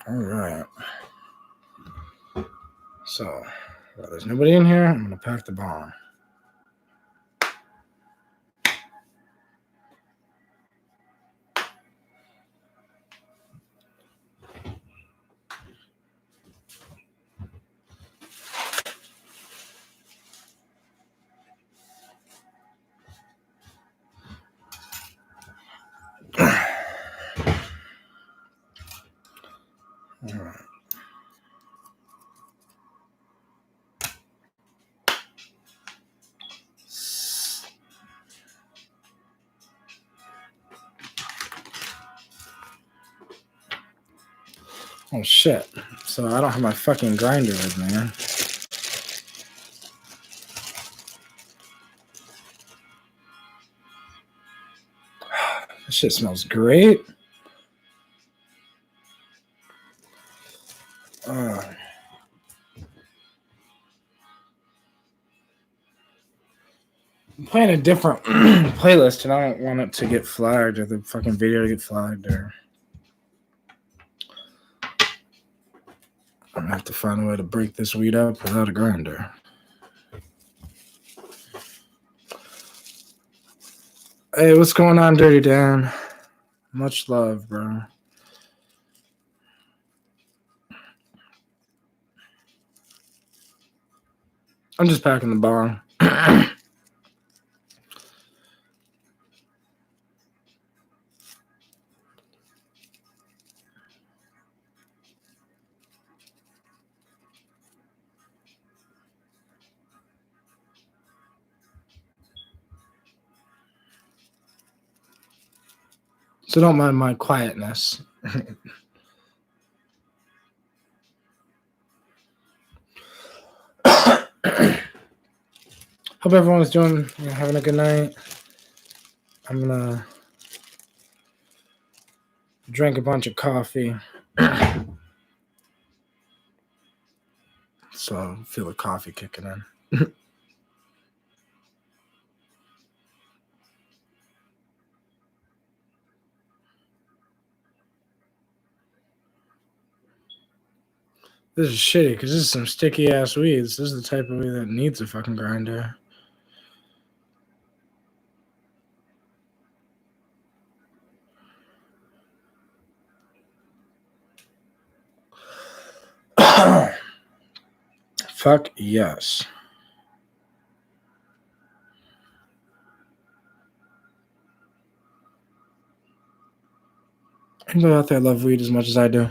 All right. So, well, there's nobody in here. I'm going to pack the bomb. All right. Oh, shit. So I don't have my fucking grinder with me, man. This shit smells great. I'm playing a different playlist, and I don't want it to get flagged or the fucking video to get flagged. Or I'm gonna have to find a way to break this weed up without a grinder. Hey, what's going on, Dirty Dan? Much love, bro. I'm just packing the bong. So don't mind my quietness. Hope everyone's doing, having a good night. I'm gonna drink a bunch of coffee. So I feel the coffee kicking in. This is shitty because this is some sticky ass weeds. This is the type of weed that needs a fucking grinder. Fuck yes. Anybody out there love weed as much as I do?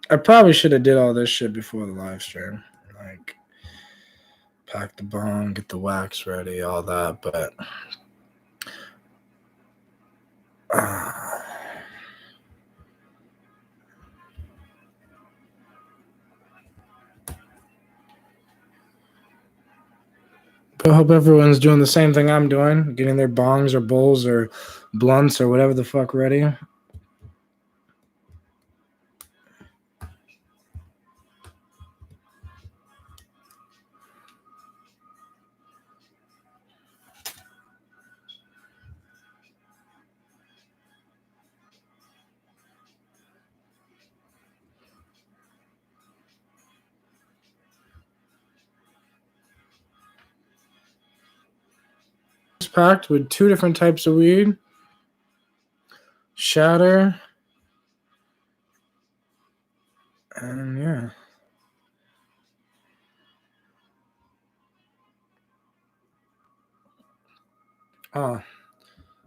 I probably should have did all this shit before the live stream. Like, pack the bong, get the wax ready, all that, but... I hope everyone's doing the same thing I'm doing, getting their bongs or bowls or blunts or whatever the fuck ready. It's packed with 2 different types of weed. Shatter. And yeah.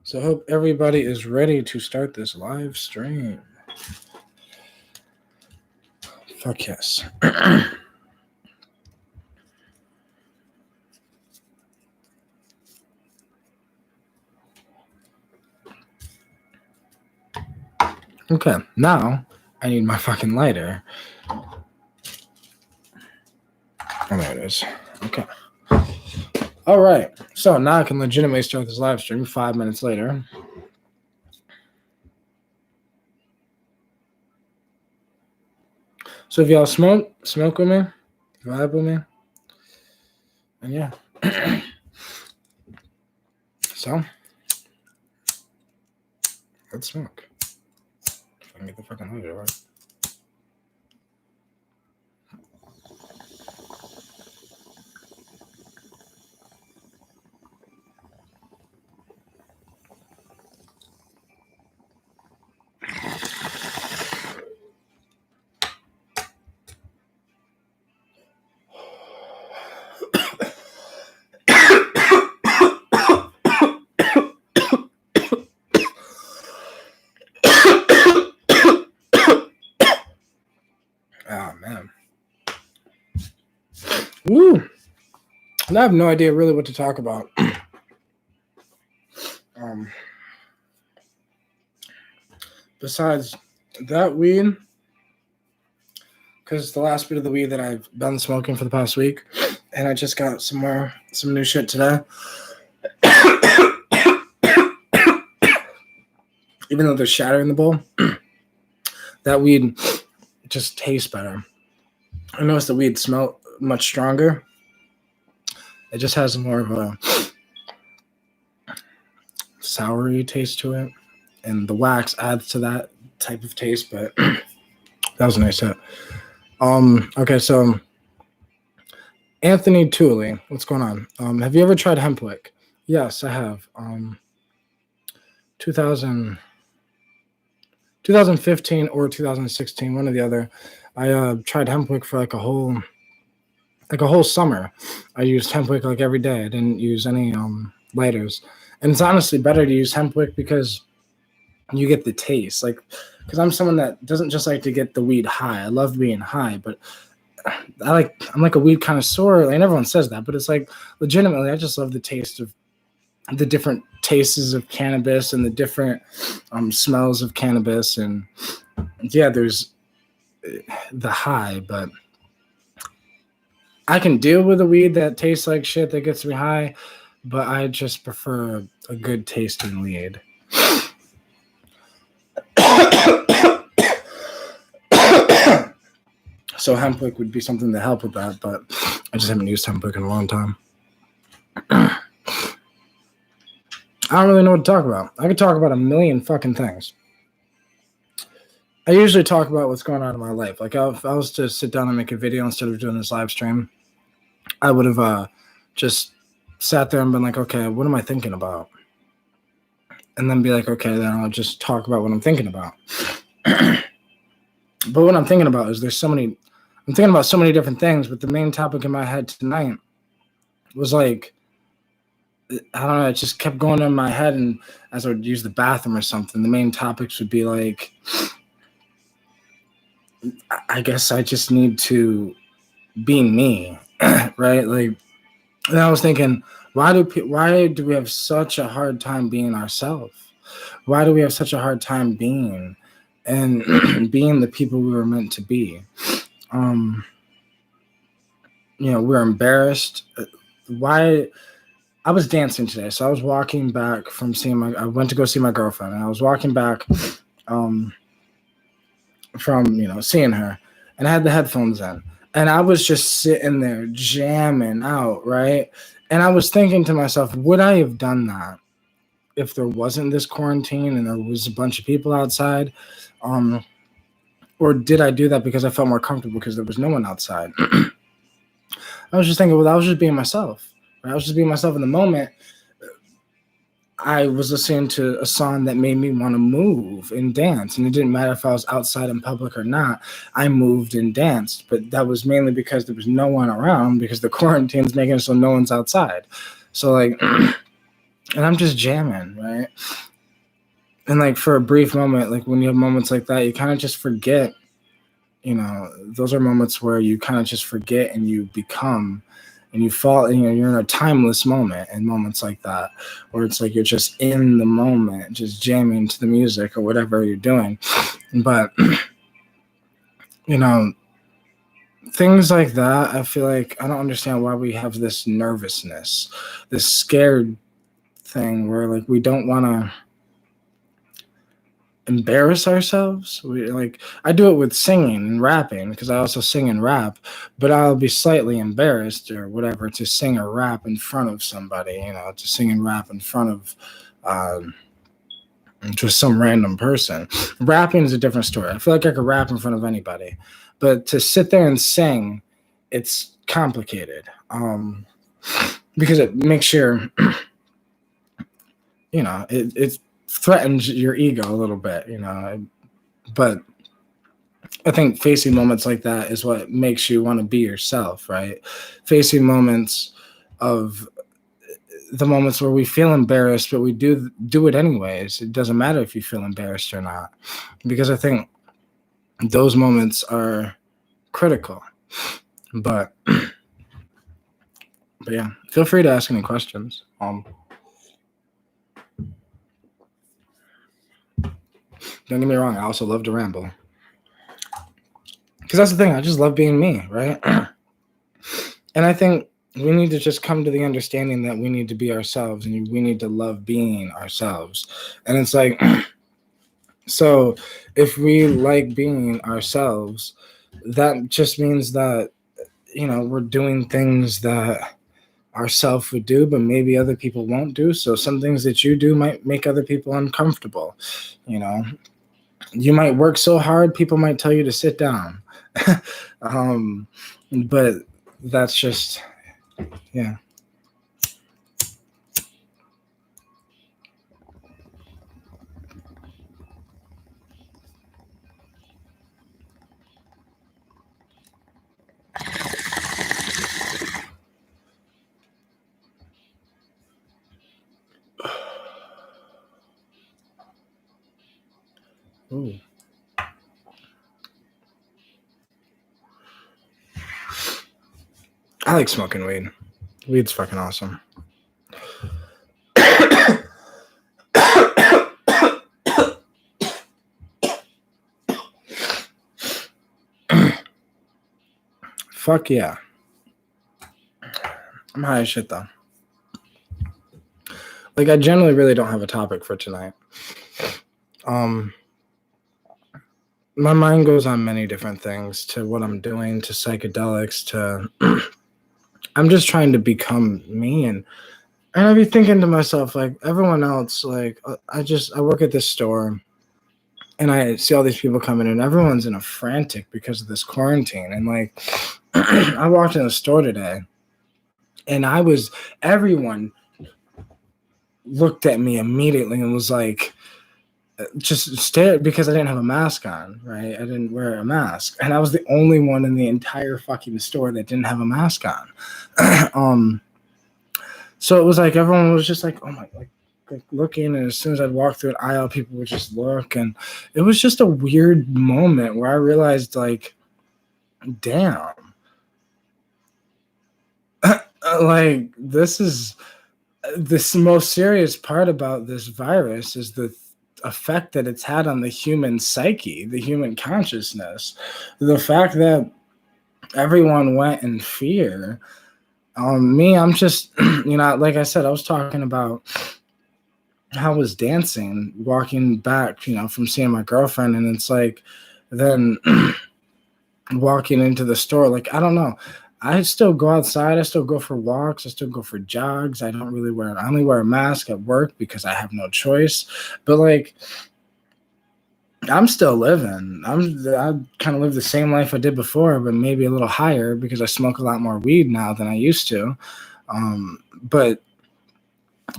So I hope everybody is ready to start this live stream. Fuck yes. Okay, now I need my fucking lighter. Oh, there it is. Okay. All right. So now I can legitimately start this live stream 5 minutes later. So if y'all smoke with me, vibe with me, and yeah. So, let's smoke. If I can get the fucking lighter right. Oh, man. Woo! And I have no idea really what to talk about. Besides that weed, because it's the last bit of the weed that I've been smoking for the past week, and I just got some new shit today. Even though there's shatter in the bowl, that weed just tastes better. I noticed the weed smell much stronger. It just has more of a soury taste to it, and the wax adds to that type of taste. But that was a nice hit. Okay, so Anthony Tooley, what's going on? Have you ever tried hemp wick? Yes, I have. 2015 or 2016, one or the other. I tried hemp wick for like a whole summer. I used hemp wick like every day. I didn't use any lighters, and it's honestly better to use hemp wick because you get the taste. Like, because I'm someone that doesn't just like to get the weed high. I love being high, but I'm like a weed connoisseur, and everyone says that, but it's like legitimately, I just love the taste of the different tastes of cannabis and the different smells of cannabis. And yeah, there's the high, but I can deal with a weed that tastes like shit that gets me high, but I just prefer a good tasting weed. So hemp wick would be something to help with that, but I just haven't used hemp wick in a long time. I don't really know what to talk about. I could talk about a million fucking things. I usually talk about what's going on in my life. Like, if I was to sit down and make a video instead of doing this live stream, I would have just sat there and been like, okay, what am I thinking about? And then be like, okay, then I'll just talk about what I'm thinking about. But what I'm thinking about is I'm thinking about so many different things, but the main topic in my head tonight was like, I don't know, it just kept going in my head, and as I would use the bathroom or something, the main topics would be like, I guess I just need to be me, right? Like, and I was thinking, why do we have such a hard time being ourselves? Why do we have such a hard time being and being the people we were meant to be? We're embarrassed. Why? I was dancing today, so I was walking back from I went to go see my girlfriend, and I was walking back from seeing her, and I had the headphones in, and I was just sitting there jamming out, right? And I was thinking to myself, would I have done that if there wasn't this quarantine and there was a bunch of people outside? Or did I do that because I felt more comfortable because there was no one outside? I was just thinking, well, I was just being myself. Right? I was just being myself in the moment. I was listening to a song that made me want to move and dance. And it didn't matter if I was outside in public or not. I moved and danced. But that was mainly because there was no one around, because the quarantine's making it so no one's outside. So, like, and I'm just jamming, right? And, like, for a brief moment, like, when you have moments like that, you kind of just forget. Those are moments where you kind of just forget and you become, and you fall, you're in a timeless moment, and moments like that, where it's like you're just in the moment, just jamming to the music or whatever you're doing. But, things like that, I feel like I don't understand why we have this nervousness, this scared thing where, like, we don't want to, embarrass ourselves. I do it with singing and rapping because I also sing and rap, but I'll be slightly embarrassed or whatever to sing or rap in front of somebody, to sing and rap in front of just some random person. Rapping is a different story. I feel like I could rap in front of anybody, but to sit there and sing, it's complicated because it makes it threatens your ego a little bit, but I think facing moments like that is what makes you want to be yourself, right? Facing moments of the moments where we feel embarrassed, but we do it anyways. It doesn't matter if you feel embarrassed or not, because I think those moments are critical. But yeah, feel free to ask any questions. Don't get me wrong, I also love to ramble. Because that's the thing, I just love being me, right? And I think we need to just come to the understanding that we need to be ourselves and we need to love being ourselves. And it's like, so if we like being ourselves, that just means that, we're doing things that ourself would do, but maybe other people won't do. So some things that you do might make other people uncomfortable. You might work so hard, people might tell you to sit down. But that's just, yeah. Ooh. I like smoking weed. Weed's fucking awesome. Fuck yeah. I'm high as shit though. I generally really don't have a topic for tonight. My mind goes on many different things, to what I'm doing, to psychedelics, to I'm just trying to become me, and I be thinking to myself, everyone else, I work at this store and I see all these people coming in, everyone's in a frantic because of this quarantine. And I walked in the store today and everyone looked at me immediately and was just stared, because I didn't have a mask on, right? I didn't wear a mask. And I was the only one in the entire fucking store that didn't have a mask on. So it was everyone was just oh my, looking. And as soon as I'd walk through an aisle, people would just look. And it was just a weird moment where I realized, damn, this most serious part about this virus is the effect that it's had on the human psyche, the human consciousness, the fact that everyone went in fear. Me, I'm just, like I said, I was talking about how I was dancing, walking back, from seeing my girlfriend, and it's then walking into the store, I don't know. I still go outside. I still go for walks. I still go for jogs. I only wear a mask at work because I have no choice. But I'm still living. I kind of live the same life I did before, but maybe a little higher because I smoke a lot more weed now than I used to. But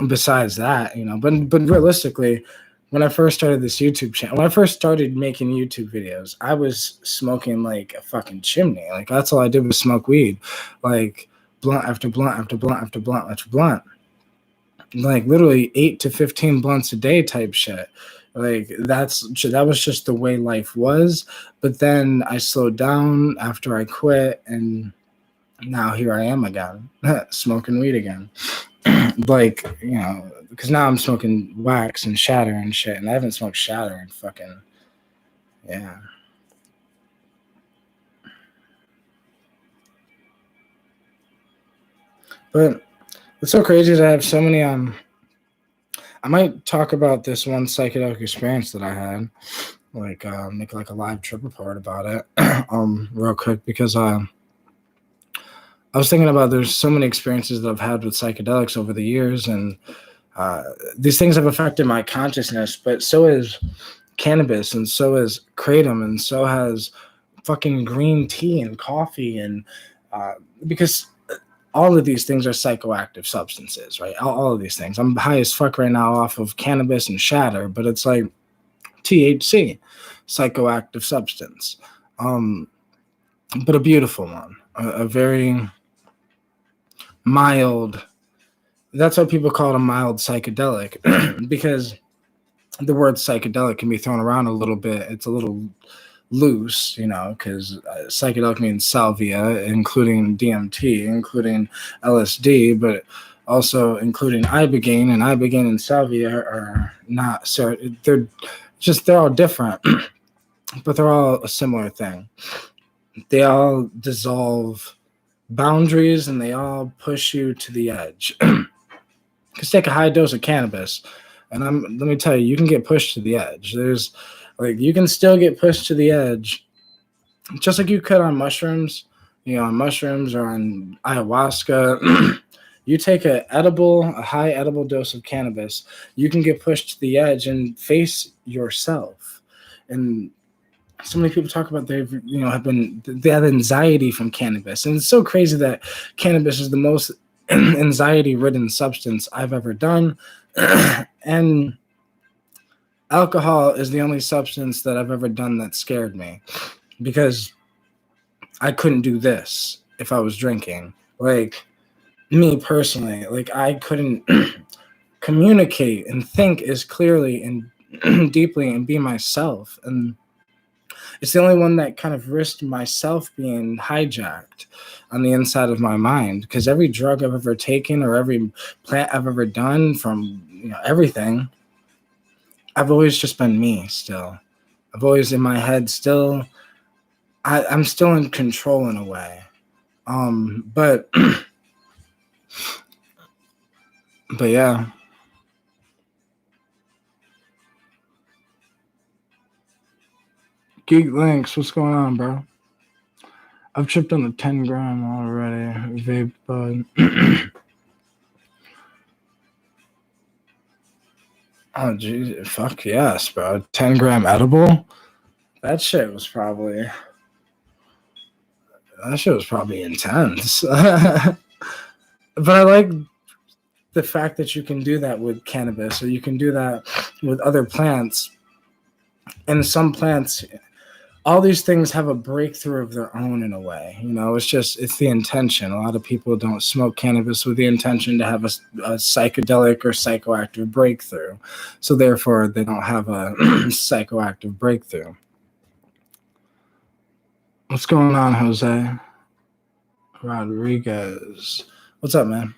besides that, but realistically, when I first started this YouTube channel, when I first started making YouTube videos, I was smoking like a fucking chimney. That's all I did was smoke weed, blunt after blunt after blunt after blunt after blunt. Literally 8 to 15 blunts a day type shit. That was just the way life was. But then I slowed down after I quit, and now here I am again, smoking weed again. Because now I'm smoking wax and shatter and shit, and I haven't smoked shatter in fucking, yeah. But it's so crazy that I have so many, I might talk about this one psychedelic experience that I had, like make like a live trip report about it, real quick, because I was thinking about there's so many experiences that I've had with psychedelics over the years, and these things have affected my consciousness, but so is cannabis, and so is kratom, and so has fucking green tea and coffee, and because all of these things are psychoactive substances, right? All of these things. I'm high as fuck right now off of cannabis and shatter, but it's like THC, psychoactive substance, but a beautiful one, a very mild. That's why people call it a mild psychedelic, because the word psychedelic can be thrown around a little bit. It's a little loose, because psychedelic means salvia, including DMT, including LSD, but also including ibogaine, and ibogaine and salvia are not, so they're all different, but they're all a similar thing. They all dissolve boundaries, and they all push you to the edge. Because take a high dose of cannabis, and let me tell you, you can get pushed to the edge. You can still get pushed to the edge, just like you could on mushrooms, on mushrooms or on ayahuasca. You take a high edible dose of cannabis, you can get pushed to the edge and face yourself. And so many people talk about they have anxiety from cannabis, and it's so crazy that cannabis is the most anxiety-ridden substance I've ever done, and alcohol is the only substance that I've ever done that scared me, because I couldn't do this if I was drinking. Like, me personally, like, I couldn't communicate and think as clearly and deeply and be myself. And it's the only one that kind of risked myself being hijacked on the inside of my mind, because every drug I've ever taken or every plant I've ever done, from everything, I've always just been me still. I've always in my head still, I'm still in control in a way. But yeah. Geek Links, what's going on, bro? I've tripped on the 10 gram already. Vape bud. Oh, geez. Fuck yes, bro. 10 gram edible? That shit was probably intense. But I like the fact that you can do that with cannabis, or you can do that with other plants. And some plants, all these things have a breakthrough of their own in a way. It's the intention. A lot of people don't smoke cannabis with the intention to have a psychedelic or psychoactive breakthrough. So therefore, they don't have a psychoactive breakthrough. What's going on, Jose Rodriguez? What's up, man?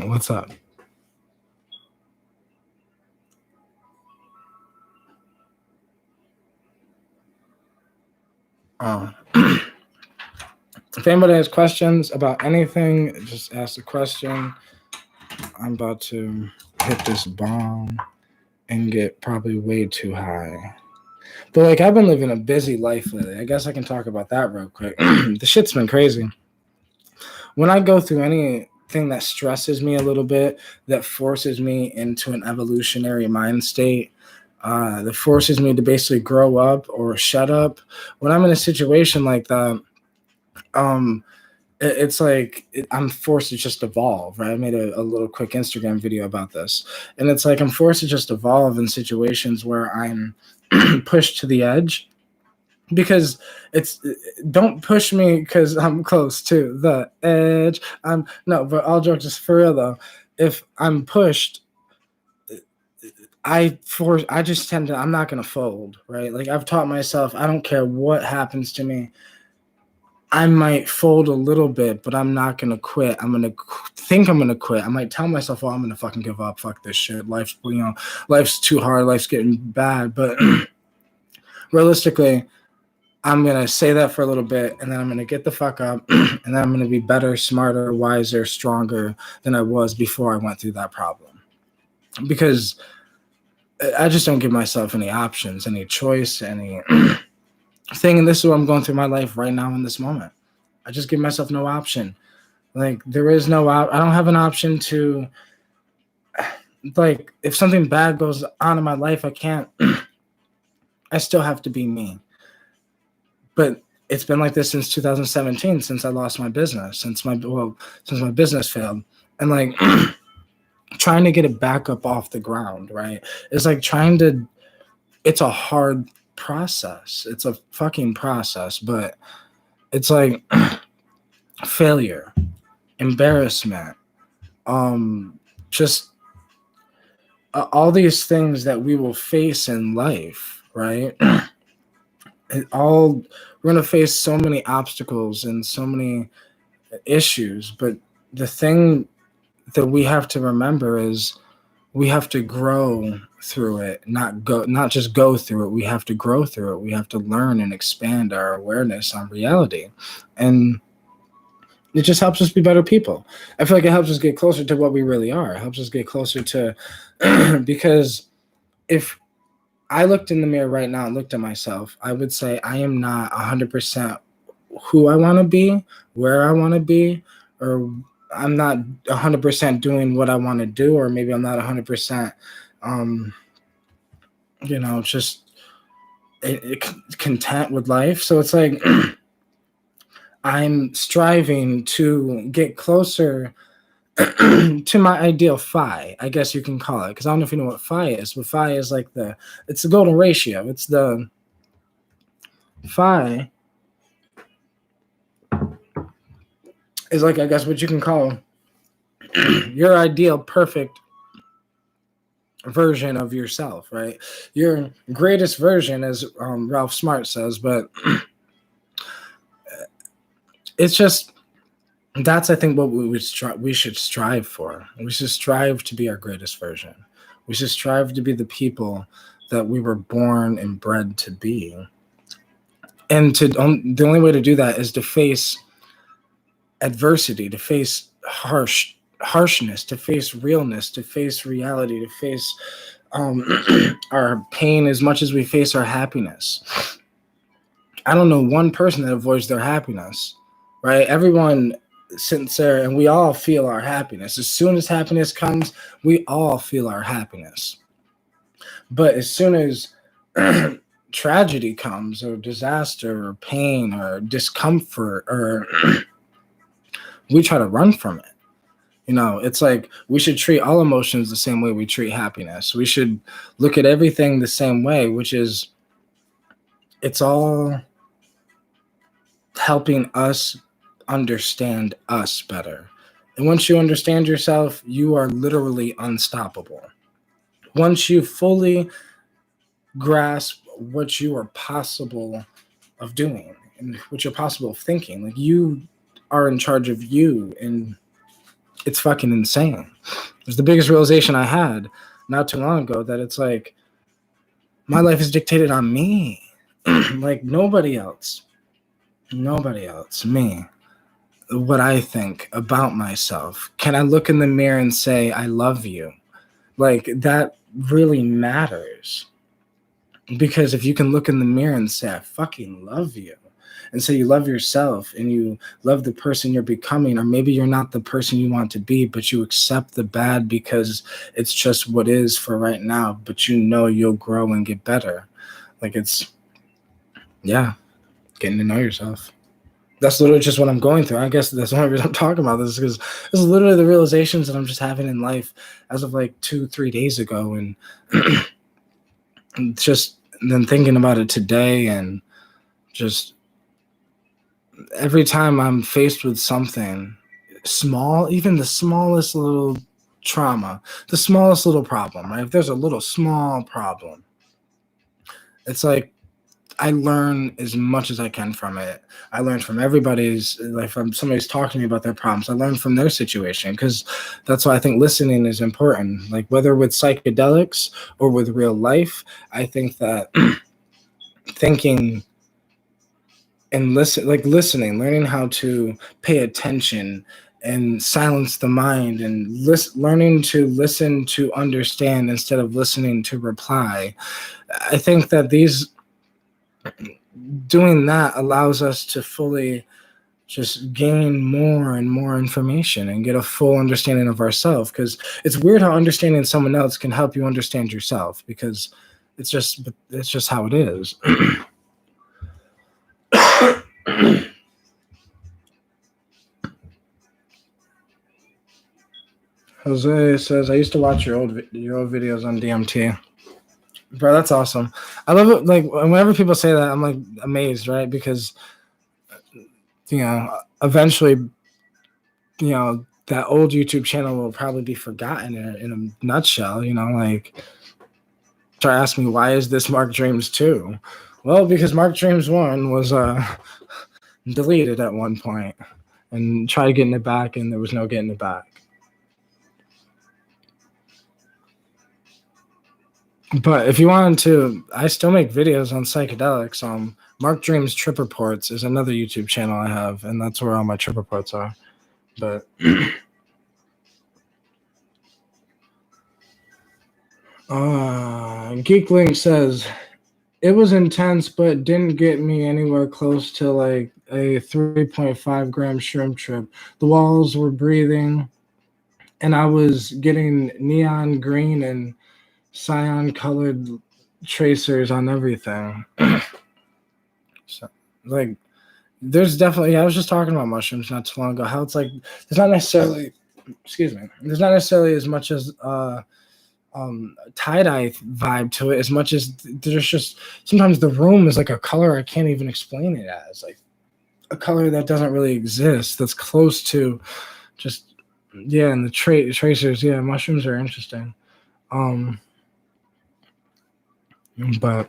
What's up? If anybody has questions about anything, just ask a question. I'm about to hit this bomb and get probably way too high. But I've been living a busy life lately. I guess I can talk about that real quick. The shit's been crazy. When I go through anything that stresses me a little bit, that forces me into an evolutionary mind state, that forces me to basically grow up or shut up, when I'm in a situation like that, it's like I'm forced to just evolve, right? I made a little quick Instagram video about this, and it's like I'm forced to just evolve in situations where I'm pushed to the edge, because don't push me because I'm close to the edge. But all jokes just for real though, if I'm pushed, I just tend to, I'm not going to fold, right? Like, I've taught myself, I don't care what happens to me. I might fold a little bit, but I'm not going to quit. I'm going to think I'm going to quit. I might tell myself, I'm going to fucking give up. Fuck this shit. Life's too hard. Life's getting bad. But realistically, I'm going to say that for a little bit, and then I'm going to get the fuck up, and then I'm going to be better, smarter, wiser, stronger than I was before I went through that problem. because I just don't give myself any options, any choice, any thing. And this is what I'm going through my life right now in this moment. I just give myself no option. Like, there is no I don't have an option to, like, if something bad goes on in my life, I can't. I still have to be me. But it's been like this since 2017, since I lost my business, since my business failed, and like trying to get it back up off the ground, right? It's like it's a hard process. It's a fucking process, but it's like failure, embarrassment, just all these things that we will face in life, right? We're gonna face so many obstacles and so many issues, but the thing that we have to remember is we have to grow through it, not just go through it. We have to grow through it. We have to learn and expand our awareness on reality, and it just helps us be better people. I feel like it helps us get closer to what we really are. It helps us get closer to because if I looked in the mirror right now and looked at myself, I would say I am not 100% who I want to be, where I want to be, or I'm not 100% doing what I want to do, or maybe I'm not 100%, just content with life. So it's like I'm striving to get closer to my ideal phi, I guess you can call it, because I don't know if you know what phi is, but phi is like it's the golden ratio. It's the phi is like, I guess, what you can call your ideal perfect version of yourself, right? Your greatest version, as Ralph Smart says, but it's just, that's, I think, what we should strive for. We should strive to be our greatest version. We should strive to be the people that we were born and bred to be. And the only way to do that is to face adversity, to face harshness, to face realness, to face reality, to face our pain as much as we face our happiness. I don't know one person that avoids their happiness, right? Everyone sits there and we all feel our happiness. As soon as happiness comes, we all feel our happiness. But as soon as tragedy comes, or disaster, or pain, or discomfort, or we try to run from it. It's like we should treat all emotions the same way we treat happiness. We should look at everything the same way, which is, it's all helping us understand us better. And once you understand yourself, you are literally unstoppable. Once you fully grasp what you are possible of doing and what you're possible of thinking, like, you are in charge of you, and it's fucking insane. It's the biggest realization I had not too long ago, that it's like, my life is dictated on me. Like, nobody else, me. What I think about myself. Can I look in the mirror and say, I love you? Like, that really matters. Because if you can look in the mirror and say, I fucking love you, and say you love yourself and you love the person you're becoming, or maybe you're not the person you want to be, but you accept the bad because it's just what is for right now, but you'll grow and get better. Like, it's, getting to know yourself. That's literally just what I'm going through. I guess that's the only reason I'm talking about this, because this is literally the realizations that I'm just having in life as of like 2-3 days ago. And just then thinking about it today, and just every time I'm faced with something small, even the smallest little trauma, the smallest little problem, right? If there's a little small problem, it's like, I learn as much as I can from it. I learn from from somebody's talking to me about their problems. I learn from their situation, because that's why I think listening is important. Like, whether with psychedelics or with real life, I think that thinking and listening, learning how to pay attention and silence the mind, and learning to listen to understand instead of listening to reply. I think that doing that allows us to fully just gain more and more information and get a full understanding of ourselves, because it's weird how understanding someone else can help you understand yourself, because it's just how it is. Jose says, I used to watch your old videos on DMT. Bro, that's awesome. I love it. Like, whenever people say that, I'm like amazed, right? Because, eventually, that old YouTube channel will probably be forgotten in a nutshell. Like, try to ask me, why is this Mark Dreams 2? Well, because Mark Dreams 1 was deleted at one point, and tried getting it back, and there was no getting it back. But if you wanted to, I still make videos on psychedelics. Mark Dreams Trip Reports is another YouTube channel I have, and that's where all my trip reports are. But Geeklink says, it was intense, but didn't get me anywhere close to like a 3.5 gram shrimp trip. The walls were breathing, and I was getting neon green and cyan colored tracers on everything. So, like, there's definitely, I was just talking about mushrooms not too long ago, how it's like, there's not necessarily as much as tie-dye vibe to it, as much as there's just, sometimes the room is like a color I can't even explain it as, like a color that doesn't really exist, that's close to just, and the tracers, mushrooms are interesting. But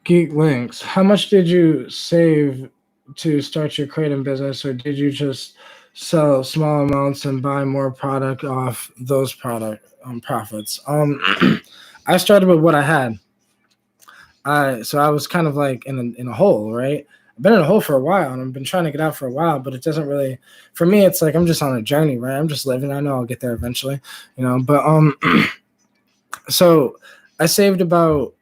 Geek Links, how much did you save to start your kratom business, or did you just sell small amounts and buy more product off those profits? I started with what I had. So I was kind of like in a hole, right? I've been in a hole for a while, and I've been trying to get out for a while, but it doesn't really, for me, it's like I'm just on a journey, right? I'm just living. I know I'll get there eventually, but so I saved about,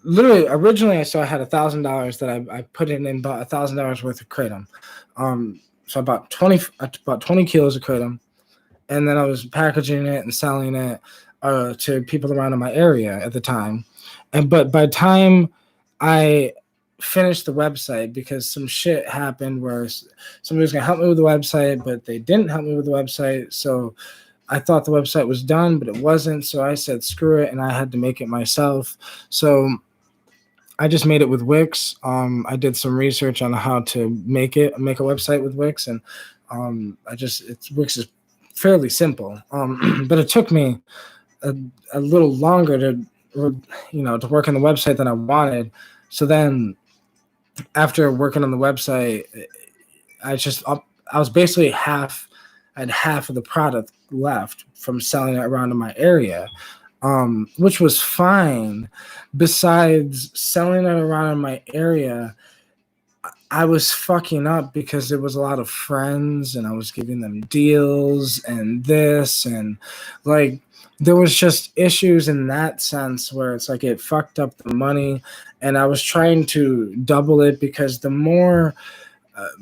originally I had $1,000 that I put in and bought $1,000 worth of kratom. So I bought 20 kilos of kratom, and then I was packaging it and selling it to people around in my area at the time. But by the time I finished the website, because some shit happened where somebody was gonna help me with the website, but they didn't help me with the website. So I thought the website was done, but it wasn't. So I said, screw it, and I had to make it myself. So I just made it with Wix. I did some research on how to make a website with Wix, and Wix is fairly simple. But it took me a little longer to work on the website than I wanted. So then, after working on the website, I was basically half of the product left from selling it around in my area. Which was fine. Besides selling it around in my area, I was fucking up because there was a lot of friends, and I was giving them deals and this, and like there was just issues in that sense where it's like it fucked up the money, and I was trying to double it, because the more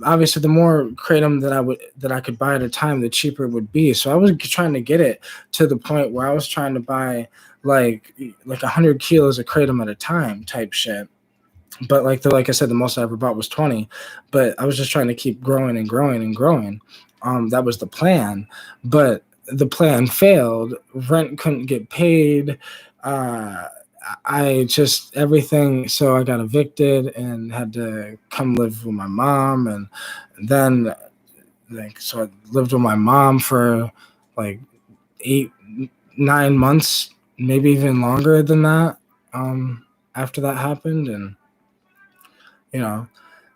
obviously the more kratom that I could buy at a time, the cheaper it would be. So I was trying to get it to the point where I was trying to buy like 100 kilos of kratom at a time type shit. But like I said, the most I ever bought was 20. But I was just trying to keep growing and growing and growing. That was the plan. But the plan failed. Rent couldn't get paid. Everything. So I got evicted and had to come live with my mom. And then, so I lived with my mom for like 8-9 months, maybe even longer than that. After that happened, and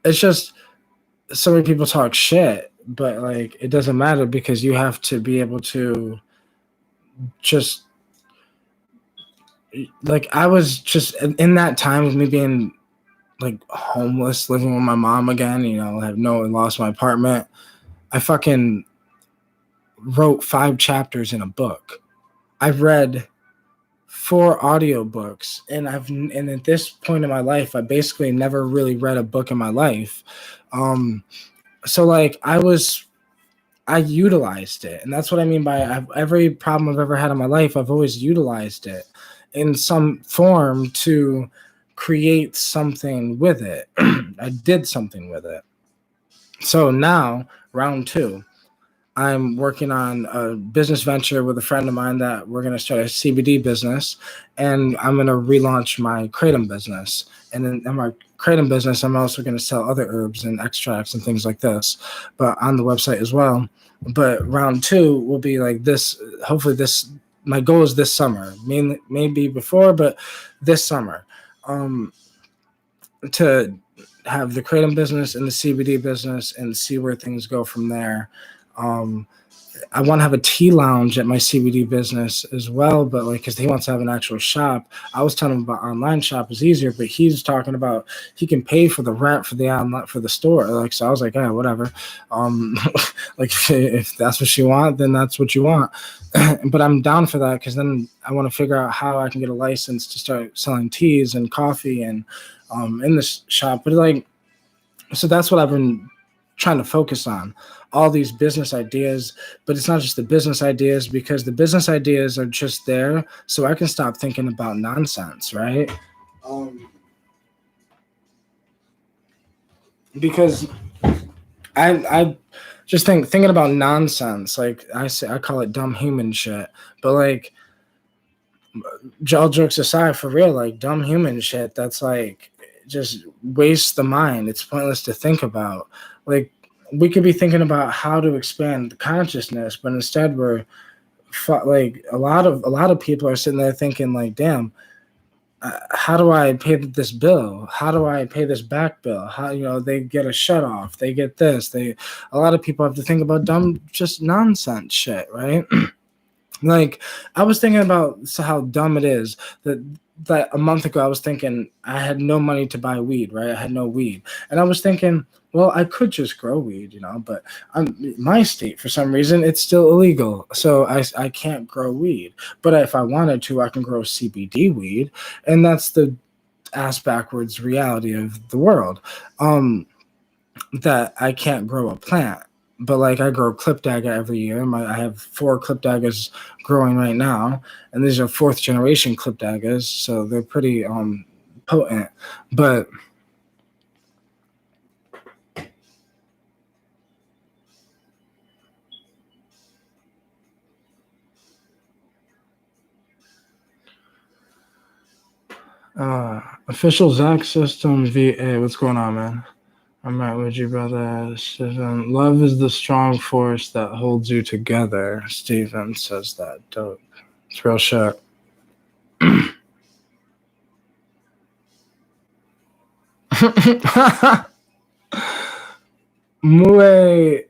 it's just, so many people talk shit, but like it doesn't matter, because you have to be able to just, like, I was just in that time of me being like homeless, living with my mom again, have lost my apartment. I fucking wrote 5 chapters in a book. I've read 4 audiobooks, and at this point in my life, I basically never really read a book in my life. So like I utilized it, and that's what I mean by every problem I've ever had in my life, I've always utilized it in some form to create something with it. I did something with it. So now, round 2, I'm working on a business venture with a friend of mine that we're going to start a CBD business, and I'm going to relaunch my kratom business. And then in my kratom business, I'm also going to sell other herbs and extracts and things like this, but on the website as well. But round 2 will be like this. Hopefully my goal is this summer, maybe before, but this summer, to have the kratom business and the CBD business and see where things go from there. I want to have a tea lounge at my CBD business as well, but like, because he wants to have an actual shop. I was telling him about online shop is easier, but he's talking about he can pay for the rent for the store. Like, so I was like, yeah, whatever. Like if that's what you want, then that's what you want. But I'm down for that, because then I want to figure out how I can get a license to start selling teas and coffee and in this shop. But like, so that's what I've been trying to focus on, all these business ideas. But it's not just the business ideas, because the business ideas are just there so I can stop thinking about nonsense, right? Because I just thinking about nonsense, like I call it dumb human shit, but like, all jokes aside, for real, like dumb human shit that's like just wastes the mind. It's pointless to think about. Like, we could be thinking about how to expand consciousness, but instead we're like a lot of people are sitting there thinking like, damn, how do I pay this bill? How do I pay this back bill? How, they get a shut off, they get this, a lot of people have to think about dumb, just nonsense shit, right? Like, I was thinking about how dumb it is that a month ago I was thinking I had no money to buy weed, right? I had no weed. And I was thinking, well, I could just grow weed, but my state, for some reason, it's still illegal. So I can't grow weed. But if I wanted to, I can grow CBD weed. And that's the ass backwards reality of the world, that I can't grow a plant. But like, I grow clip dagger every year. I have 4 clip daggers growing right now, and these are 4th generation clip daggers, so they're pretty potent. But official Zach System VA, what's going on, man? I'm right with you, brother. Steven, love is the strong force that holds you together. Steven says that. Dope. It's real shit. Mue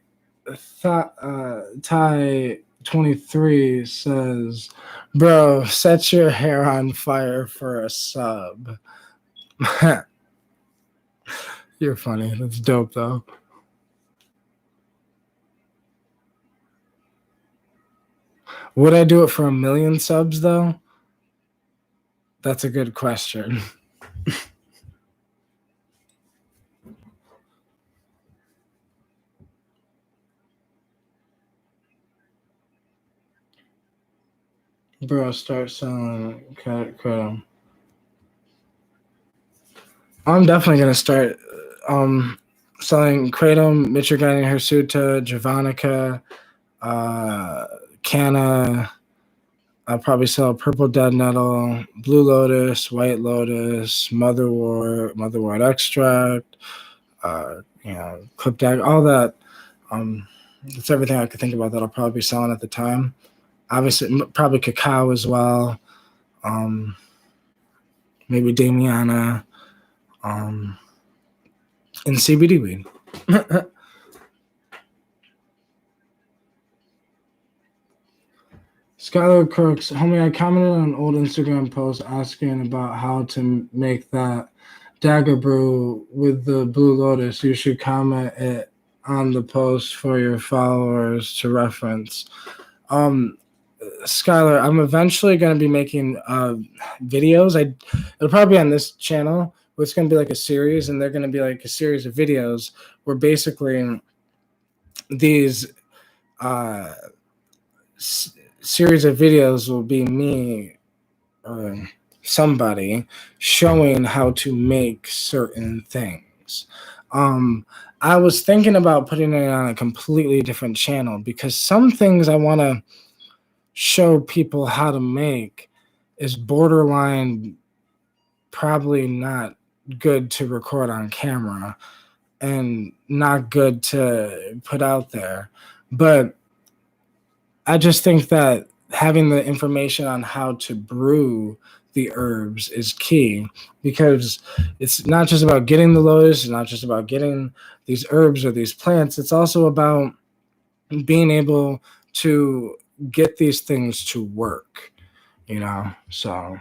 Tai 23 says, bro, set your hair on fire for a sub. You're funny. That's dope, though. Would I do it for 1 million subs, though? That's a good question. Bro, start selling kratom. I'm definitely going to start selling kratom, Michigan Hirsuta, Javanica, Canna. I'll probably sell purple dead nettle, blue lotus, white lotus, motherwort extract, clip dag, all that. That's everything I could think about that I'll probably be selling at the time. Obviously, probably cacao as well. Maybe Damiana, and CBD weed. Schuyler Crooks, homie, I commented on an old Instagram post asking about how to make that Dagger Brew with the Blue Lotus. You should comment it on the post for your followers to reference. Schuyler, I'm eventually going to be making videos. It'll probably be on this channel. But it's going to be like a series, and they're going to be like a series of videos where basically these series of videos will be me or somebody showing how to make certain things. I was thinking about putting it on a completely different channel because some things I want to show people how to make is borderline probably not good to record on camera and not good to put out there. But I just think that having the information on how to brew the herbs is key, because it's not just about getting the lotus, it's not just about getting these herbs or these plants, it's also about being able to get these things to work, so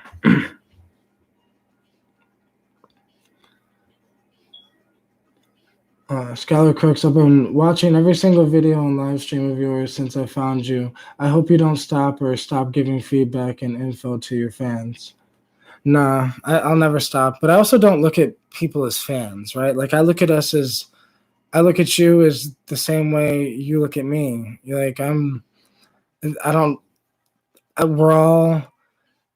Skyler Crooks, I've been watching every single video and live stream of yours since I found you. I hope you don't stop giving feedback and info to your fans. Nah, I'll never stop. But I also don't look at people as fans, right? Like I look at you as the same way you look at me. You're like, we're all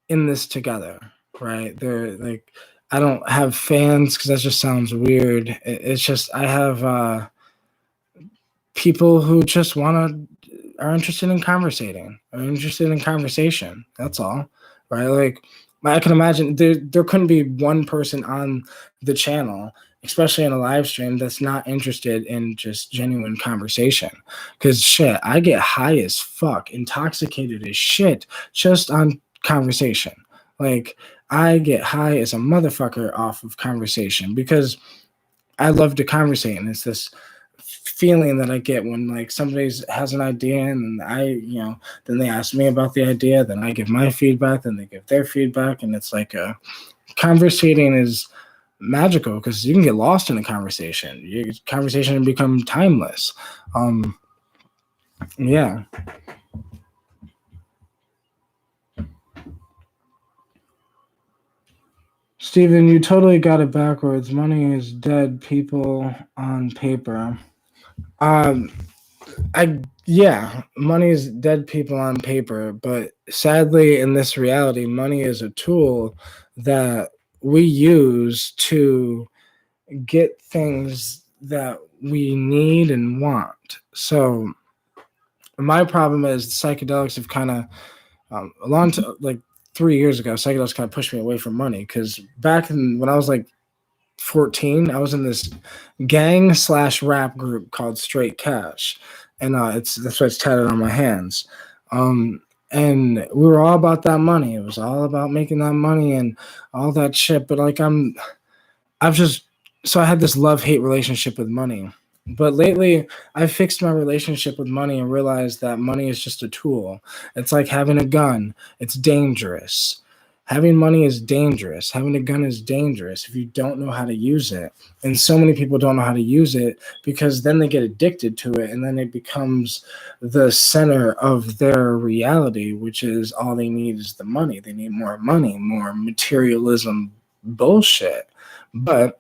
in this together, right? They're like, I don't have fans because that just sounds weird. It's just I have people who just are interested in conversating, are interested in conversation. That's all, right? Like I can imagine there couldn't be one person on the channel, especially in a live stream, that's not interested in just genuine conversation. Because shit, I get high as fuck, intoxicated as shit, just on conversation. Like I get high as a motherfucker off of conversation because I love to conversate, and it's this feeling that I get when like somebody has an idea and then they ask me about the idea, then I give my feedback, then they give their feedback, and it's like conversating is magical because you can get lost in a conversation. Conversation can become timeless. Yeah. Steven, you totally got it backwards. Money is dead people on paper. Money is dead people on paper, but sadly in this reality, money is a tool that we use to get things that we need and want. So my problem is psychedelics have kind of, like 3 years ago, psychedelics kind of pushed me away from money, because back when I was like 14, I was in this gang/rap group called Straight Cash, and that's why it's tatted on my hands. And we were all about that money. It was all about making that money and all that shit. But like I had this love-hate relationship with money. But lately, I fixed my relationship with money and realized that money is just a tool. It's like having a gun. It's dangerous. Having money is dangerous. Having a gun is dangerous if you don't know how to use it. And so many people don't know how to use it because then they get addicted to it, and then it becomes the center of their reality, which is all they need is the money. They need more money, more materialism bullshit. But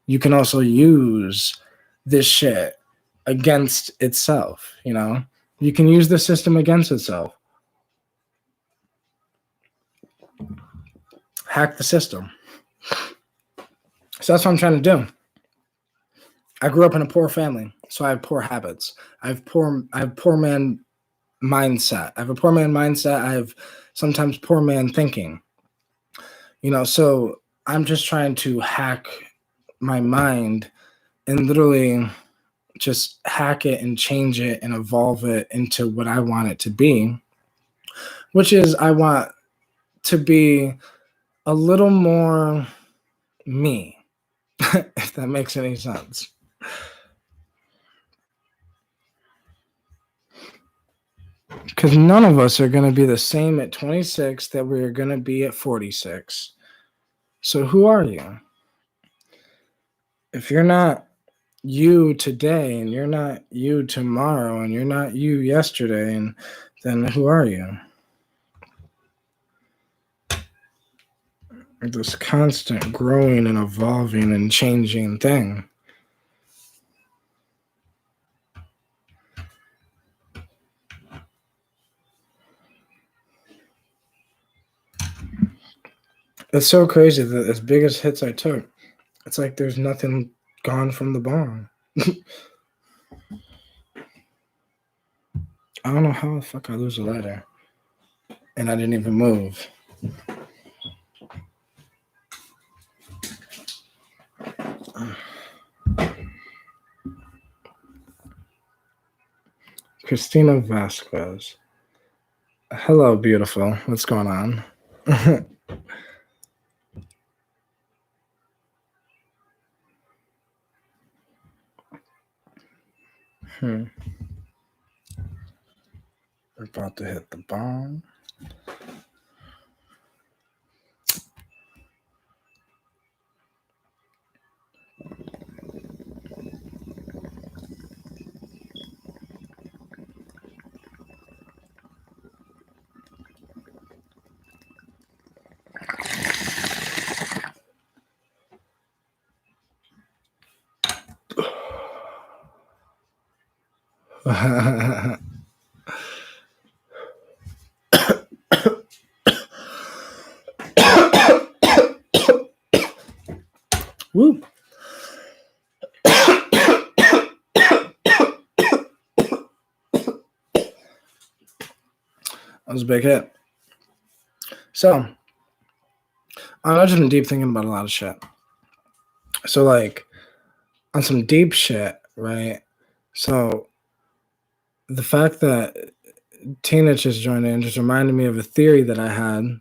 you can also use this shit against itself, You can use the system against itself. Hack the system. So that's what I'm trying to do. I grew up in a poor family, so I have poor habits. I have poor man mindset. I have a poor man mindset. I have sometimes poor man thinking. So I'm just trying to hack my mind and literally just hack it and change it and evolve it into what I want it to be, which is I want to be a little more me, if that makes any sense. Because none of us are going to be the same at 26 that we're going to be at 46. So who are you? if you're not you today and you're not you tomorrow and you're not you yesterday, and then who are you? This constant growing and evolving and changing thing. It's so crazy that as big as hits I took, it's like there's nothing gone from the bong. I don't know how the fuck I lose a lighter. And I didn't even move. Christina Vasquez. Hello, beautiful. What's going on? We're about to hit the bomb. Woo. That was a big hit. So, I've just been deep thinking about a lot of shit. So, like, on some deep shit, right? So, the fact that Tina just joined in just reminded me of a theory that I had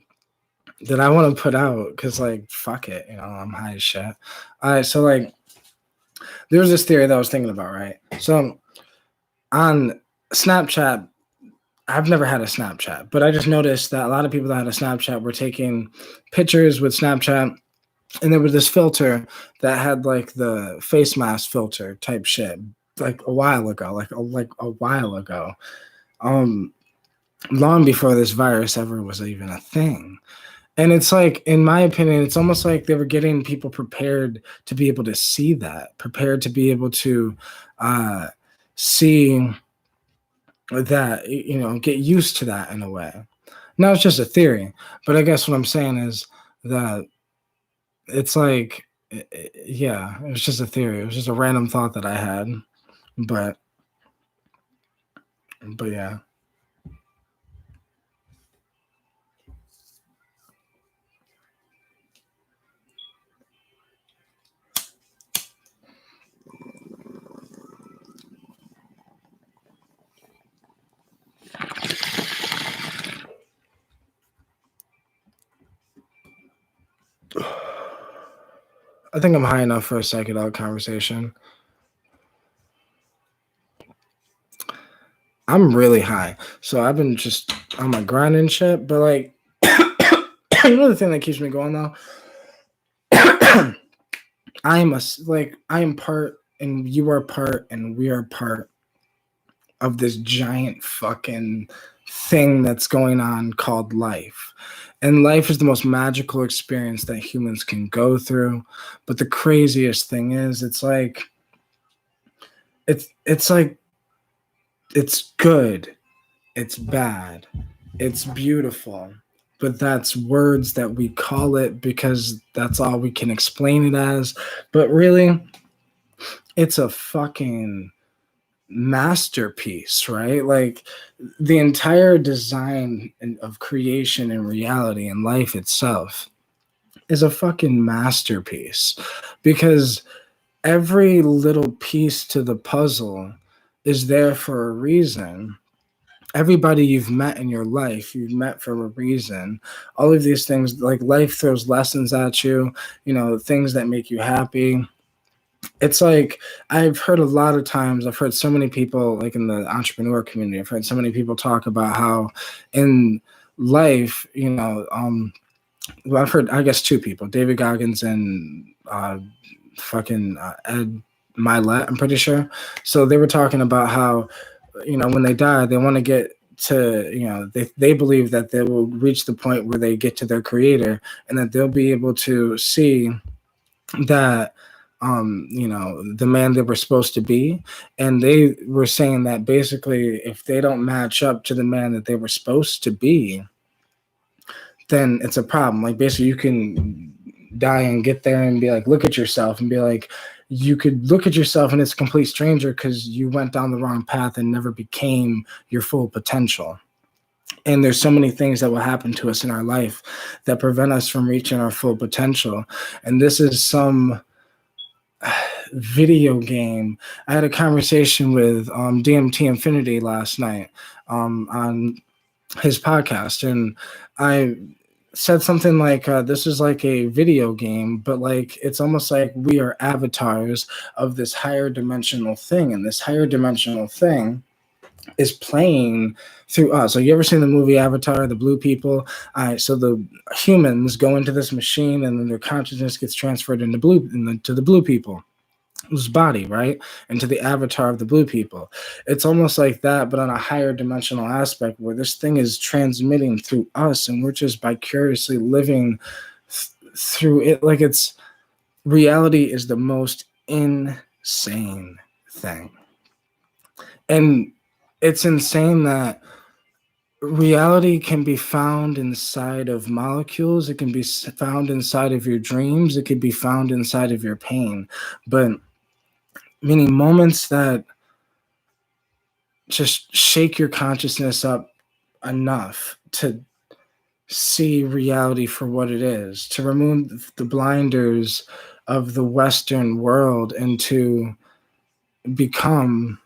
that I want to put out because, like, fuck it, you know, I'm high as shit. All right, so, like, there was this theory that I was thinking about, right? So, on Snapchat, I've never had a Snapchat, but I just noticed that a lot of people that had a Snapchat were taking pictures with Snapchat, and there was this filter that had like the face mask filter type shit, like a while ago, long before this virus ever was even a thing. And it's like, in my opinion, it's almost like they were getting people prepared to be able to see that, prepared to be able to see that, you know, get used to that in a way. Now it's just a theory, but I guess what I'm saying is that it's like, yeah, it was just a theory. It was just a random thought that I had, but yeah. I think I'm high enough for a psychedelic conversation. I'm really high. So I've been just on my grind and shit, but like, another thing that keeps me going though, I am part and you are part and we are part of this giant fucking thing that's going on called life. And life is the most magical experience that humans can go through. But the craziest thing is it's like it's good, it's bad, it's beautiful. But that's words that we call it because that's all we can explain it as. But really, it's a fucking masterpiece, right? Like the entire design of creation and reality and life itself is a fucking masterpiece because every little piece to the puzzle is there for a reason. Everybody you've met in your life, you've met for a reason. All of these things, like life throws lessons at you, you know, things that make you happy. It's like I've heard a lot of times, I've heard so many people, like in the entrepreneur community, I've heard so many people talk about how in life, you know, well, I've heard, I guess, two people, David Goggins and fucking Ed Milet, I'm pretty sure. So they were talking about how, when they die, they want to get to, they believe that they will reach the point where they get to their creator, and that they'll be able to see that the man they were supposed to be. And they were saying that basically if they don't match up to the man that they were supposed to be, then it's a problem. Like, basically, you can die and get there and be like, look at yourself, and be like, you could look at yourself and it's a complete stranger because you went down the wrong path and never became your full potential. And there's so many things that will happen to us in our life that prevent us from reaching our full potential. And this is some video game. I had a conversation with DMT Infinity last night on his podcast, and I said something like, this is like a video game, but like it's almost like we are avatars of this higher dimensional thing, and this higher dimensional thing is playing through us. So you ever seen the movie Avatar, the blue people? So the humans go into this machine, and then their consciousness gets transferred into to the blue people. Whose body, right? Into the avatar of the blue people. It's almost like that, but on a higher dimensional aspect, where this thing is transmitting through us, and we're just vicariously living through it. Like, it's reality is the most insane thing. And it's insane that reality can be found inside of molecules. It can be found inside of your dreams. It could be found inside of your pain. But meaning moments that just shake your consciousness up enough to see reality for what it is, to remove the blinders of the Western world, and to become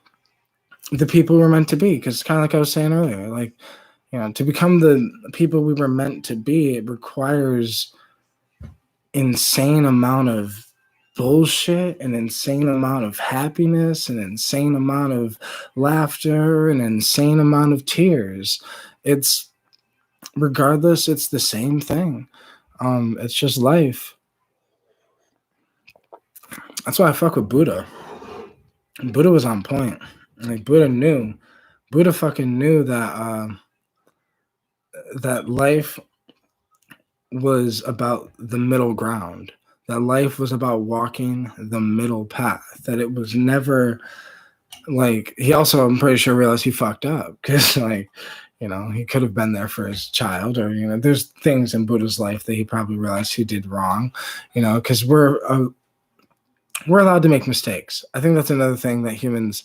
the people we're meant to be. Because it's kind of like I was saying earlier, like, to become the people we were meant to be, it requires insane amount of bullshit, an insane amount of happiness, an insane amount of laughter, an insane amount of tears. It's regardless, it's the same thing. It's just life. That's why I fuck with Buddha. Buddha was on point. Like, Buddha fucking knew that that life was about the middle ground. That life was about walking the middle path. That it was never like, he also, I'm pretty sure, realized he fucked up, because like, he could have been there for his child, or there's things in Buddha's life that he probably realized he did wrong, because we're allowed to make mistakes. I think that's another thing that humans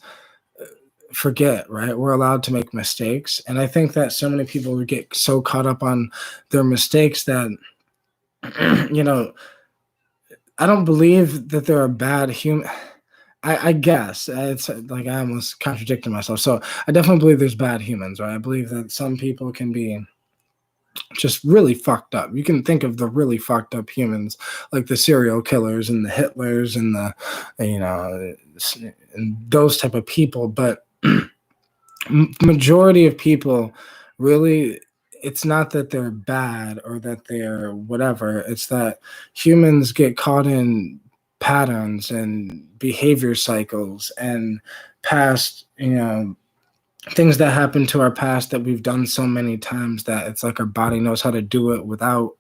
forget, right? We're allowed to make mistakes. And I think that so many people would get so caught up on their mistakes that, I don't believe that there are bad human. I guess it's like I almost contradicted myself. So I definitely believe there's bad humans, right? I believe that some people can be just really fucked up. You can think of the really fucked up humans, like the serial killers and the Hitlers and and those type of people. But majority of people, really, it's not that they're bad or that they're whatever. It's that humans get caught in patterns and behavior cycles and past, things that happen to our past that we've done so many times that it's like our body knows how to do it without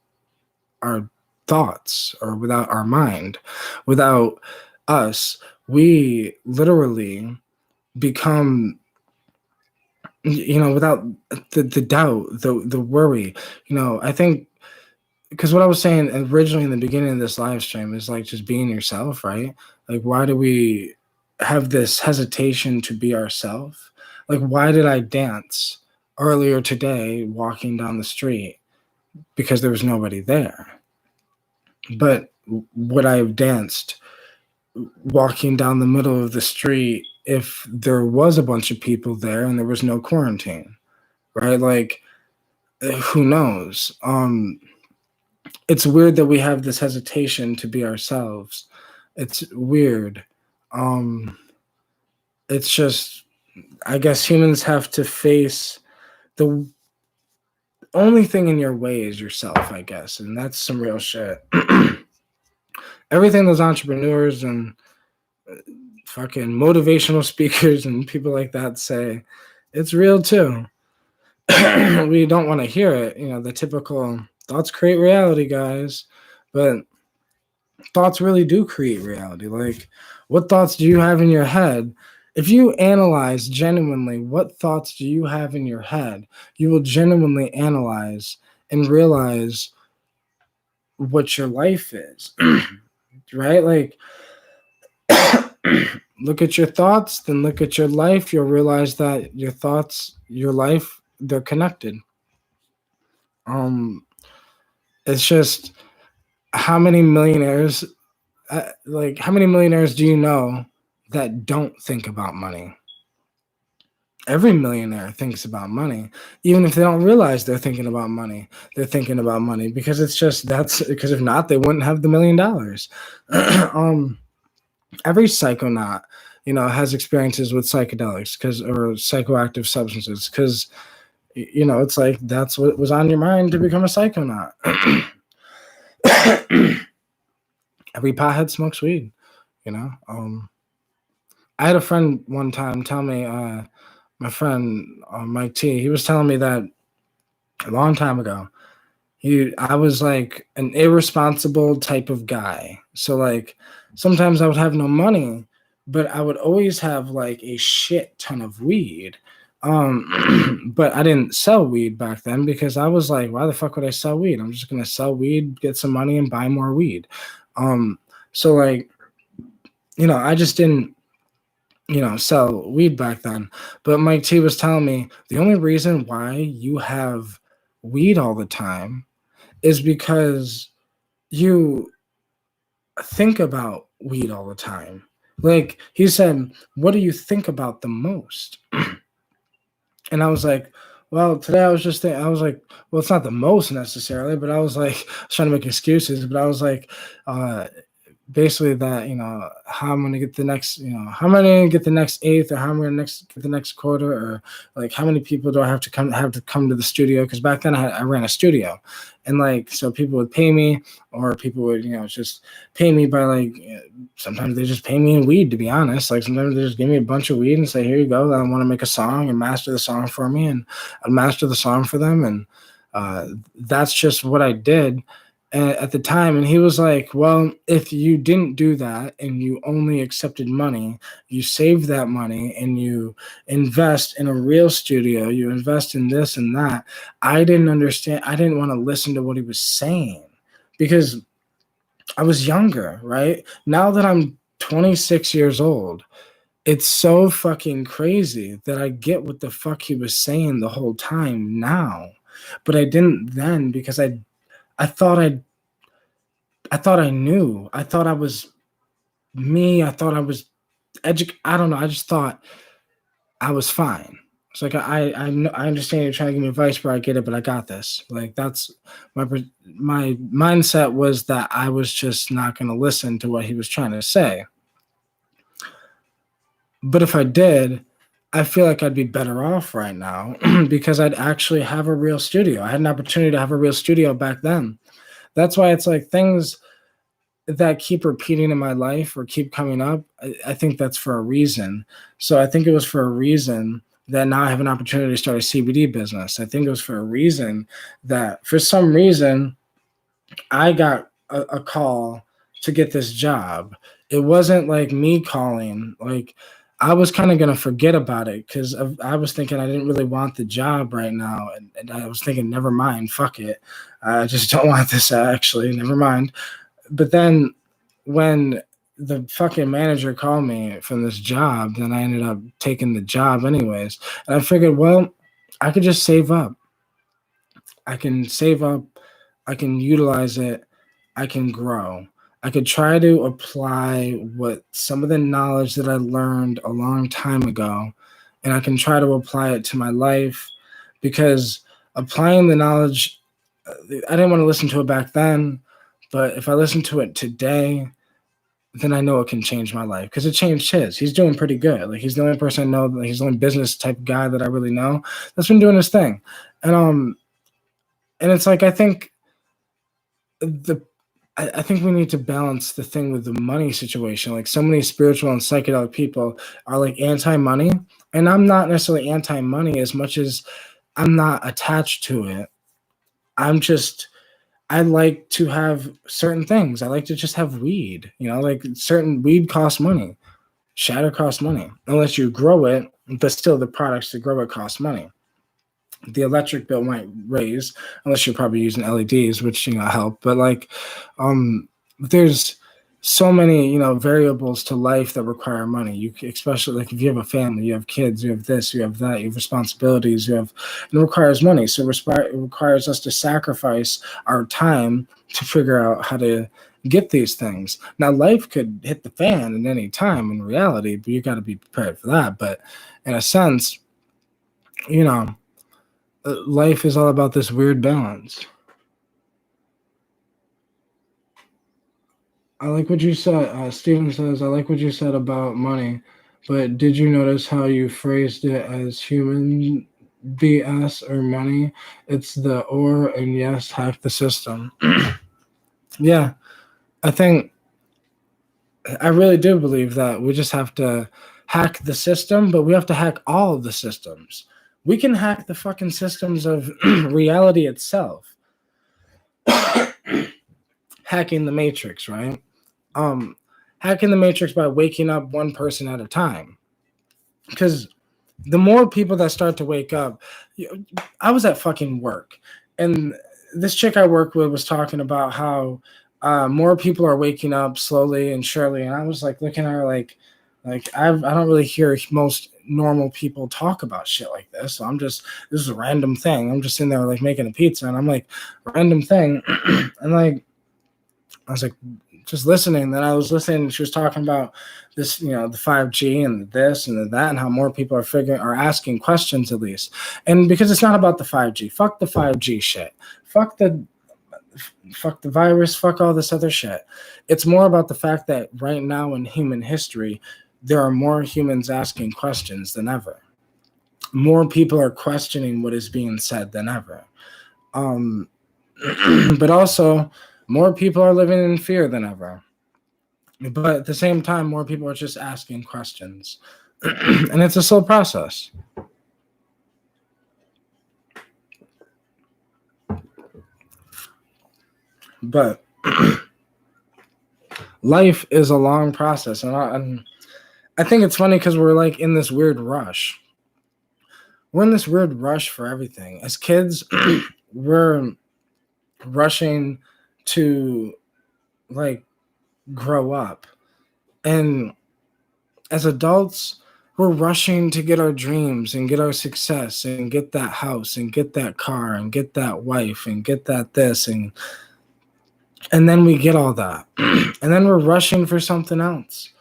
our thoughts or without our mind. Without us, we literally become, without the doubt, the worry, I think, because what I was saying originally in the beginning of this live stream is like just being yourself, right? Like, why do we have this hesitation to be ourselves? Like, why did I dance earlier today walking down the street? Because there was nobody there. But would I have danced walking down the middle of the street if there was a bunch of people there and there was no quarantine, right? Like, who knows? It's weird that we have this hesitation to be ourselves. It's weird. It's just, I guess humans have to face the only thing in your way is yourself, I guess. And that's some real shit. Everything those entrepreneurs and fucking motivational speakers and people like that say, it's real too. We don't want to hear it. The typical thoughts create reality, guys. But thoughts really do create reality. Like, what thoughts do you have in your head? If you analyze genuinely what thoughts do you have in your head, you will genuinely analyze and realize what your life is. Right? Like, look at your thoughts, then look at your life. You'll realize that your thoughts, your life, they're connected. It's just how many millionaires do you know that don't think about money? Every millionaire thinks about money, even if they don't realize they're thinking about money. They're thinking about money because that's because if not, they wouldn't have the $1 million. Every psychonaut, has experiences with psychedelics or psychoactive substances because, it's like that's what was on your mind to become a psychonaut. Every pothead smokes weed, I had a friend one time tell me, my friend Mike T, he was telling me that a long time ago, I was like an irresponsible type of guy. So like sometimes I would have no money, but I would always have like a shit ton of weed. But I didn't sell weed back then because I was like, why the fuck would I sell weed? I'm just gonna sell weed, get some money, and buy more weed. So like, I just didn't, sell weed back then. But Mike T was telling me the only reason why you have weed all the time is because you think about weed all the time. Like he said, what do you think about the most? And I was like, well, today I was just thinking, I was like, well, it's not the most necessarily, but I was like, trying to make excuses, but I was like, basically that, how I'm going to get the next, how am I going to get the next eighth, or how I'm going to get the next quarter, or like how many people do I have to come to the studio? Because back then I ran a studio, and like, so people would pay me, or people would, just pay me by like, sometimes they just pay me in weed, to be honest. Like sometimes they just give me a bunch of weed and say, here you go. I want to make a song and master the song for me, and I'd master the song for them. And that's just what I did at the time. And he was like, well, if you didn't do that and you only accepted money, you save that money and you invest in a real studio, you invest in this and that. I didn't understand. I didn't want to listen to what he was saying because I was younger, right? Now that I'm 26 years old, it's so fucking crazy that I get what the fuck he was saying the whole time now. But I didn't then because I thought I knew. I thought I was me. I thought I was I don't know. I just thought I was fine. It's like I understand you're trying to give me advice, but I get it. But I got this. Like that's my mindset was that I was just not going to listen to what he was trying to say. But if I did, I feel like I'd be better off right now because I'd actually have a real studio. I had an opportunity to have a real studio back then. That's why it's like things that keep repeating in my life or keep coming up. I think that's for a reason. So I think it was for a reason that now I have an opportunity to start a CBD business. I think it was for a reason that for some reason I got a call to get this job. It wasn't like me calling. Like I was kind of going to forget about it because I was thinking I didn't really want the job right now. And I was thinking, never mind, fuck it. I just don't want this actually, never mind. But then when the fucking manager called me from this job, then I ended up taking the job anyways. And I figured, well, I could just save up. I can save up. I can utilize it. I can grow. I could try to apply what some of the knowledge that I learned a long time ago, and I can try to apply it to my life because applying the knowledge, I didn't want to listen to it back then, but if I listen to it today, then I know it can change my life because it changed his. He's doing pretty good. Like he's the only person I know, like he's the only business type guy that I really know that's been doing his thing. And it's like I think the I think we need to balance the thing with the money situation. Like, so many spiritual and psychedelic people are like anti-money, and I'm not necessarily anti-money as much as I'm not attached to it. I like to have certain things. I like to just have weed. Like, certain weed costs money. Shatter costs money. Unless you grow it, but still the products to grow it cost money. The electric bill might raise unless you're probably using LEDs, which help. But like, there's so many variables to life that require money. Especially like if you have a family, you have kids, you have this, you have that, you have responsibilities, it requires money. So it requires us to sacrifice our time to figure out how to get these things. Now, life could hit the fan at any time in reality, but you got to be prepared for that. But in a sense, life is all about this weird balance. I like what you said. Steven says, I like what you said about money, but did you notice how you phrased it as human BS or money? It's the or and yes, hack the system. Yeah, I really do believe that we just have to hack the system, but we have to hack all of the systems. We can hack the fucking systems of reality itself. Hacking the matrix, right? Hacking the matrix by waking up one person at a time. Because the more people that start to wake up, I was at fucking work, and this chick I work with was talking about how more people are waking up slowly and surely, and I was like looking at her like I don't really hear most normal people talk about shit like this. So this is a random thing. I'm just sitting there like making a pizza, and I'm like, random thing, and like I was like just listening. Then I was listening, and she was talking about this, the 5G and this and that, and how more people are asking questions at least. And because it's not about the 5G, fuck the 5G shit, fuck the virus, fuck all this other shit. It's more about the fact that right now in human history, there are more humans asking questions than ever. More people are questioning what is being said than ever. But also, more people are living in fear than ever. But at the same time, more people are just asking questions. And it's a slow process. But life is a long process. And I think it's funny because we're like in this weird rush. We're in this weird rush for everything. As kids, we're rushing to like grow up. And as adults, we're rushing to get our dreams and get our success and get that house and get that car and get that wife and get that this and then we get all that. And then we're rushing for something else.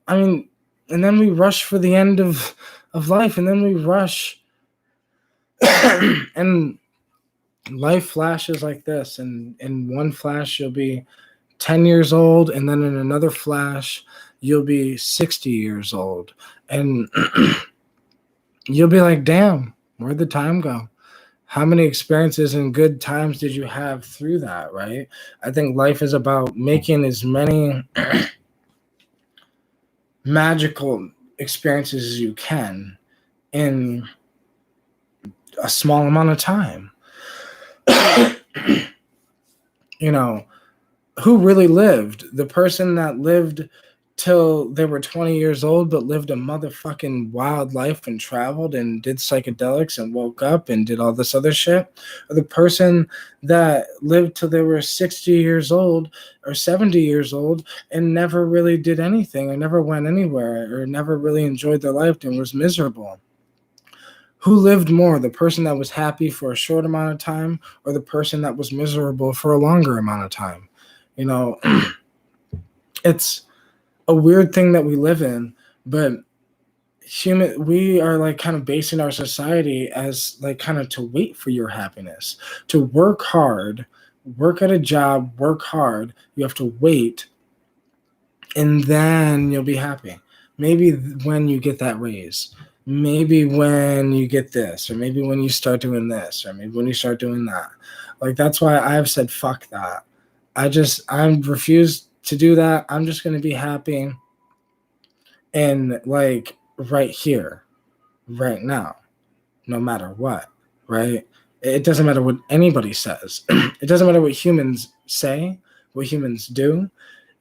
I mean, and then we rush for the end of life, and then we rush and life flashes like this, and in one flash you'll be 10 years old, and then in another flash you'll be 60 years old, and you'll be like, damn, where'd the time go? How many experiences and good times did you have through that, right? I think life is about making as many magical experiences as you can in a small amount of time. Who really lived? The person that lived till they were 20 years old but lived a motherfucking wild life and traveled and did psychedelics and woke up and did all this other shit? Or the person that lived till they were 60 years old or 70 years old and never really did anything or never went anywhere or never really enjoyed their life and was miserable? Who lived more, the person that was happy for a short amount of time or the person that was miserable for a longer amount of time? It's a weird thing that we live in, but we are like kind of basing our society as like kind of to wait for your happiness, to work hard, work at a job, work hard. You have to wait, and then you'll be happy. Maybe when you get that raise, maybe when you get this, or maybe when you start doing this, or maybe when you start doing that. Like, that's why I've said fuck that. I refuse to do that. I'm just going to be happy and like right here, right now, no matter what, right? It doesn't matter what anybody says. It doesn't matter what humans say, what humans do.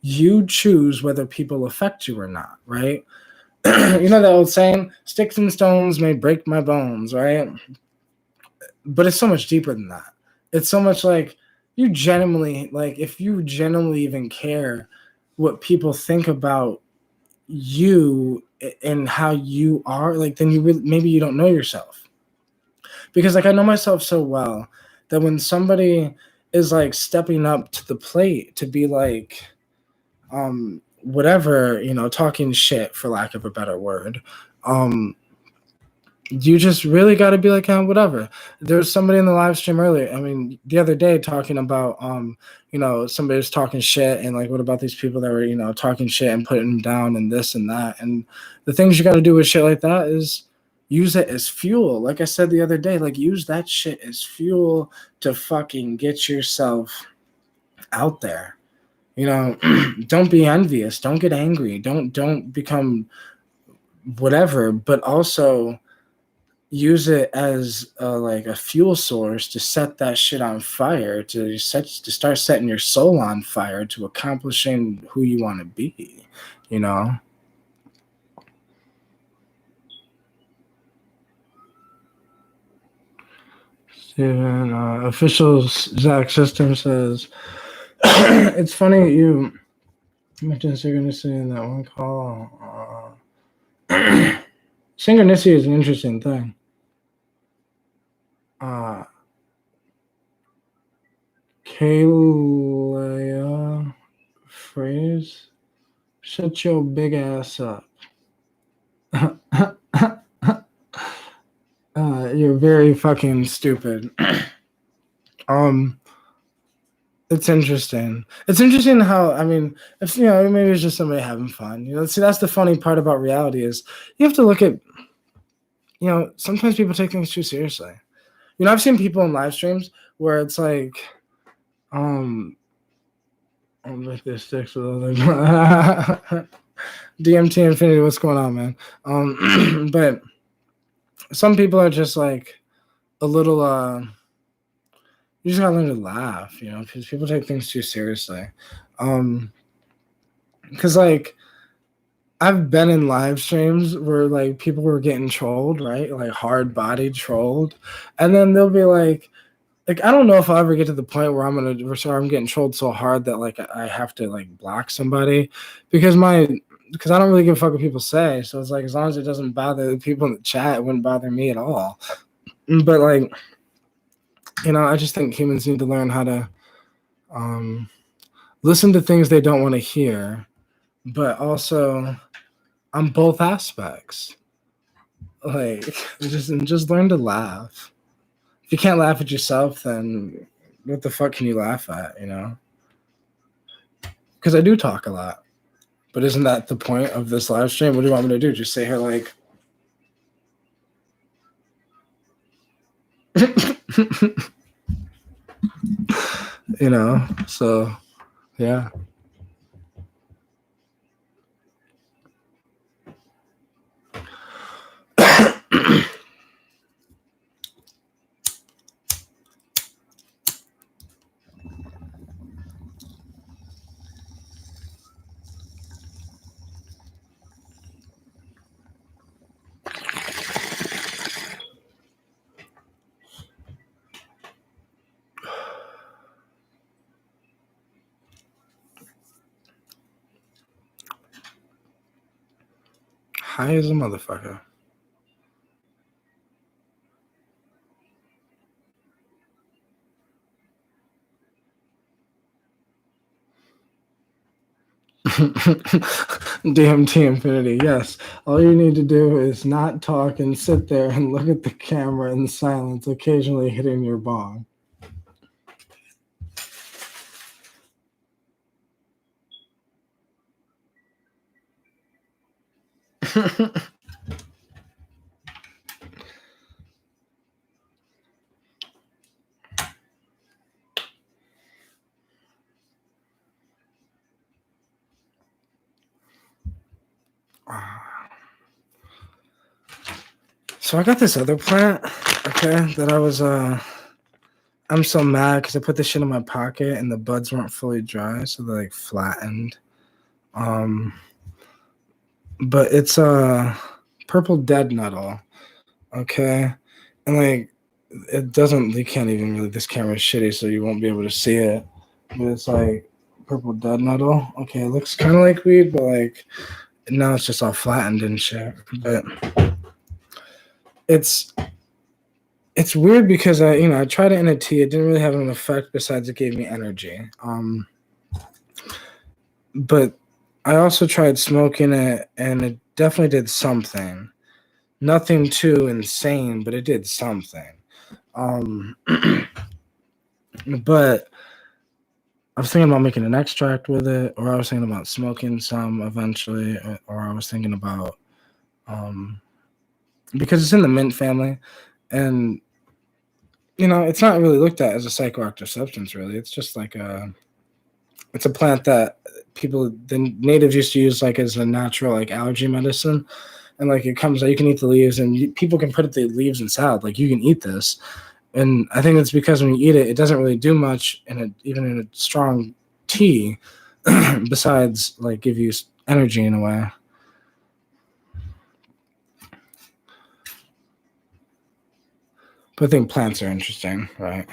You choose whether people affect you or not, right? You know that old saying, sticks and stones may break my bones, right? But it's so much deeper than that. It's so much like you genuinely, like if you genuinely even care what people think about you and how you are, like then you really, maybe you don't know yourself. Because like I know myself so well that when somebody is like stepping up to the plate to be like whatever, you know, talking shit for lack of a better word, you just really got to be like, whatever. There's somebody in the live stream earlier. I mean, the other day talking about, you know, somebody was talking shit and like, what about these people that were, you know, talking shit and putting them down and this and that. And the things you got to do with shit like that is use it as fuel. Like I said the other day, like use that shit as fuel to fucking get yourself out there. You know, don't be envious. Don't get angry. Don't become whatever, but also use it as like a fuel source to set that shit on fire, to start setting your soul on fire to accomplishing who you want to be, you know. Steven, official Zach System says it's funny you mentioned synchronicity in that one call. Synchronicity is an interesting thing. Kalea phrase, shut your big ass up. You're very fucking stupid. It's interesting. It's interesting how, I mean, if you know, maybe it's just somebody having fun. You know, see, that's the funny part about reality is you have to look at, you know, sometimes people take things too seriously. You know, I've seen people in live streams where it's like, I'm like this sticks with other DMT Infinity. What's going on, man? But some people are just like a little. You just gotta learn to laugh, you know, because people take things too seriously. Because like I've been in live streams where like people were getting trolled, right? Like hard bodied trolled, and then they'll be like I don't know if I'll ever get to the point where I'm getting trolled so hard that like I have to like block somebody because I don't really give a fuck what people say. So it's like as long as it doesn't bother the people in the chat, it wouldn't bother me at all. But like, you know, I just think humans need to learn how to listen to things they don't want to hear, but also on both aspects. Like just learn to laugh. If you can't laugh at yourself, then what the fuck can you laugh at, you know? Because I do talk a lot. But isn't that the point of this live stream? What do you want me to do? Just sit here like you know, so yeah. High as a motherfucker. DMT Infinity, yes. All you need to do is not talk and sit there and look at the camera in silence, occasionally hitting your bong. So I got this other plant, okay, that I'm so mad because I put this shit in my pocket and the buds weren't fully dry, so they're like flattened. But it's a purple dead nettle, okay, and like it doesn't. You can't even really. This camera's shitty, so you won't be able to see it. But it's like purple dead nettle. Okay, it looks kind of like weed, but like now it's just all flattened and shit. But it's weird because I tried it in a tea. It didn't really have an effect besides it gave me energy. But I also tried smoking it, and it definitely did something. Nothing too insane, but it did something. But I was thinking about making an extract with it, or I was thinking about smoking some eventually, or I was thinking about because it's in the mint family, and it's not really looked at as a psychoactive substance. Really, it's just like it's a plant that the natives used to use like as a natural like allergy medicine, and like it comes out, you can eat the leaves, and people can put the leaves in salad. Like you can eat this. And I think it's because when you eat it, it doesn't really do much even in a strong tea, besides like give you energy in a way. But I think plants are interesting, right?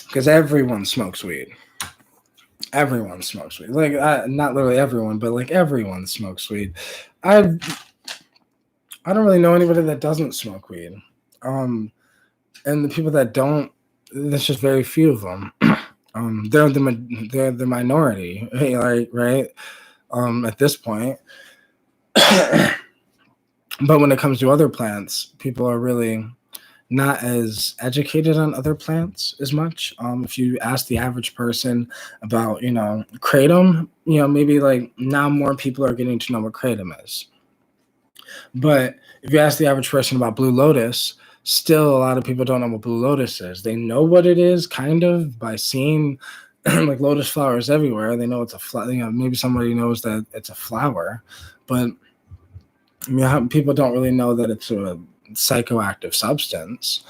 Because everyone smokes weed. Everyone smokes weed. Like not literally everyone, but like everyone smokes weed. I don't really know anybody that doesn't smoke weed. And the people that don't, there's just very few of them. They're the minority, right? At this point. But when it comes to other plants, people are really not as educated on other plants as much. If you ask the average person about, kratom, maybe like now more people are getting to know what kratom is. But if you ask the average person about blue lotus, still a lot of people don't know what blue lotus is. They know what it is kind of by seeing like lotus flowers everywhere. They know it's a flower. Maybe somebody knows that it's a flower, but people don't really know that it's a psychoactive substance.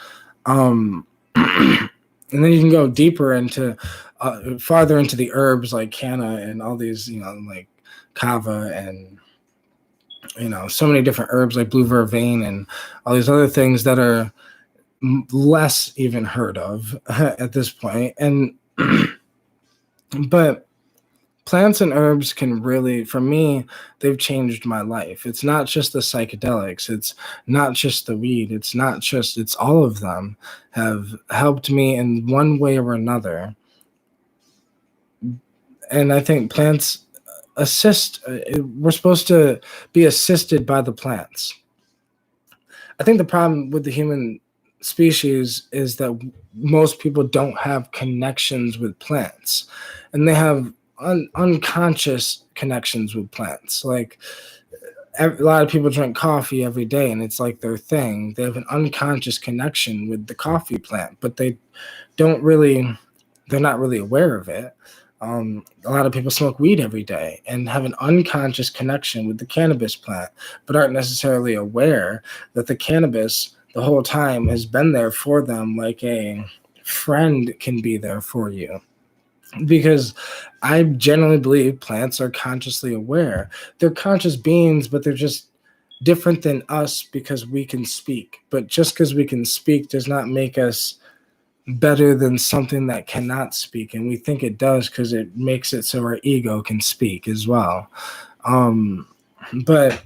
And then you can go deeper into farther into the herbs like canna and all these, like kava and so many different herbs like blue vervain and all these other things that are less even heard of at this point. And but plants and herbs can really, for me, they've changed my life. It's not just the psychedelics. It's not just the weed. It's all of them have helped me in one way or another. And I think plants assist. We're supposed to be assisted by the plants. I think the problem with the human species is that most people don't have connections with plants, and they have unconscious connections with plants. Like a lot of people drink coffee every day, and it's like their thing. They have an unconscious connection with the coffee plant, but they're not really aware of it. A lot of people smoke weed every day and have an unconscious connection with the cannabis plant, but aren't necessarily aware that the cannabis the whole time has been there for them, like a friend can be there for you. Because I generally believe plants are consciously aware. They're conscious beings, but they're just different than us because we can speak. But just because we can speak does not make us better than something that cannot speak. And we think it does because it makes it so our ego can speak as well. But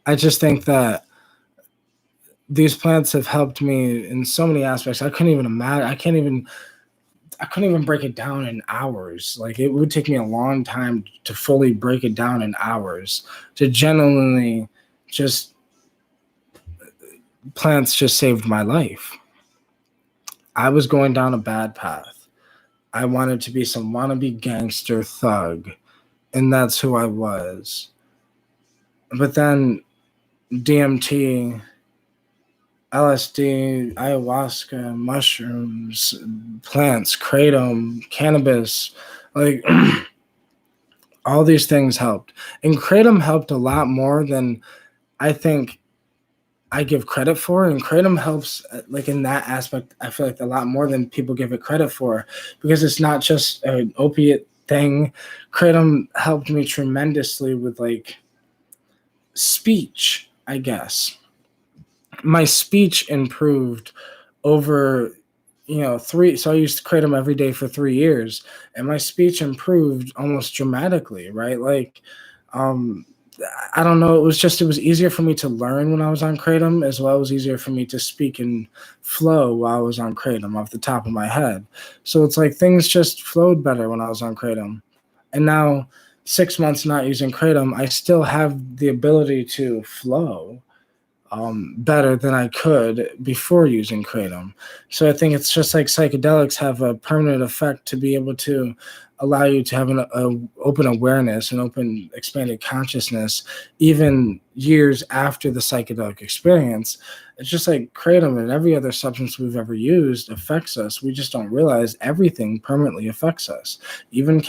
I just think that these plants have helped me in so many aspects. I couldn't even imagine. I couldn't even break it down in hours. Like it would take me a long time to fully break it down in hours. To genuinely just plants just saved my life. I was going down a bad path. I wanted to be some wannabe gangster thug, and that's who I was. But then DMT, LSD, ayahuasca, mushrooms, plants, kratom, cannabis, like All these things helped. And Kratom helped a lot more than I think I give credit for. And Kratom helps, like in that aspect, I feel like a lot more than people give it credit for, because it's not just an opiate thing. Kratom helped me tremendously with like speech, I guess. My speech improved over, so I used Kratom every day for 3 years, and my speech improved almost dramatically, right? Like, um, I don't know, it was easier for me to learn when I was on Kratom, as well as easier for me to speak and flow while I was on Kratom off the top of my head. So it's like things just flowed better when I was on Kratom. And now, 6 months not using Kratom, I still have the ability to flow better than I could before using Kratom. So I think it's just like psychedelics have a permanent effect to be able to allow you to have an open awareness and open expanded consciousness even years after the psychedelic experience. It's just like Kratom and every other substance we've ever used affects us. We just don't realize everything permanently affects us. Even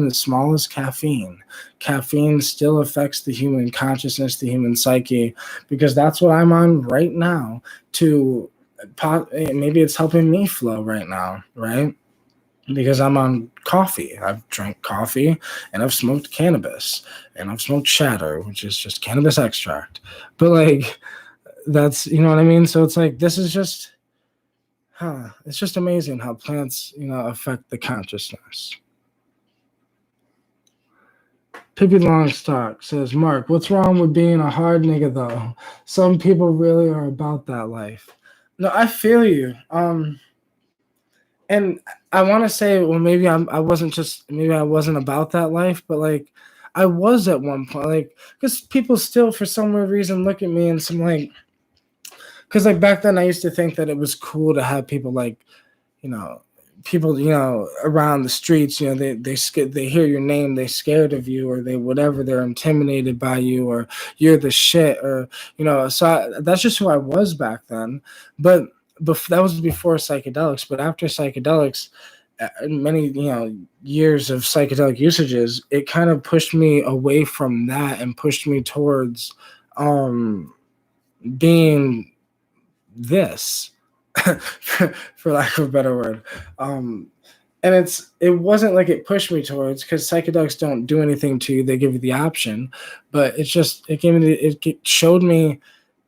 as small as caffeine. Caffeine still affects the human consciousness, the human psyche, because that's what I'm on right now. Maybe it's helping me flow right now, right? Because I'm on coffee. I've drank coffee and I've smoked cannabis and I've smoked shatter, which is just cannabis extract. But like, that's, you know what I mean? So it's like, this is just, it's just amazing how plants, affect the consciousness. Pippi Longstock says, Mark, what's wrong with being a hard nigga though? Some people really are about that life. No, I feel you. And I want to say, well, maybe I wasn't about that life, but like I was at one point, like, because people still for some weird reason look at me and some like, because like back then I used to think that it was cool to have people like, people, around the streets, they hear your name, they're scared of you, or they're intimidated by you, or you're the shit, or, that's just who I was back then. But that was before psychedelics. But after psychedelics, many, years of psychedelic usages, it kind of pushed me away from that and pushed me towards being this, for lack of a better word. And it wasn't like it pushed me towards, because psychedelics don't do anything to you, they give you the option, but it showed me,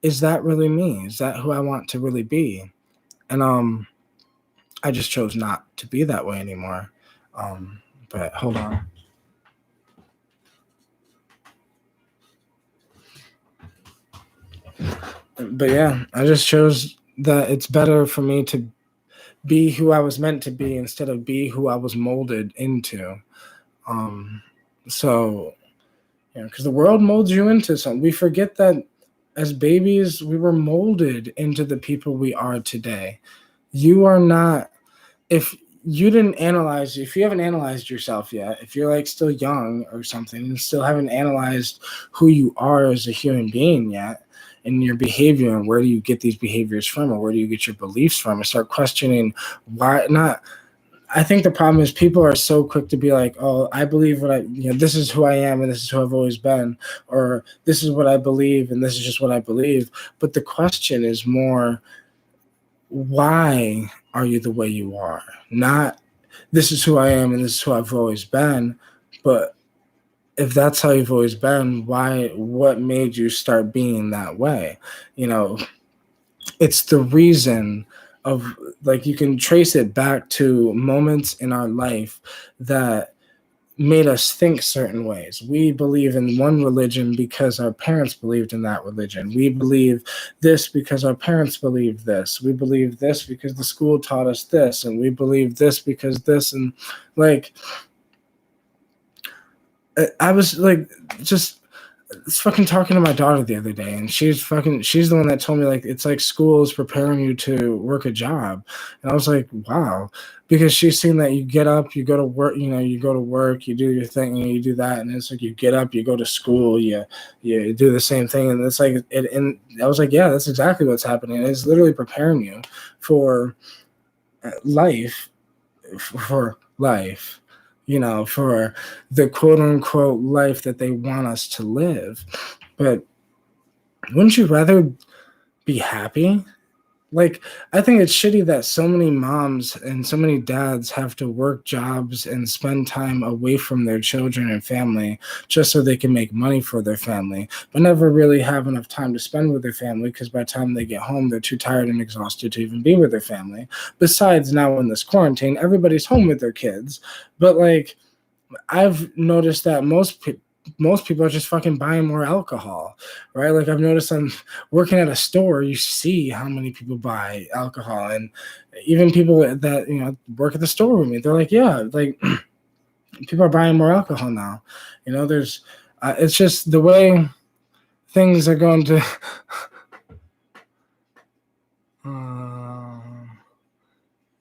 is that really me? Is that who I want to really be? And I just chose not to be that way anymore. But hold on. But yeah, I just chose that it's better for me to be who I was meant to be instead of be who I was molded into. So, because the world molds you into something. We forget that as babies, we were molded into the people we are today. You are not, if you haven't analyzed yourself yet, if you're like still young or something and still haven't analyzed who you are as a human being yet, and your behavior, and where do you get these behaviors from, or where do you get your beliefs from, and start questioning why not. I think the problem is people are so quick to be like, oh, I believe this is who I am and this is who I've always been, or this is what I believe and this is just what I believe. But the question is more, why are you the way you are? Not this is who I am and this is who I've always been, but if that's how you've always been, what made you start being that way? It's the reason of, like, you can trace it back to moments in our life that made us think certain ways. We believe in one religion because our parents believed in that religion. We believe this because our parents believed this. We believe this because the school taught us this, and we believe this because this, and like, I was like, just fucking talking to my daughter the other day, and she's the one that told me, like, it's like school is preparing you to work a job. And I was like, wow, because she's seen that you get up, you go to work, you do your thing, and you do that, and it's like you get up, you go to school, you do the same thing, and it's like and I was like, yeah, that's exactly what's happening. It's literally preparing you for life, for the quote unquote life that they want us to live. But wouldn't you rather be happy? Like, I think it's shitty that so many moms and so many dads have to work jobs and spend time away from their children and family just so they can make money for their family, but never really have enough time to spend with their family because by the time they get home, they're too tired and exhausted to even be with their family. Besides, now in this quarantine, everybody's home with their kids, but like, I've noticed that most people are just fucking buying more alcohol, right? Like I've noticed I'm working at a store, you see how many people buy alcohol, and even people that work at the store with me, they're like, yeah, like people are buying more alcohol now. There's it's just the way things are going to.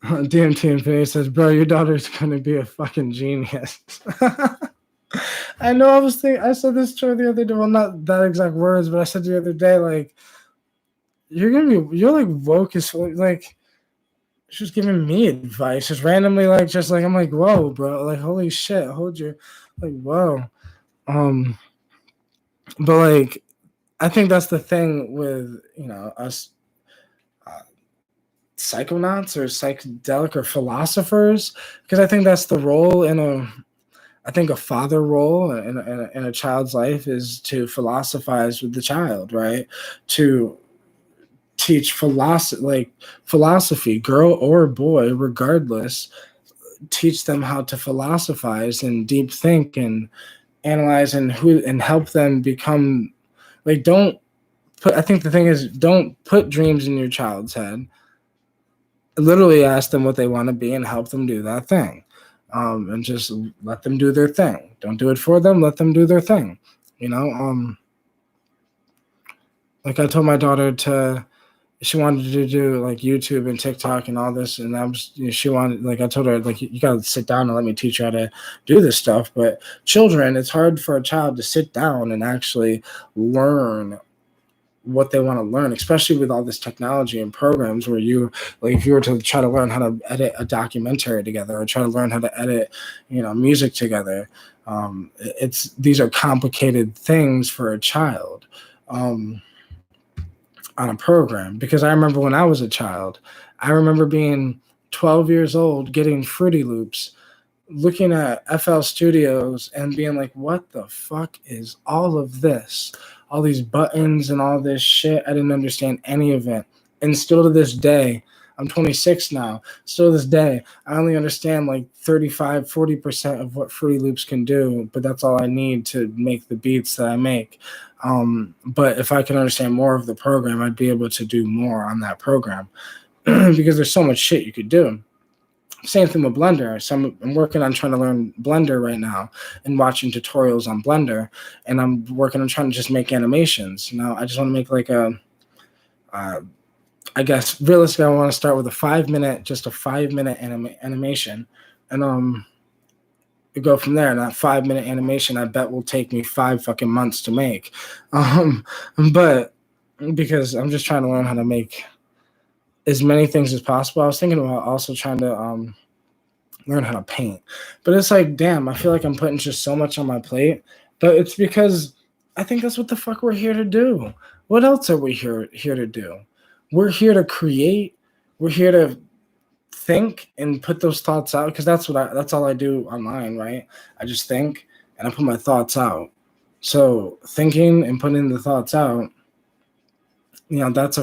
DMT Infinity says, bro, your daughter's gonna be a fucking genius. I know. I said this to her the other day. Well, not that exact words, but I said the other day, like, you're like woke as like. She was giving me advice, just randomly, I'm like, whoa, bro, like, holy shit, hold your, like, whoa, but like, I think that's the thing with us. Psychonauts or psychedelic or philosophers, because I think that's the role I think a father role in a child's life is to philosophize with the child, right? To teach philosophy, girl or boy, regardless, teach them how to philosophize and deep think and analyze and help them become like, I think the thing is, don't put dreams in your child's head. Literally ask them what they want to be and help them do that thing. And just let them do their thing. Don't do it for them. Let them do their thing. Like I told my daughter she wanted to do like YouTube and TikTok and all this, and she wanted, like I told her, like, you gotta sit down and let me teach you how to do this stuff. But children, it's hard for a child to sit down and actually learn what they want to learn, especially with all this technology and programs where if you were to try to learn how to edit a documentary together or try to learn how to edit, music together. These are complicated things for a child on a program, because I remember when I was a child, I remember being 12 years old, getting Fruity Loops, looking at FL Studios and being like, what the fuck is all of this? All these buttons and all this shit. I didn't understand any of it. And still to this day, I'm 26 now. Still to this day, I only understand like 35-40% of what Fruity Loops can do, but that's all I need to make the beats that I make. But if I could understand more of the program, I'd be able to do more on that program because there's so much shit you could do. Same thing with Blender. So I'm working on trying to learn Blender right now and watching tutorials on Blender. And I'm working on trying to just make animations. I just want to make like I guess realistically, I want to start with a 5-minute animation. And go from there. And that 5-minute animation, I bet will take me 5 fucking months to make. But because I'm just trying to learn how to make as many things as possible. I was thinking about also trying to learn how to paint, but it's like, damn, I feel like I'm putting just so much on my plate. But it's because I think that's what the fuck we're here to do. What else are we here to do? We're here to create. We're here to think and put those thoughts out, because that's all I do online, right? I just think and I put my thoughts out. So thinking and putting the thoughts out, that's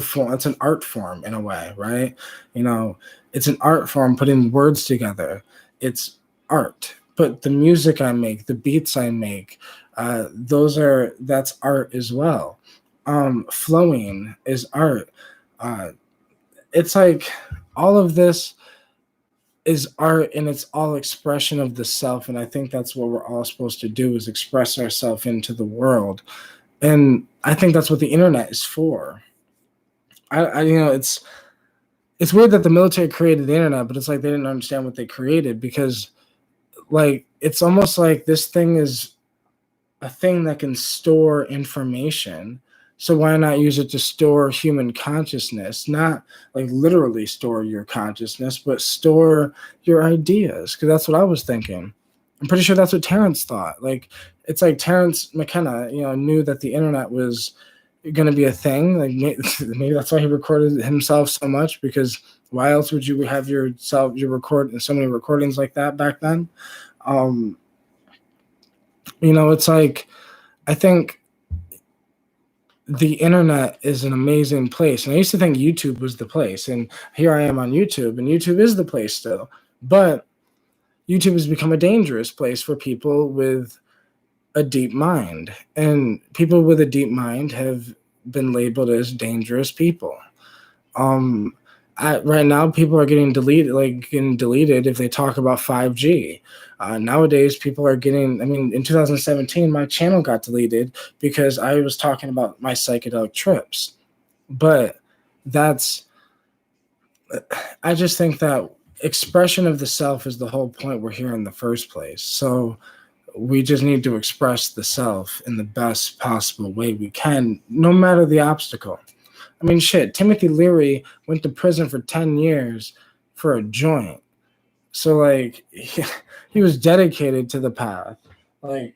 an art form in a way, right? It's an art form, putting words together. It's art. But the music I make, the beats I make, that's art as well. Flowing is art. It's like all of this is art, and it's all expression of the self. And I think that's what we're all supposed to do, is express ourselves into the world. And I think that's what the internet is for. It's weird that the military created the internet, but it's like they didn't understand what they created, because like it's almost like this thing is a thing that can store information. So why not use it to store human consciousness? Not like literally store your consciousness, but store your ideas, because that's what I was thinking. I'm pretty sure that's what Terrence thought. Like, it's like Terrence McKenna, knew that the internet was going to be a thing. Like, maybe that's why he recorded himself so much, because why else would you have your record so many recordings like that back then? It's like, I think the internet is an amazing place. And I used to think YouTube was the place. And here I am on YouTube, and YouTube is the place still. But YouTube has become a dangerous place for people with a deep mind. And people with a deep mind have been labeled as dangerous people. Right now, people are getting deleted if they talk about 5G. Nowadays, people are getting, in 2017, my channel got deleted because I was talking about my psychedelic trips. But I just think that expression of the self is the whole point we're here in the first place. So we just need to express the self in the best possible way we can, no matter the obstacle. Shit, Timothy Leary went to prison for 10 years for a joint. So, like, he was dedicated to the path. Like,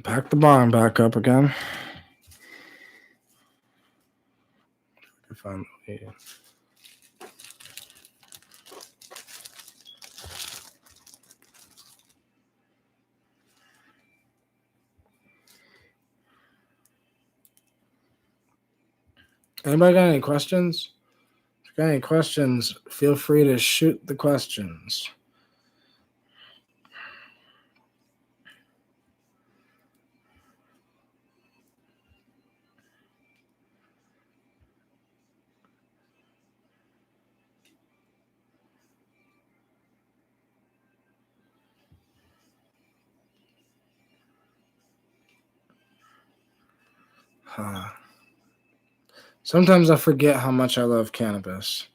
pack the barn back up again. Anybody got any questions? If you got any questions, feel free to shoot the questions. Sometimes I forget how much I love cannabis.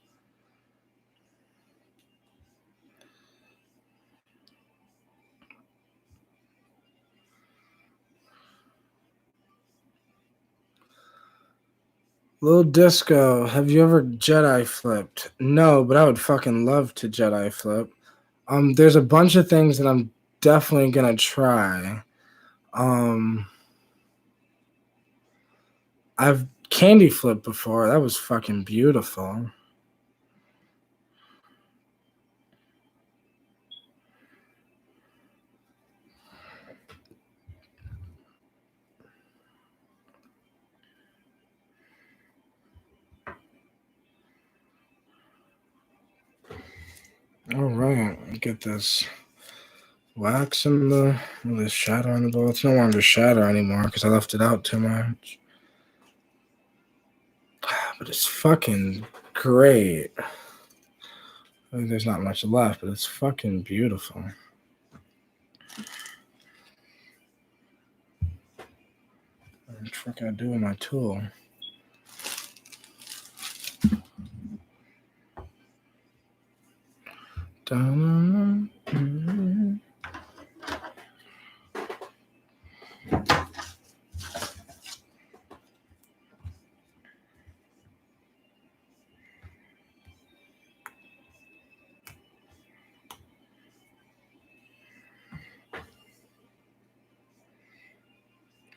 Lil Disco, have you ever Jedi flipped? No, but I would fucking love to Jedi flip. There's a bunch of things that I'm definitely gonna try. I've candy flipped before. That was fucking beautiful. All right, get this wax in this shadow on the bowl. It's no longer shadow anymore because I left it out too much. But it's fucking great. There's not much left, but it's fucking beautiful. What the fuck I do with my tool?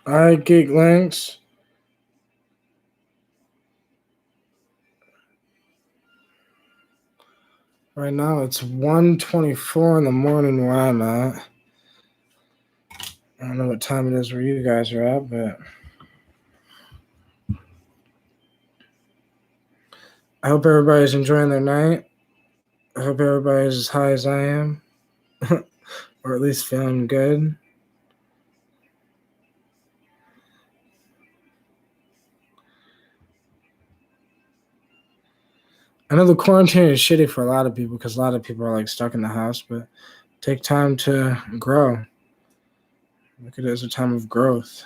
All right, Geek Links. Right now it's 1:24 in the morning where I'm at. I don't know what time it is where you guys are at, but I hope everybody's enjoying their night. I hope everybody's as high as I am, or at least feeling good. I know the quarantine is shitty for a lot of people because a lot of people are like stuck in the house, but take time to grow. Look at it as a time of growth,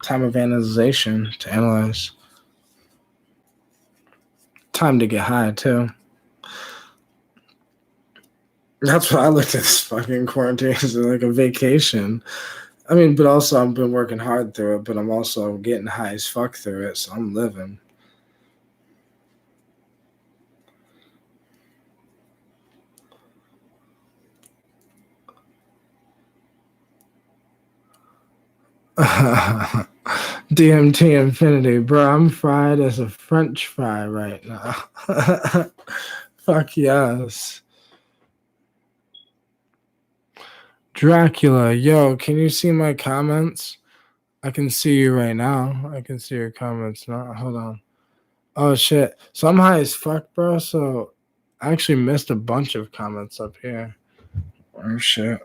time of analyzation to analyze, time to get high too. That's what I looked at this fucking quarantine as like a vacation. I mean, but also I've been working hard through it, but I'm also getting high as fuck through it, so I'm living. DMT Infinity, bro. I'm fried as a French fry right now. Fuck yes. Dracula, yo, can you see my comments? I can see you right now. I can see your comments now. Hold on. Oh shit. So I'm high as fuck, bro. So I actually missed a bunch of comments up here. Oh shit.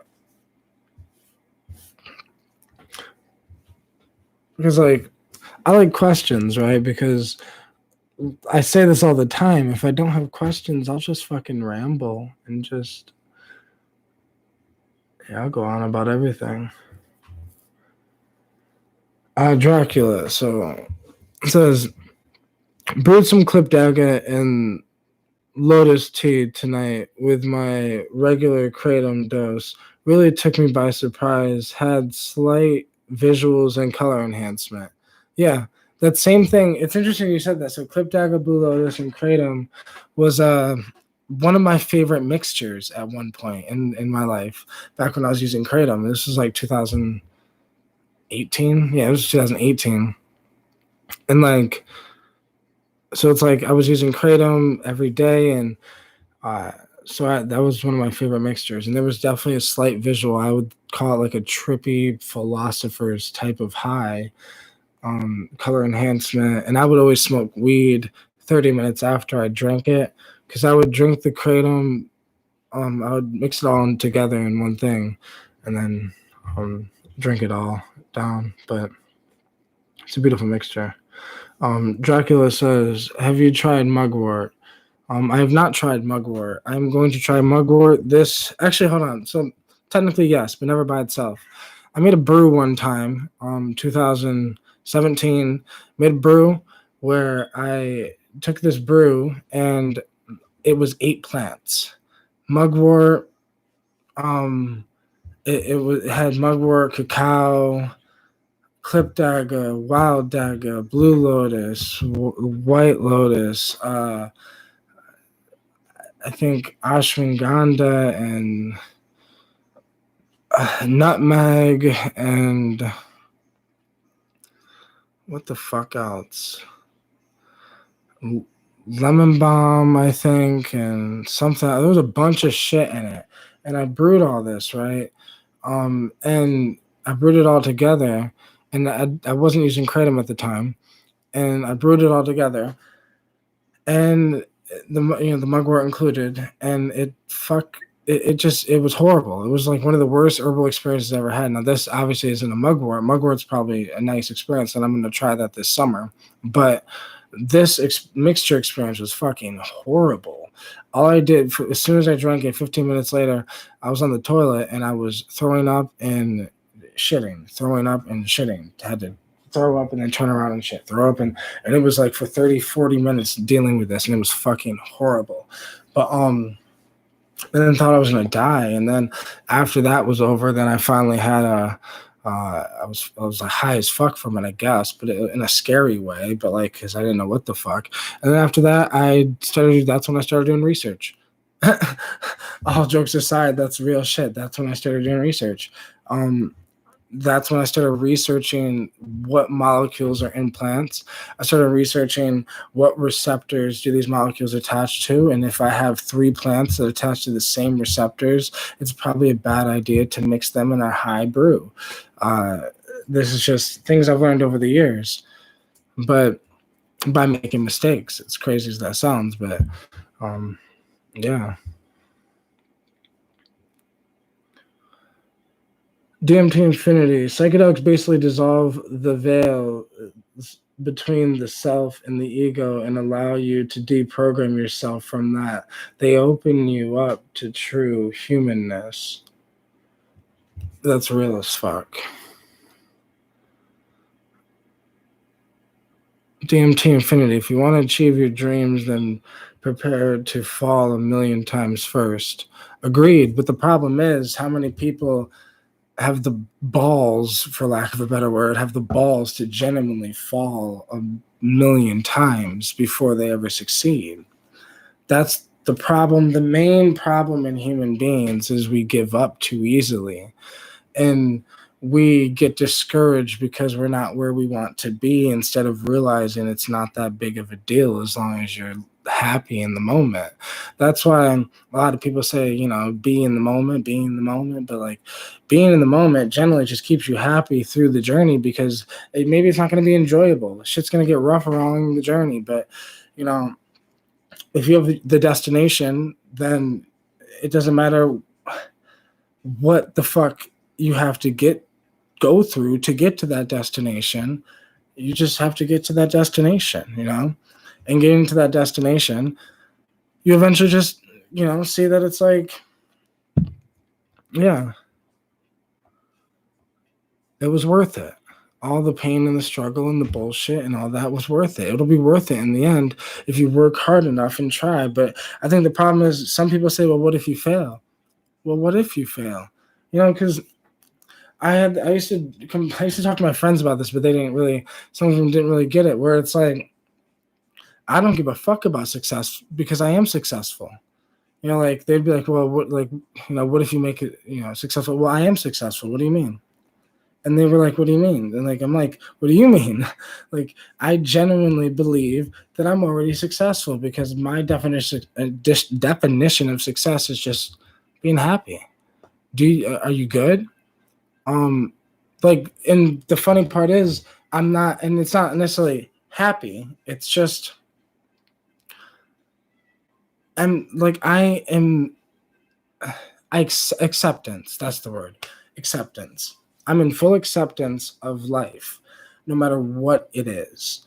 Because like I like questions, right? Because I say this all the time. If I don't have questions, I'll just fucking ramble and just I'll go on about everything. Dracula. So it says brewed some Clipdaga and Lotus tea tonight with my regular kratom dose. Really took me by surprise. Had slight visuals and color enhancement. Yeah, that same thing. It's interesting you said that. So Clipdaga, Blue Lotus, and kratom was one of my favorite mixtures at one point in my life. Back when I was using kratom, this was like 2018. Yeah, it was 2018, and like. So it's like I was using kratom every day, and that was one of my favorite mixtures. And there was definitely a slight visual. I would call it like a trippy philosopher's type of high, color enhancement. And I would always smoke weed 30 minutes after I drank it because I would drink the kratom. I would mix it all together in one thing, and then drink it all down. But it's a beautiful mixture. Dracula says, have you tried mugwort? I have not tried mugwort. I'm going to try mugwort actually, hold on. So technically, yes, but never by itself. I made a brew one time, 2017, made a brew where I took this brew and it was 8 plants. Mugwort, it had mugwort, cacao, Clipdaga, Wild Daga, Blue Lotus, White Lotus, I think ashwagandha and nutmeg and what the fuck else? Lemon balm, I think, and something. There was a bunch of shit in it, and I brewed all this, right? And I brewed it all together, and I wasn't using kratom at the time, and I brewed it all together, and the mugwort included, and it was horrible. It was like one of the worst herbal experiences I ever had. Now this obviously isn't a mugwort. Mugwort's probably a nice experience, and I'm going to try that this summer. But this mixture experience was fucking horrible. All I did as soon as I drank it, 15 minutes later, I was on the toilet and I was throwing up and shitting. I had to throw up and then turn around and shit, throw up, and it was like for 30-40 minutes dealing with this, and it was fucking horrible. But and then thought I was gonna die, and then after that was over, then I finally had I was like high as fuck from it, I guess, but in a scary way, but like because I didn't know what the fuck. And then after that, that's when I started doing research. All jokes aside, that's real shit. That's when I started doing research. That's when I started researching what molecules are in plants. I started researching what receptors do these molecules attach to. And if I have 3 plants that attach to the same receptors, it's probably a bad idea to mix them in a high brew. This is just things I've learned over the years, but by making mistakes. It's crazy as that sounds, but yeah. DMT Infinity. Psychedelics basically dissolve the veil between the self and the ego and allow you to deprogram yourself from that. They open you up to true humanness. That's real as fuck. DMT Infinity. If you want to achieve your dreams, then prepared to fall a million times first. Agreed. But the problem is, how many people have the balls, for lack of a better word, have the balls to genuinely fall a million times before they ever succeed? That's the problem. The main problem in human beings is we give up too easily. And we get discouraged because we're not where we want to be, instead of realizing it's not that big of a deal as long as you're happy in the moment. That's why a lot of people say, be in the moment, being in the moment. But like, being in the moment generally just keeps you happy through the journey, because maybe it's not going to be enjoyable. Shit's going to get rough along the journey. But, if you have the destination, then it doesn't matter what the fuck you have to go through to get to that destination. You just have to get to that destination, and getting to that destination, you eventually just, see that it's like, yeah, it was worth it. All the pain and the struggle and the bullshit and all that was worth it. It'll be worth it in the end if you work hard enough and try. But I think the problem is, some people say, well, what if you fail? Well, what if you fail? Because I used to talk to my friends about this, but some of them didn't really get it, where it's like, I don't give a fuck about success because I am successful. Like, they'd be like, well, what if you make it, successful? Well, I am successful. What do you mean? And they were like, what do you mean? And like, I'm like, what do you mean? Like, I genuinely believe that I'm already successful, because my definition of success is just being happy. Are you good? And the funny part is, I'm not, and it's not necessarily happy. It's just, acceptance. That's the word. Acceptance. I'm in full acceptance of life, no matter what it is.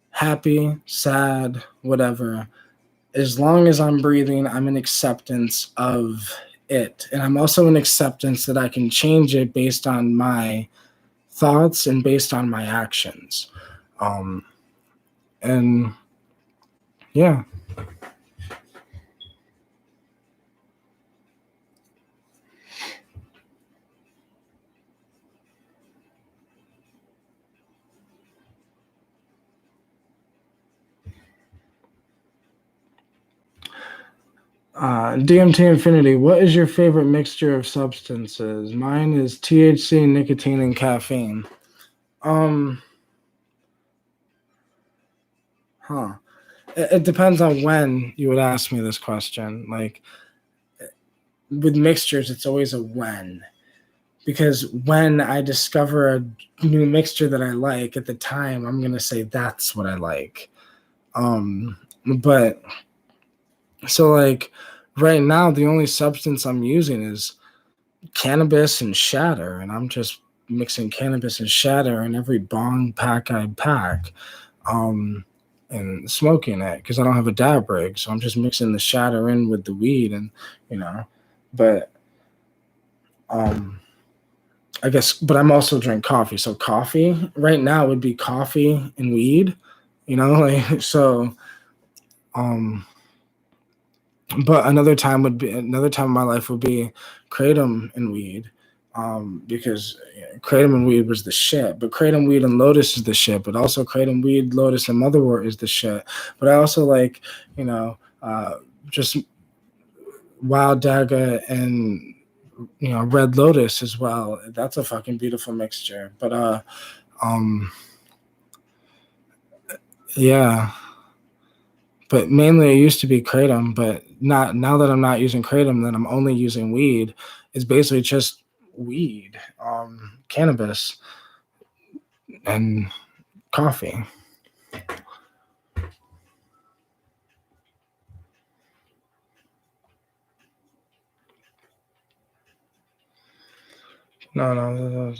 Happy, sad, whatever. As long as I'm breathing, I'm in acceptance of it. And I'm also in acceptance that I can change it based on my thoughts and based on my actions. And yeah. DMT Infinity, what is your favorite mixture of substances? Mine is THC, nicotine, and caffeine. It depends on when you would ask me this question. Like, with mixtures, it's always a when. Because when I discover a new mixture that I like, at the time, I'm going to say that's what I like. But so like right now, the only substance I'm using is cannabis and shatter, and I'm just mixing cannabis and shatter in every bong pack I pack, and smoking it, because I don't have a dab rig, so I'm just mixing the shatter in with the weed, and but I guess, but I'm also drink coffee, so coffee right now would be coffee and weed, like so. But another time in my life would be kratom and weed, because kratom and weed was the shit. But kratom, weed, and lotus is the shit. But also kratom, weed, lotus, and motherwort is the shit. But I also like, just wild daga and red lotus as well. That's a fucking beautiful mixture. But yeah. But mainly it used to be kratom, but not now that I'm not using kratom, then I'm only using weed. It's basically just weed, cannabis, and coffee. No.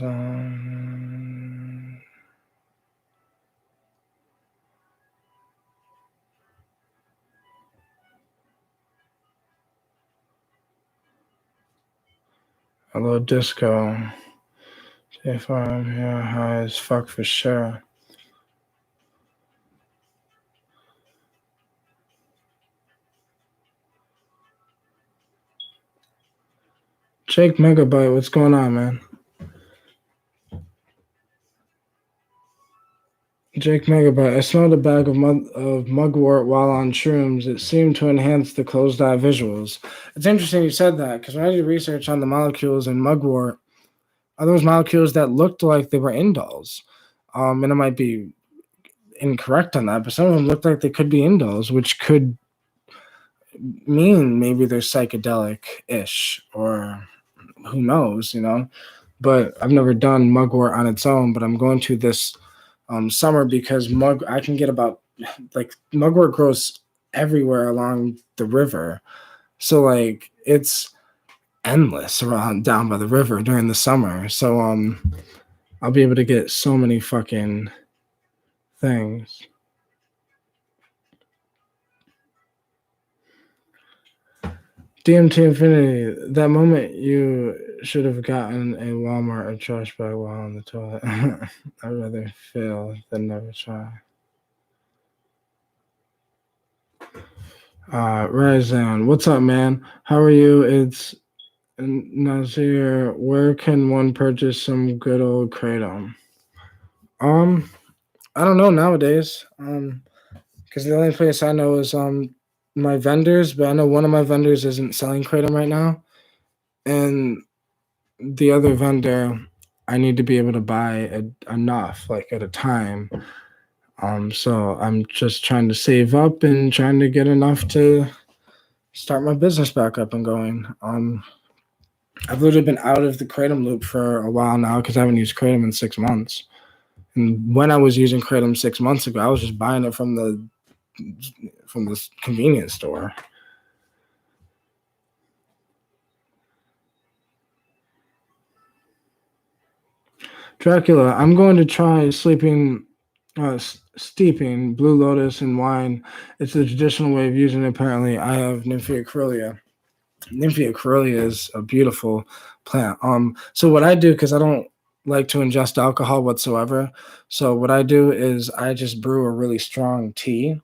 Hello, disco. If I'm here, high as fuck for sure. Jake Megabyte, what's going on, man? Jake Megabyte, I smelled a bag of mugwort while on shrooms. It seemed to enhance the closed eye visuals. It's interesting you said that because when I did research on the molecules in mugwort, there was molecules that looked like they were indoles. And it might be incorrect on that, but some of them looked like they could be indoles, which could mean maybe they're psychedelic-ish, or who knows, But I've never done mugwort on its own, but I'm going to this summer because I can get about like mugwort grows everywhere along the river, so like it's endless around down by the river during the summer. So I'll be able to get so many fucking things. DMT Infinity, that moment you should have gotten a Walmart or trash bag while on the toilet. I'd rather fail than never try. Razan, what's up, man? How are you? It's Nazir. Where can one purchase some good old kratom? I don't know nowadays. Because the only place I know is my vendors, but I know one of my vendors isn't selling kratom right now, and the other vendor, I need to be able to buy enough, like at a time. So I'm just trying to save up and trying to get enough to start my business back up and going. I've literally been out of the kratom loop for a while now because I haven't used kratom in 6 months. And when I was using kratom 6 months ago, I was just buying it from the convenience store. Dracula, I'm going to try steeping Blue Lotus in wine. It's the traditional way of using it. Apparently, I have Nymphia caerulea. Nymphia caerulea is a beautiful plant. So what I do, because I don't like to ingest alcohol whatsoever, so what I do is I just brew a really strong tea,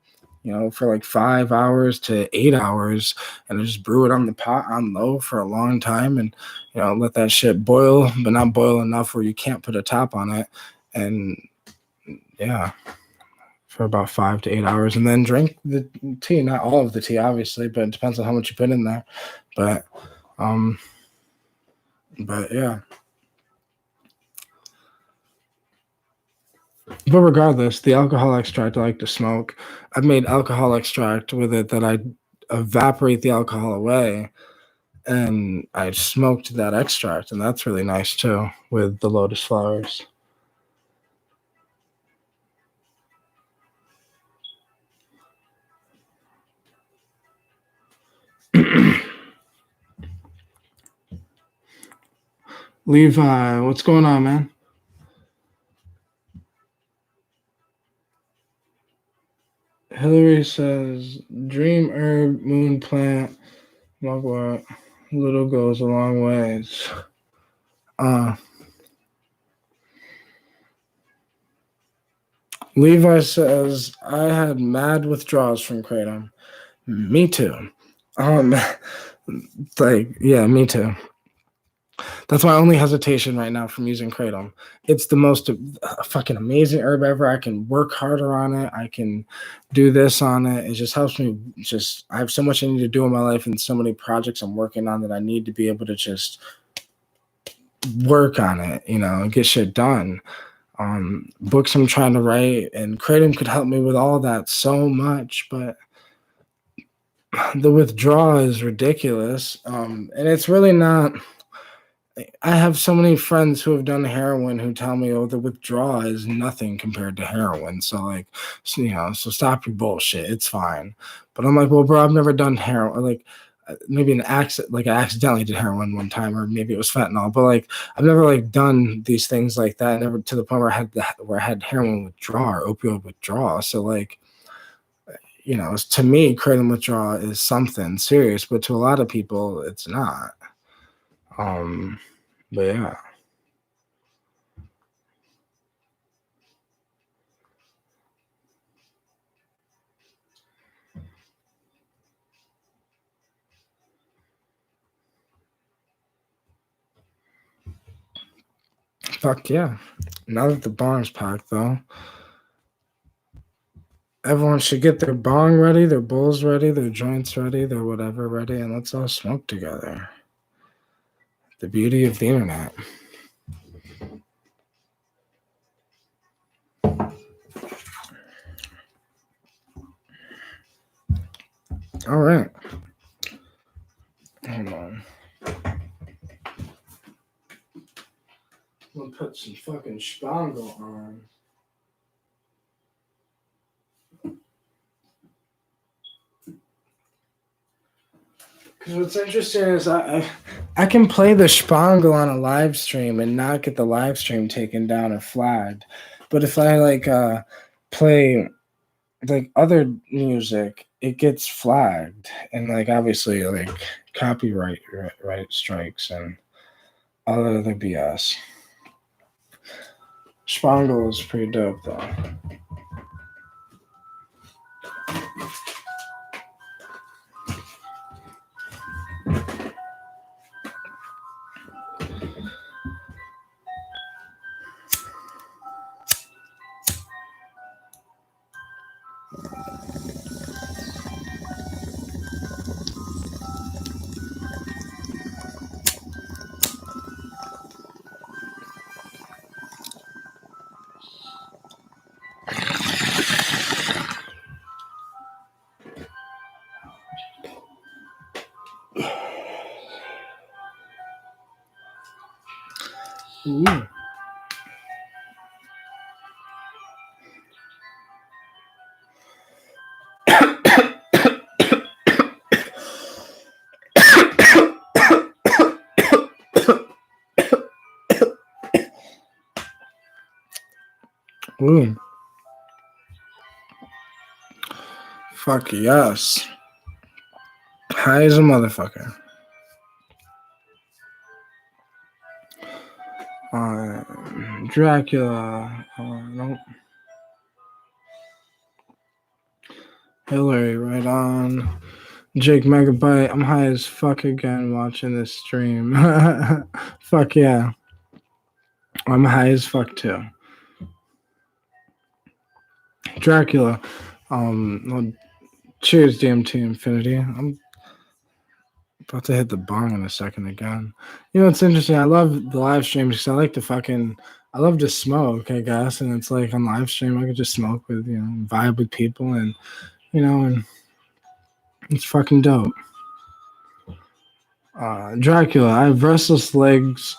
for like 5 hours to 8 hours, and I just brew it on the pot on low for a long time, and let that shit boil, but not boil enough where you can't put a top on it, and yeah, for about 5 to 8 hours, and then drink the tea. Not all of the tea, obviously, but it depends on how much you put in there. But yeah. But regardless, the alcohol extract I like to smoke. I've made alcohol extract with it that I evaporate the alcohol away, and I smoked that extract, and that's really nice too with the lotus flowers. Levi, what's going on, man? Hillary says, dream herb, moon plant, mugwort, little goes a long ways. Levi says, I had mad withdrawals from kratom. Me too. Yeah, me too. That's my only hesitation right now from using kratom. It's the most fucking amazing herb ever. I can work harder on it. I can do this on it. It just helps me. I have so much I need to do in my life and so many projects I'm working on that I need to be able to just work on it, and get shit done. Books I'm trying to write, and kratom could help me with all that so much, but the withdrawal is ridiculous. And it's really not. I have so many friends who have done heroin who tell me, "Oh, the withdrawal is nothing compared to heroin." So so stop your bullshit. It's fine. But I'm like, well, bro, I've never done heroin. Like maybe an accident, like I accidentally did heroin one time, or maybe it was fentanyl. But like I've never done these things like that. Never to the point where I had heroin withdrawal or opioid withdrawal. So to me, kratom withdrawal is something serious, but to a lot of people, it's not. But yeah. Fuck yeah. Now that the bar's packed, though, everyone should get their bong ready, their bowls ready, their joints ready, their whatever ready, and let's all smoke together. The beauty of the internet. All right. Hold on. I'm gonna put some fucking spangle on. Because what's interesting is I can play the spangle on a live stream and not get the live stream taken down or flagged. But if I play like other music, it gets flagged, and like obviously like copyright right strikes and all that other BS. Spangle is pretty dope though. Ooh. Ooh. Fuck yes. High as a motherfucker. Dracula. Nope. Hillary, right on. Jake Megabyte, I'm high as fuck again watching this stream. Fuck yeah. I'm high as fuck too. Dracula. Well, cheers, DMT Infinity. I'm about to hit the bong in a second again. You know, it's interesting. I love the live streams because I love to smoke, I guess. And it's like on live stream, I could just smoke with, vibe with people and, and it's fucking dope. Dracula, I have restless legs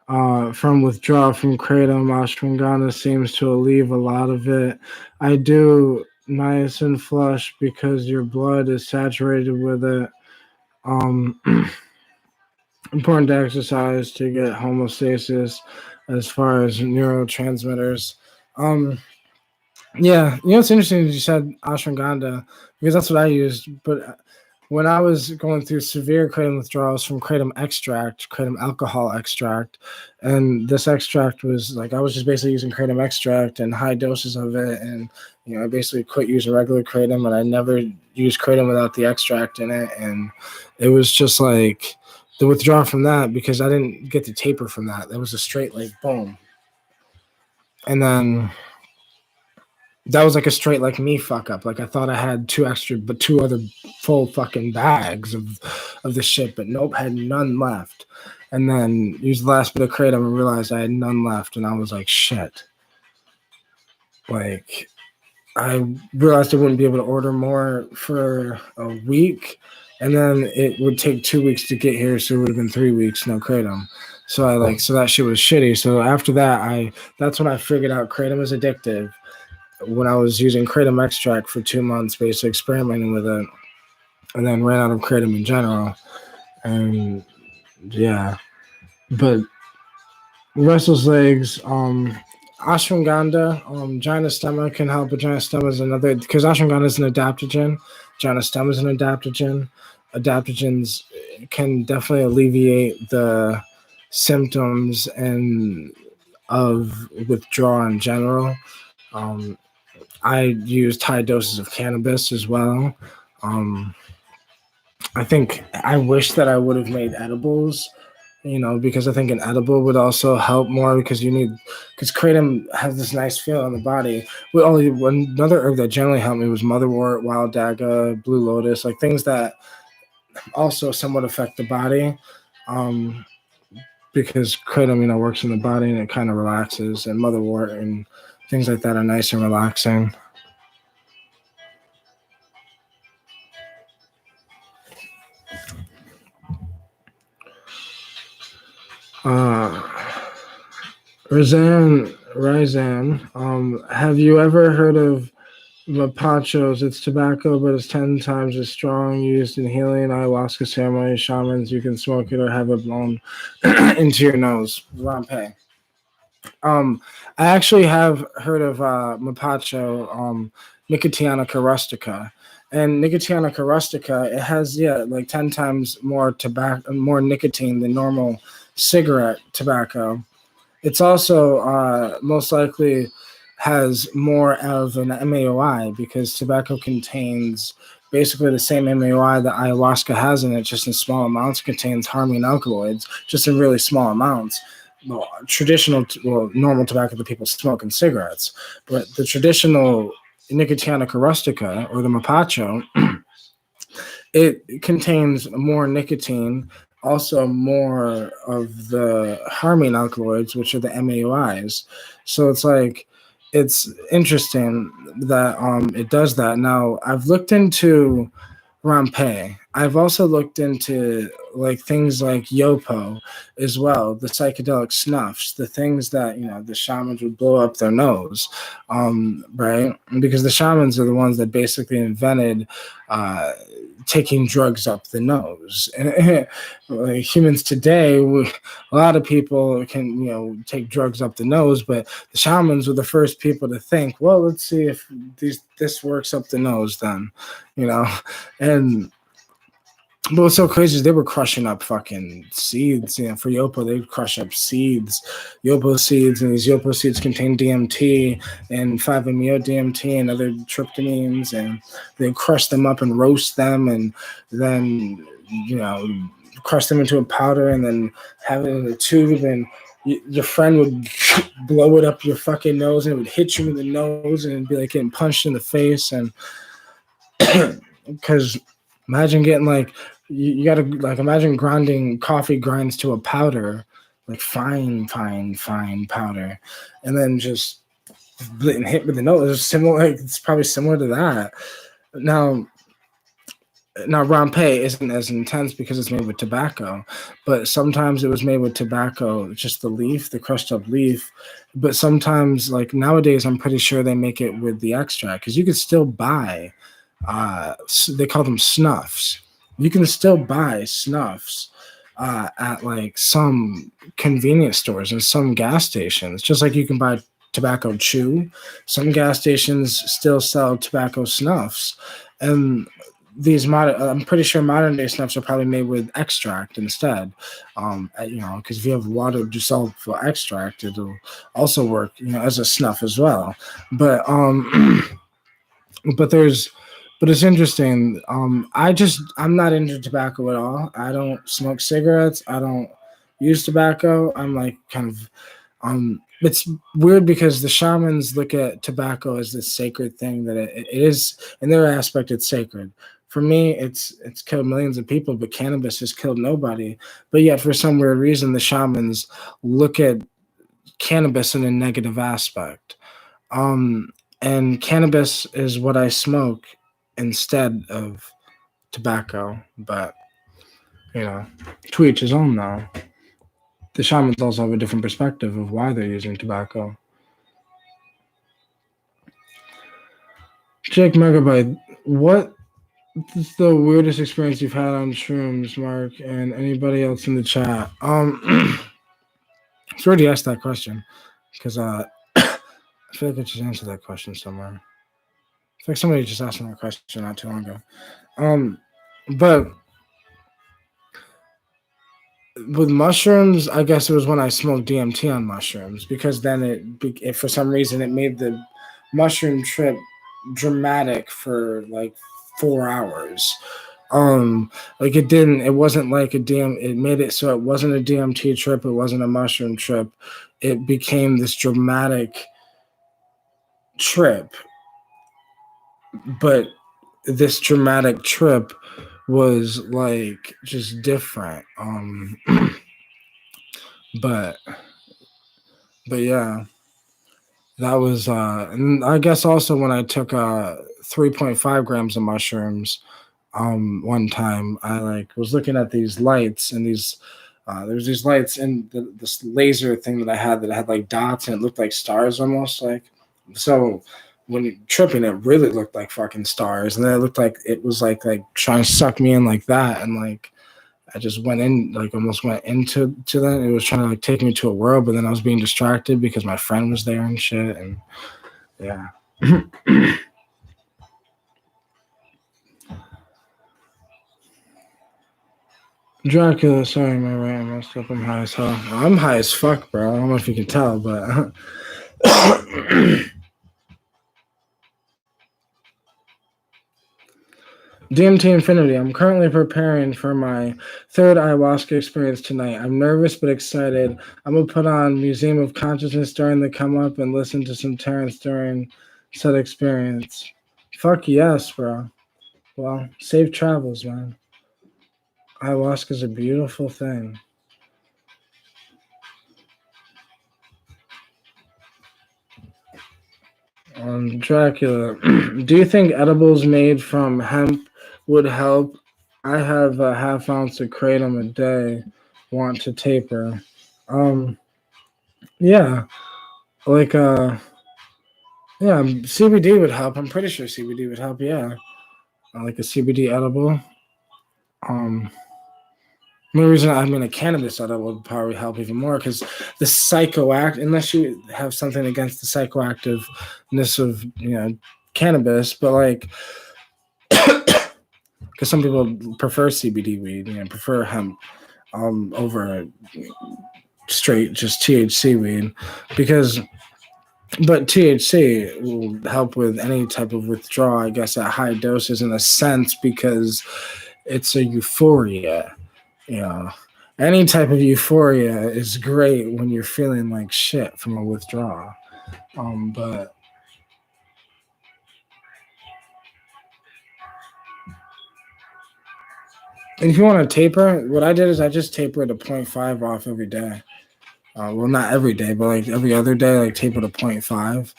from withdrawal from kratom. Ashwagandha seems to alleviate a lot of it. I do nice and flush because your blood is saturated with it. Important to exercise to get homeostasis as far as neurotransmitters. Yeah, it's interesting that you said ashwagandha because that's what I used. But when I was going through severe kratom withdrawals from kratom alcohol extract, and this extract was like I was just basically using kratom extract and high doses of it, and I basically quit using regular kratom, and I never used kratom without the extract in it, and it was just like the withdrawal from that because I didn't get the taper from that. That was a straight like boom, and then that was like a straight like me fuck up. Like I thought I had two other full fucking bags of the shit, but nope, had none left. And then used the last bit of kratom and realized I had none left, and I was like, shit. Like I realized I wouldn't be able to order more for a week, and then it would take 2 weeks to get here, so it would have been 3 weeks no kratom. So so that shit was shitty. So after that, that's when I figured out kratom is addictive. When I was using kratom extract for 2 months, basically experimenting with it, and then ran out of kratom in general. And yeah, but restless legs, ashwagandha, gynostemma can help. But gynostemma is another because ashwagandha is an adaptogen. Gynostemma is an adaptogen. Adaptogens can definitely alleviate the symptoms and of withdrawal in general. I used high doses of cannabis as well. I think I wish that I would have made edibles, because I think an edible would also help more because kratom has this nice feel on the body. Another herb that generally helped me was motherwort, wild daga, blue lotus, like things that also somewhat affect the body. Because kratom, works in the body and it kind of relaxes, and motherwort and things like that are nice and relaxing. Rizan, have you ever heard of Mapachos? It's tobacco, but it's 10 times as strong, used in healing, ayahuasca ceremonies, shamans. You can smoke it or have it blown into your nose. Rampe. I actually have heard of Mapacho, Nicotianica rustica. And Nicotianica rustica, it has, like 10 times more nicotine than normal cigarette tobacco. It's also most likely has more of an MAOI because tobacco contains basically the same MAOI that ayahuasca has in it, just in small amounts. It contains harmine alkaloids, just in really small amounts. Normal tobacco that people smoke in cigarettes, but the traditional Nicotianica rustica or the Mapacho, it contains more nicotine, also more of the harmine alkaloids, which are the MAOIs. So it's interesting that it does that. Now, I've looked into Rampe. I've also looked into like things like Yopo as well, the psychedelic snuffs, the things that the shamans would blow up their nose, right? Because the shamans are the ones that basically invented taking drugs up the nose. And like this today, a lot of people can take drugs up the nose, but the shamans were the first people to think, well, let's see if this works up the nose then, and but what's so crazy is they were crushing up fucking seeds. For Yopo, they would crush up seeds, Yopo seeds, and these Yopo seeds contain DMT and 5-MeO-DMT and other tryptamines, and they crush them up and roast them, and then crush them into a powder, and then have it in a tube, and your friend would blow it up your fucking nose, and it would hit you in the nose, and it'd be like getting punched in the face, and because imagine getting you gotta imagine grinding coffee grinds to a powder, like fine powder, and then just hit with the nose. It's probably similar to that. Now Rampe isn't as intense because it's made with tobacco, but sometimes it was made with tobacco, just the leaf, the crushed up leaf. But sometimes, like nowadays, I'm pretty sure they make it with the extract because you could still buy. They call them snuffs. You can still buy snuffs at like some convenience stores and some gas stations, just like you can buy tobacco chew. Some gas stations still sell tobacco snuffs, and I'm pretty sure modern day snuffs are probably made with extract instead. Because if you have water dissolved extract, it'll also work, as a snuff as well. But but it's interesting. I'm not into tobacco at all. I don't smoke cigarettes. I don't use tobacco. I'm like kind of it's weird because the shamans look at tobacco as this sacred thing that it is. In their aspect, it's sacred. For me, it's killed millions of people, but cannabis has killed nobody. But yet, for some weird reason, the shamans look at cannabis in a negative aspect. And cannabis is what I smoke instead of tobacco. But, to each his own now. The shamans also have a different perspective of why they're using tobacco. Jake Megabyte, what is the weirdest experience you've had on shrooms, Mark, and anybody else in the chat? I already asked that question because I feel like I just answered that question somewhere. I feel like somebody just asked me that question not too long ago. But with mushrooms, I guess it was when I smoked DMT on mushrooms, because then it for some reason it made the mushroom trip dramatic for like 4 hours. Like it wasn't like it made it so it wasn't a DMT trip, it wasn't a mushroom trip. It became this dramatic trip, but this dramatic trip was like just different. But yeah, that was and I guess also when I took 3.5 grams of mushrooms one time, I like was looking at these lights, and there's these lights and this laser thing that I had like dots, and it looked like stars almost, like. So when you're tripping, it really looked like fucking stars, and then it looked like it was like trying to suck me in like that, and like I just went in, like almost went into that. It was trying to like take me to a world, but then I was being distracted because my friend was there and shit, and yeah. Dracula, sorry, my right, I messed up. I'm high as hell. I'm high as fuck, bro. I don't know if you can tell, but DMT Infinity. I'm currently preparing for my third ayahuasca experience tonight. I'm nervous but excited. I'm gonna put on Museum of Consciousness during the come up and listen to some Terrence during said experience. Fuck yes, bro. Well, safe travels, man. Ayahuasca is a beautiful thing. Dracula, do you think edibles made from hemp would help? I have a half ounce of kratom a day. Want to taper? Um, yeah, like yeah, CBD would help. I'm pretty sure CBD would help. Yeah, like a CBD edible. Um, the reason I mean a cannabis edible would probably help even more because the psychoact, unless you have something against the psychoactiveness of cannabis, but like because some people prefer CBD weed, prefer hemp over straight just THC weed, but THC will help with any type of withdrawal, I guess, at high doses in a sense because it's a euphoria. Any type of euphoria is great when you're feeling like shit from a withdrawal. But and if you want to taper, what I did is I just tapered a 0.5 off every day. Well, not every day, but like every other day, like taper to 0.5.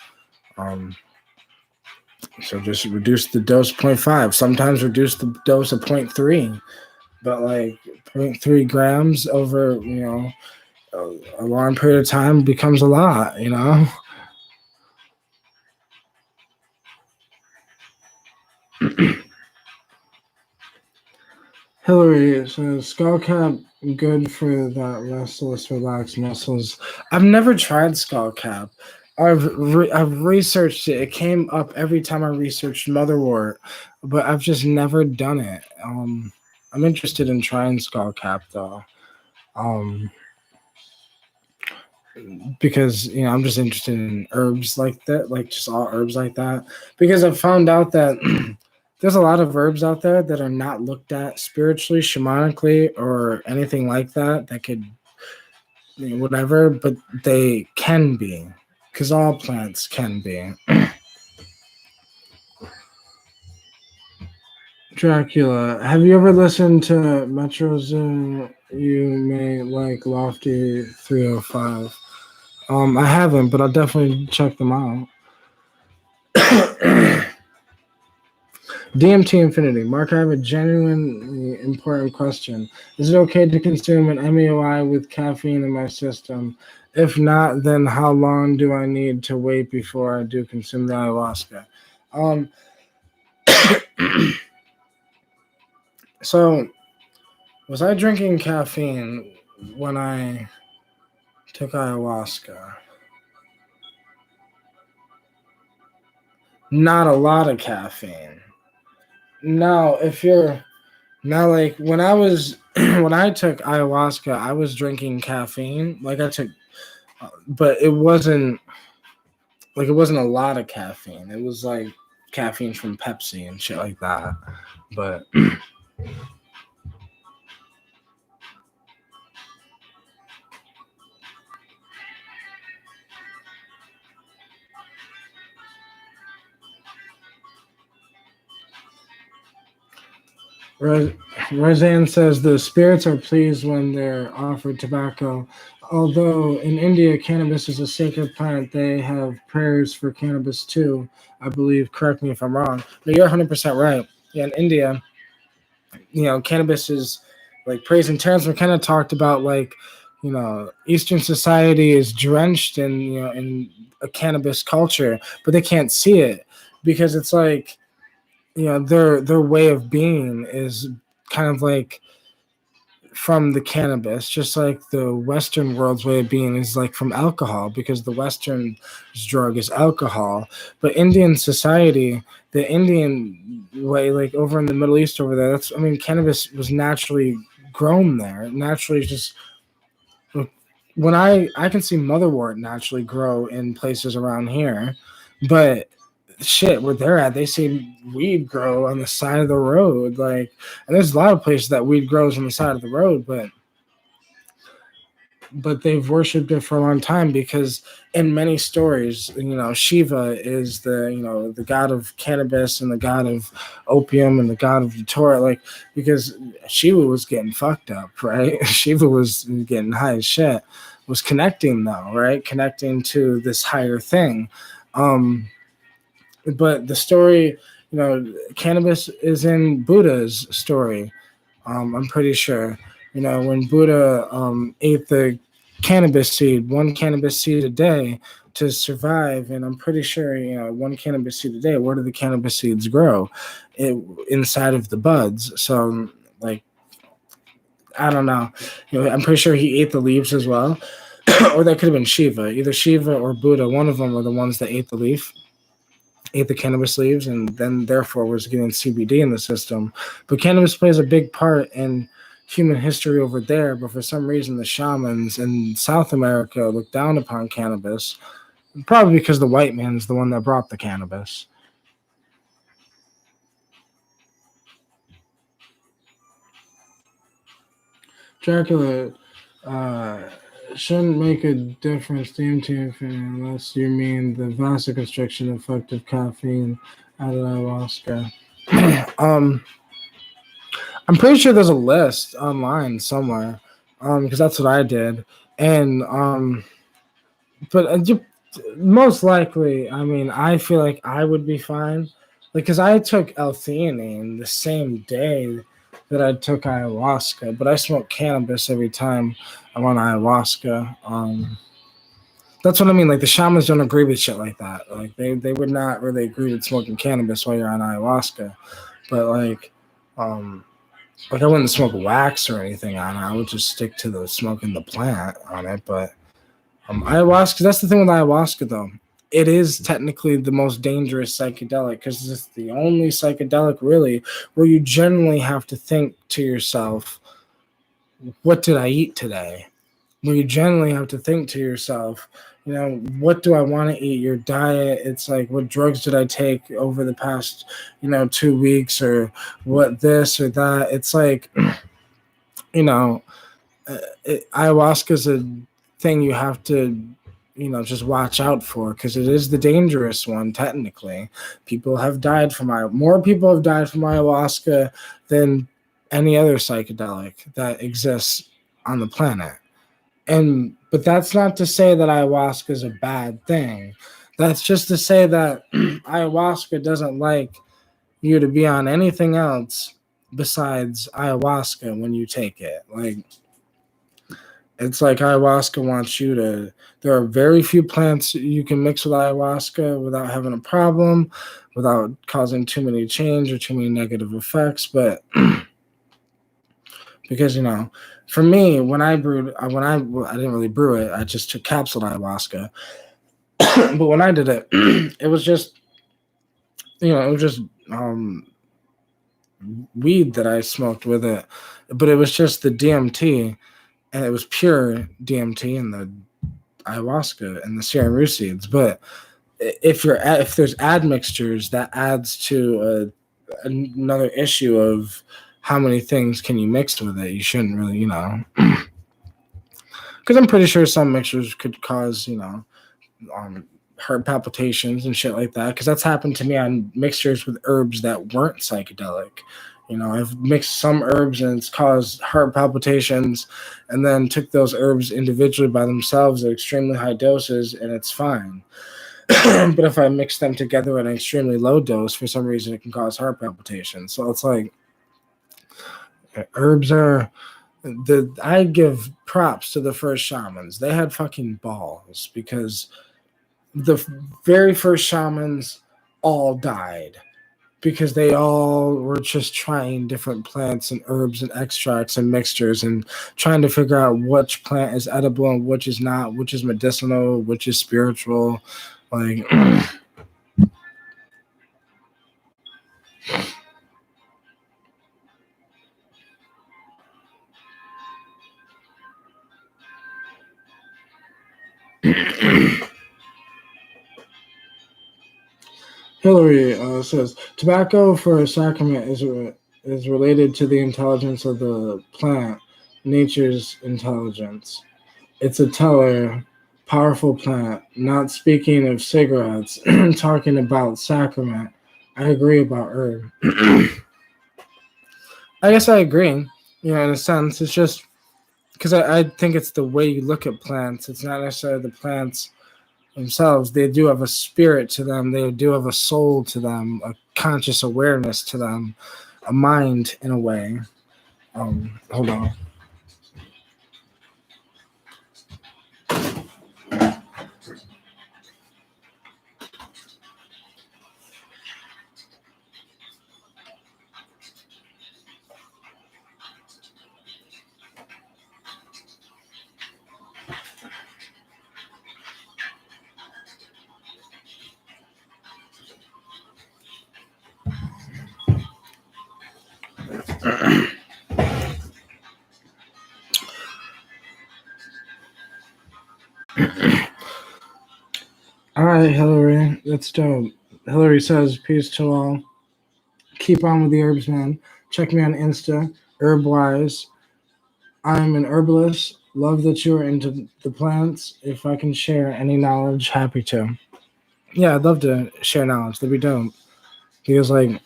So just reduce the dose 0.5. Sometimes reduce the dose of 0.3, but like 0.3 grams over, a long period of time becomes a lot, Hillary says skull cap good for that restless, relaxed muscles. I've never tried skull cap. I've researched it. It came up every time I researched motherwort, but I've just never done it. I'm interested in trying skull cap though, because I'm just interested in herbs like that, like just all herbs like that. Because I've found out that there's a lot of herbs out there that are not looked at spiritually, shamanically, or anything like that. That could, whatever, but they can be, because all plants can be. Dracula, have you ever listened to Metro Zoo? You may like Lofty 305. I haven't, but I'll definitely check them out. DMT Infinity. Mark, I have a genuinely important question. Is it okay to consume an MAOI with caffeine in my system? If not, then how long do I need to wait before I do consume the ayahuasca? So, was I drinking caffeine when I took ayahuasca? Not a lot of caffeine. Now, like when I was when I took ayahuasca, I was drinking caffeine. Like I took, but it wasn't a lot of caffeine. It was like caffeine from Pepsi and shit like that. But Roseanne says the spirits are pleased when they're offered tobacco. Although in India, cannabis is a sacred plant, they have prayers for cannabis too, I believe. Correct me if I'm wrong. But you're 100% right. Yeah, in India, cannabis is like praise and terms. We kind of talked about like, Eastern society is drenched in a cannabis culture, but they can't see it because it's like, their way of being is kind of like from the cannabis, just like the Western world's way of being is like from alcohol, because the Western drug is alcohol. But Indian society, the Indian way, like over in the Middle East over there, cannabis was naturally grown there. Naturally, just when I can see motherwort naturally grow in places around here, but shit, where they're at, they see weed grow on the side of the road. Like, and there's a lot of places that weed grows on the side of the road, but they've worshipped it for a long time because in many stories, Shiva is the god of cannabis and the god of opium and the god of the Torah, like, because Shiva was getting fucked up, right? Shiva was getting high as shit, was connecting though, right? Connecting to this higher thing. But the story, cannabis is in Buddha's story. I'm pretty sure, when Buddha ate the cannabis seed, one cannabis seed a day to survive. And I'm pretty sure, one cannabis seed a day, where do the cannabis seeds grow? Inside of the buds. So, like, I don't know. I'm pretty sure he ate the leaves as well. Or that could have been Shiva. Either Shiva or Buddha, one of them were the ones that ate the leaf. Ate the cannabis leaves, and then therefore was getting CBD in the system. But cannabis plays a big part in human history over there, but for some reason the shamans in South America look down upon cannabis, probably because the white man's the one that brought the cannabis. Dracula shouldn't make a difference DMT unless you mean the vasoconstriction effect of caffeine out of ayahuasca. I'm pretty sure there's a list online somewhere, because that's what I did, and but most likely, I feel like I would be fine, like, because I took L-theanine the same day that I took ayahuasca, but I smoke cannabis every time I'm on ayahuasca. That's what I mean. Like, the shamans don't agree with shit like that. Like, they would not really agree with smoking cannabis while you're on ayahuasca, but like I wouldn't smoke wax or anything on it. I would just stick to the smoking the plant on it. But ayahuasca, that's the thing with ayahuasca, though. It is technically the most dangerous psychedelic because it's the only psychedelic, really, where you generally have to think to yourself, what did I eat today? Where you generally have to think to yourself, what do I want to eat? Your diet, it's like, what drugs did I take over the past, 2 weeks, or what this or that. It's like, ayahuasca is a thing you have to, just watch out for, because it is the dangerous one. Technically, more people have died from ayahuasca than any other psychedelic that exists on the planet. But that's not to say that ayahuasca is a bad thing. That's just to say that ayahuasca doesn't like you to be on anything else besides ayahuasca when you take it. Like, it's like ayahuasca wants you to. There are very few plants you can mix with ayahuasca without having a problem, without causing too many change or too many negative effects. But because, for me, when I didn't really brew it. I just took capsuled ayahuasca. But when I did it, it was just, weed that I smoked with it. But it was just the DMT, and it was pure DMT and the ayahuasca and the serum seeds. But if there's admixtures, that adds to another issue of how many things can you mix with it. You shouldn't really, because I'm pretty sure some mixtures could cause, heart palpitations and shit like that. Because that's happened to me on mixtures with herbs that weren't psychedelic. I've mixed some herbs and it's caused heart palpitations, and then took those herbs individually by themselves at extremely high doses, and it's fine. But if I mix them together at an extremely low dose, for some reason, it can cause heart palpitations. So it's like herbs are. I give props to the first shamans. They had fucking balls, because the very first shamans all died because they all were just trying different plants and herbs and extracts and mixtures and trying to figure out which plant is edible and which is not, which is medicinal, which is spiritual. Like, Hillary says tobacco for a sacrament is related to the intelligence of the plant, nature's intelligence. It's a teller, powerful plant. Not speaking of cigarettes, talking about sacrament. I agree about herb. I guess I agree. In a sense, it's just because I think it's the way you look at plants. It's not necessarily the plants themselves. They do have a spirit to them. They do have a soul to them, a conscious awareness to them, a mind in a way. Hold on. All right, Hillary, that's dope. Hillary says, peace to all. Keep on with the herbs, man. Check me on Insta, Herbwise. I'm an herbalist. Love that you're into the plants. If I can share any knowledge, happy to. Yeah, I'd love to share knowledge. That'd be dope. Because, like,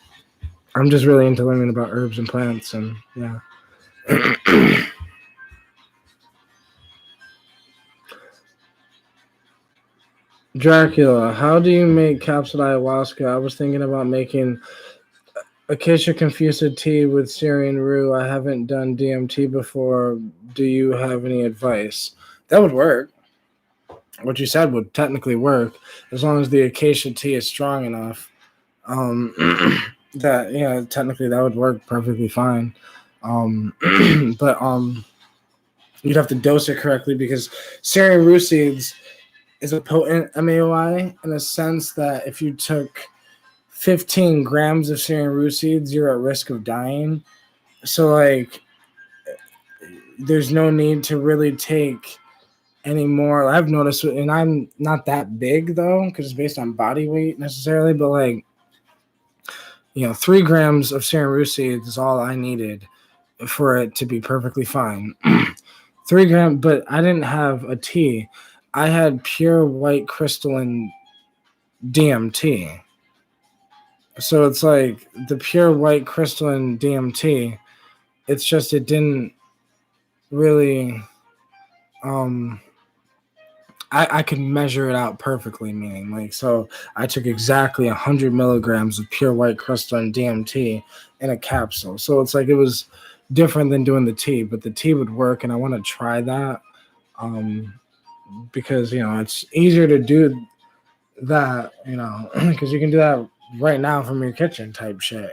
I'm just really into learning about herbs and plants, and yeah. Dracula, how do you make capsular ayahuasca? I was thinking about making Acacia Confusa tea with Syrian rue. I haven't done DMT before. Do you have any advice? That would work. What you said would technically work, as long as the acacia tea is strong enough. That technically that would work perfectly fine. But you'd have to dose it correctly, because Syrian rue seeds is a potent MAOI in a sense that if you took 15 grams of Syrian rue seeds, you're at risk of dying. So, like, there's no need to really take any more. I've noticed, and I'm not that big, though, because it's based on body weight necessarily, but, like, 3 grams of Syrian rue seeds is all I needed for it to be perfectly fine. 3 grams, but I didn't have a tea. I had pure white crystalline DMT. So it's like the pure white crystalline DMT. It's just it didn't really. I could measure it out perfectly, meaning like, so I took exactly 100 milligrams of pure white crystalline DMT in a capsule. So it's like it was different than doing the tea, but the tea would work, and I want to try that. Because it's easier to do that, because you can do that right now from your kitchen type shit.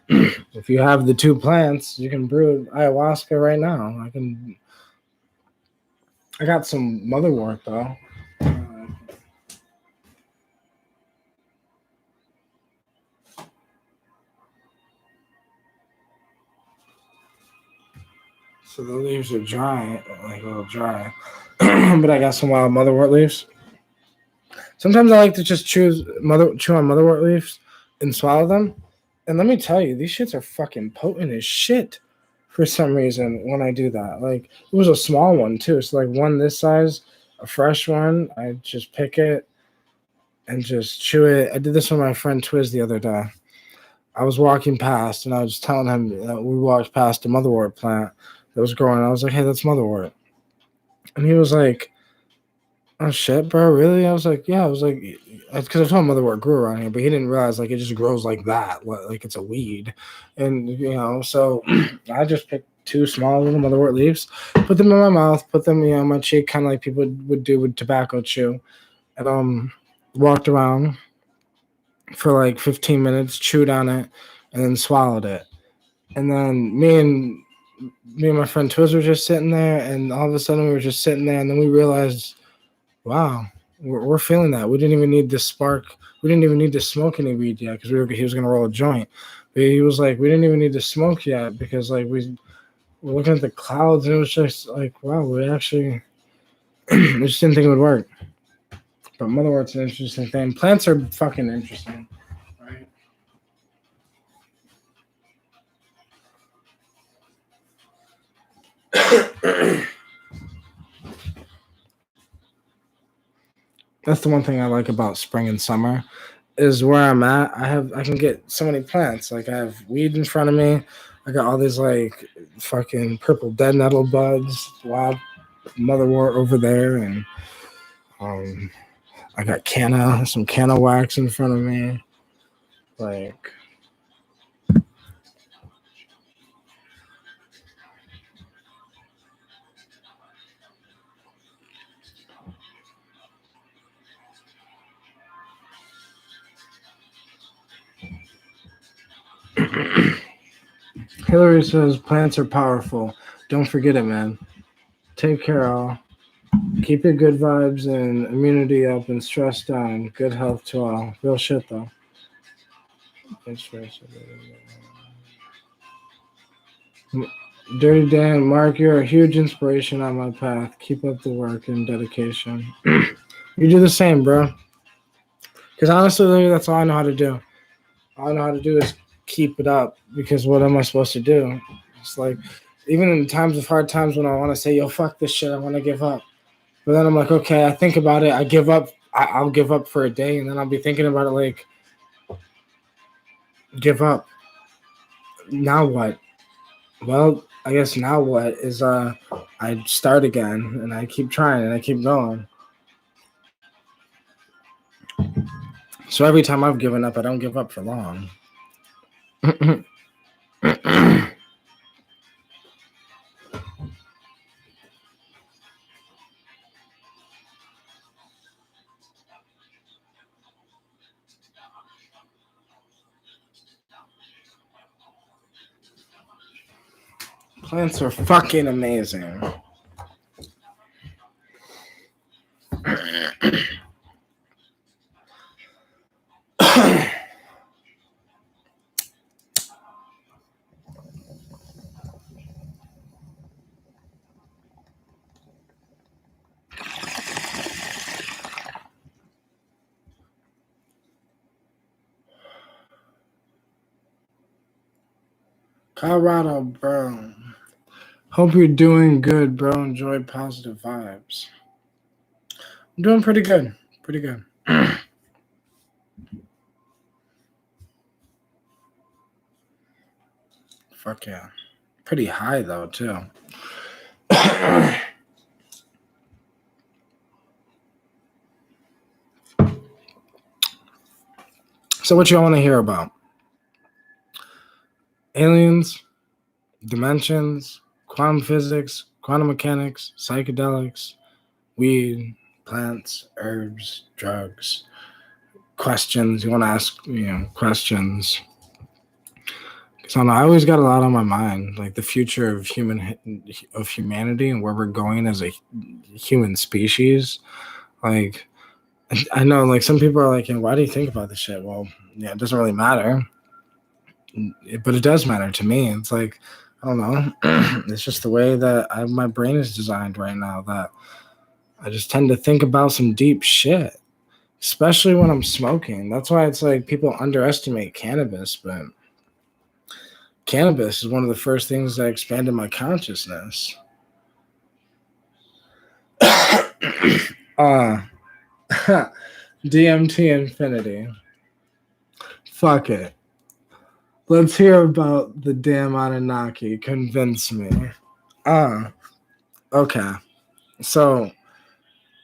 If you have the 2 plants, you can brew ayahuasca right now. I got some motherwort though. So the leaves are dry, like a little dry. But I got some wild motherwort leaves. Sometimes I like to just chew on motherwort leaves and swallow them. And let me tell you, these shits are fucking potent as shit for some reason when I do that. Like, it was a small one too. So, like, one this size, a fresh one, I just pick it and just chew it. I did this with my friend Twiz the other day. I was walking past and I was telling him that we walked past a motherwort plant that was growing. I was like, hey, that's motherwort. And he was like, oh shit, bro, really? I was like, yeah. I was like, because I told him motherwort grew around here, but he didn't realize like it just grows like that, like it's a weed. And so I just picked 2 small little motherwort leaves, put them in my mouth, put them in my cheek, kind of like people would do with tobacco chew, and walked around for like 15 minutes, chewed on it, and then swallowed it. And then me and my friend Twiz were just sitting there, and all of a sudden we were just sitting there, and then we realized, wow, we're feeling that. We didn't even need to spark. We didn't even need to smoke any weed yet because he was gonna roll a joint. But he was like, we didn't even need to smoke yet because like we were looking at the clouds, and it was just like, wow, we actually I just didn't think it would work. But motherwort's an interesting thing. Plants are fucking interesting, right? That's the one thing I like about spring and summer is where I'm at. I can get so many plants. Like I have weed in front of me. I got all these like fucking purple dead nettle buds, wild motherwort over there, and I got some canna wax in front of me. Like Hillary says plants are powerful. Don't forget it, man. Take care, all. Keep your good vibes and immunity up and stress down. Good health to all. Real shit, though. Dirty Dan, Mark, you're a huge inspiration on my path. Keep up the work and dedication. You do the same, bro. Because honestly, that's all I know how to do. All I know how to do is keep it up. Because what am I supposed to do? It's like, even in times of hard times when I want to say, yo, fuck this shit, I want to give up. But then I'm like, okay, I think about it. I give up. I'll give up for a day, and then I'll be thinking about it like, give up. Now what? Well, I guess now what is I start again, and I keep trying, and I keep going. So every time I've given up, I don't give up for long. Plants are fucking amazing. Colorado, bro. Hope you're doing good, bro. Enjoy positive vibes. I'm doing pretty good. Pretty good. Fuck yeah. Pretty high, though, too. So what y'all want to hear about? Aliens, dimensions, quantum physics, quantum mechanics, psychedelics, weed, plants, herbs, drugs, questions. You want to ask, questions. So I always got a lot on my mind, like the future of humanity and where we're going as a human species. Like, I know, like some people are like, why do you think about this shit? Well, yeah, it doesn't really matter, but it does matter to me. It's like, I don't know. It's just the way that my brain is designed right now that I just tend to think about some deep shit, especially when I'm smoking. That's why it's like people underestimate cannabis, but cannabis is one of the first things that expanded my consciousness. DMT Infinity. Fuck it. Let's hear about the damn Anunnaki. Convince me. Okay. So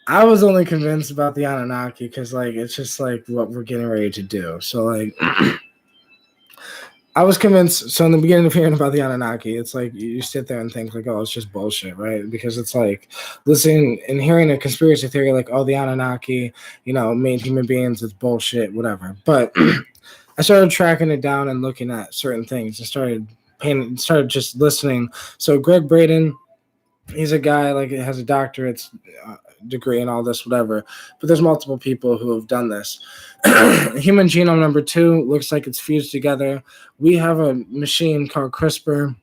I was only convinced about the Anunnaki because, like, it's just like what we're getting ready to do. So, like, I was convinced. So in the beginning of hearing about the Anunnaki, it's like you sit there and think like, oh, it's just bullshit, right? Because it's like listening and hearing a conspiracy theory like, oh, the Anunnaki, made human beings. It's bullshit, whatever. But I started tracking it down and looking at certain things and started just listening. So Greg Braden, he's a guy like has a doctorate degree and all this, whatever. But there's multiple people who have done this. Human genome number 2 looks like it's fused together. We have a machine called CRISPR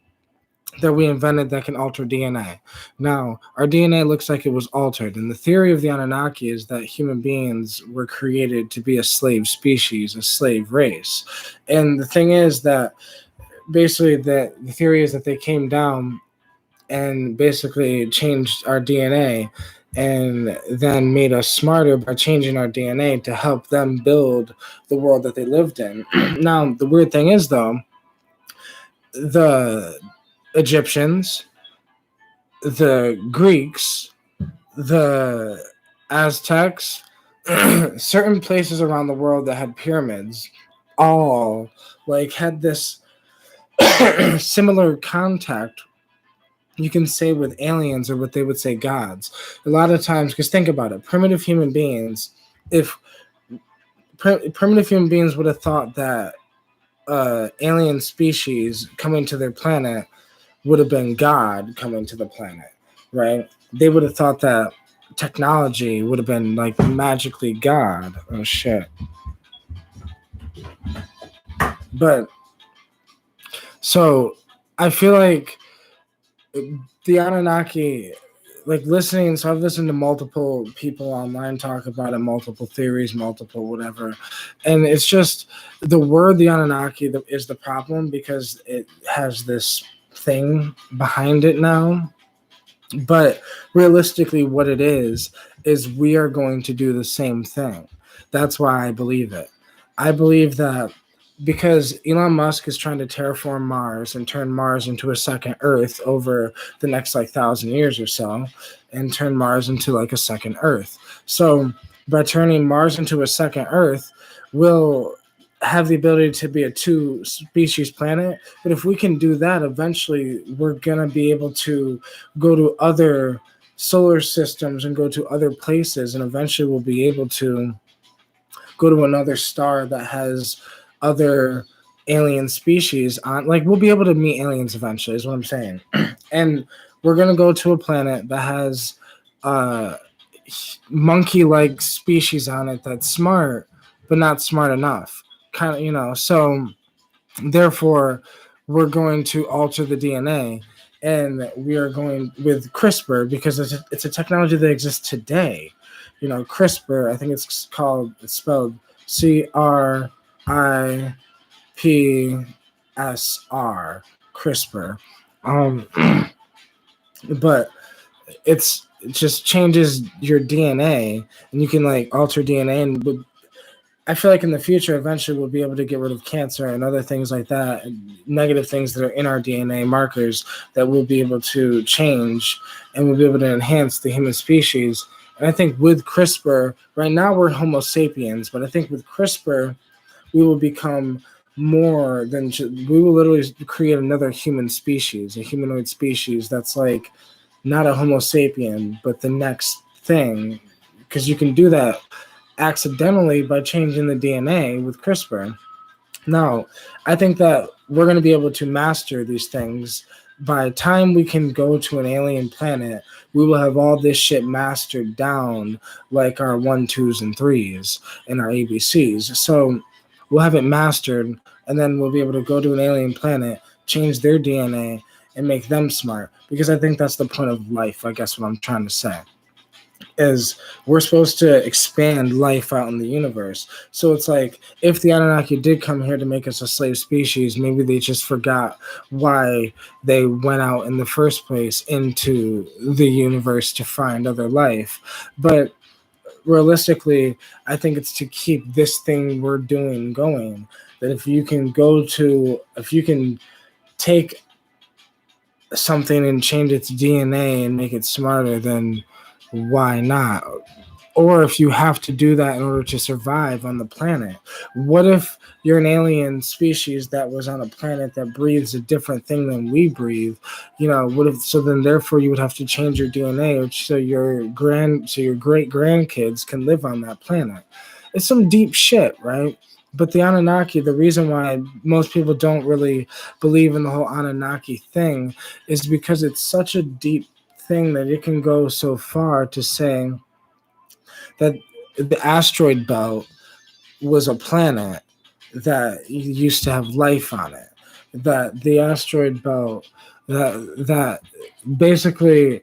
that we invented that can alter DNA. Now, our DNA looks like it was altered. And the theory of the Anunnaki is that human beings were created to be a slave species, a slave race. And the thing is that basically the theory is that they came down and basically changed our DNA and then made us smarter by changing our DNA to help them build the world that they lived in. Now, the weird thing is, though, the Egyptians, the Greeks, the Aztecs, certain places around the world that had pyramids all like had this similar contact, you can say, with aliens, or what they would say gods. A lot of times, because think about it, primitive human beings would have thought that alien species coming to their planet would have been God coming to the planet, right? They would have thought that technology would have been like magically God. Oh shit. But so I feel like the Anunnaki, like listening, so I've listened to multiple people online talk about it, multiple theories, multiple whatever, and it's just the word the Anunnaki is the problem because it has this thing behind it now. But realistically, what it is we are going to do the same thing. That's why I believe it. I believe that because Elon Musk is trying to terraform Mars and turn Mars into a second Earth over the next 1,000 years or so, and turn Mars into like a second Earth. So by turning Mars into a second Earth, we'll have the ability to be a 2-species planet. But if we can do that, eventually we're going to be able to go to other solar systems and go to other places, and eventually we'll be able to go to another star that has other alien species on. Like, we'll be able to meet aliens eventually, is what I'm saying. And we're going to go to a planet that has monkey-like species on it that's smart, but not smart enough. Kind of, so therefore we're going to alter the DNA, and we are going with CRISPR because it's a technology that exists today. CRISPR, I think it's spelled CRIPSR, CRISPR. But it just changes your DNA, and you can like alter DNA, and I feel like in the future, eventually we'll be able to get rid of cancer and other things like that, negative things that are in our DNA, markers that we'll be able to change, and we'll be able to enhance the human species. And I think with CRISPR, right now we're Homo sapiens, but I think with CRISPR, we will become more than we will literally create another human species, a humanoid species that's like not a Homo sapien, but the next thing, because you can do that accidentally by changing the DNA with CRISPR. Now, I think that we're going to be able to master these things. By the time we can go to an alien planet, we will have all this shit mastered down, like our 1, 2s, and 3s and our ABCs. So we'll have it mastered, and then we'll be able to go to an alien planet, change their DNA, and make them smart. Because I think that's the point of life, I guess, what I'm trying to say. is we're supposed to expand life out in the universe. So it's like, if the Anunnaki did come here to make us a slave species, maybe they just forgot why they went out in the first place into the universe to find other life. But realistically, I think it's to keep this thing we're doing going. That if you can take something and change its DNA and make it smarter, then why not? Or if you have to do that in order to survive on the planet, what if you're an alien species that was on a planet that breathes a different thing than we breathe? What if, so then therefore you would have to change your DNA so your great grandkids can live on that planet. It's some deep shit, right? But the Anunnaki, the reason why most people don't really believe in the whole Anunnaki thing is because it's such a deep thing that it can go so far to saying that the asteroid belt was a planet that used to have life on it. That the asteroid belt, that basically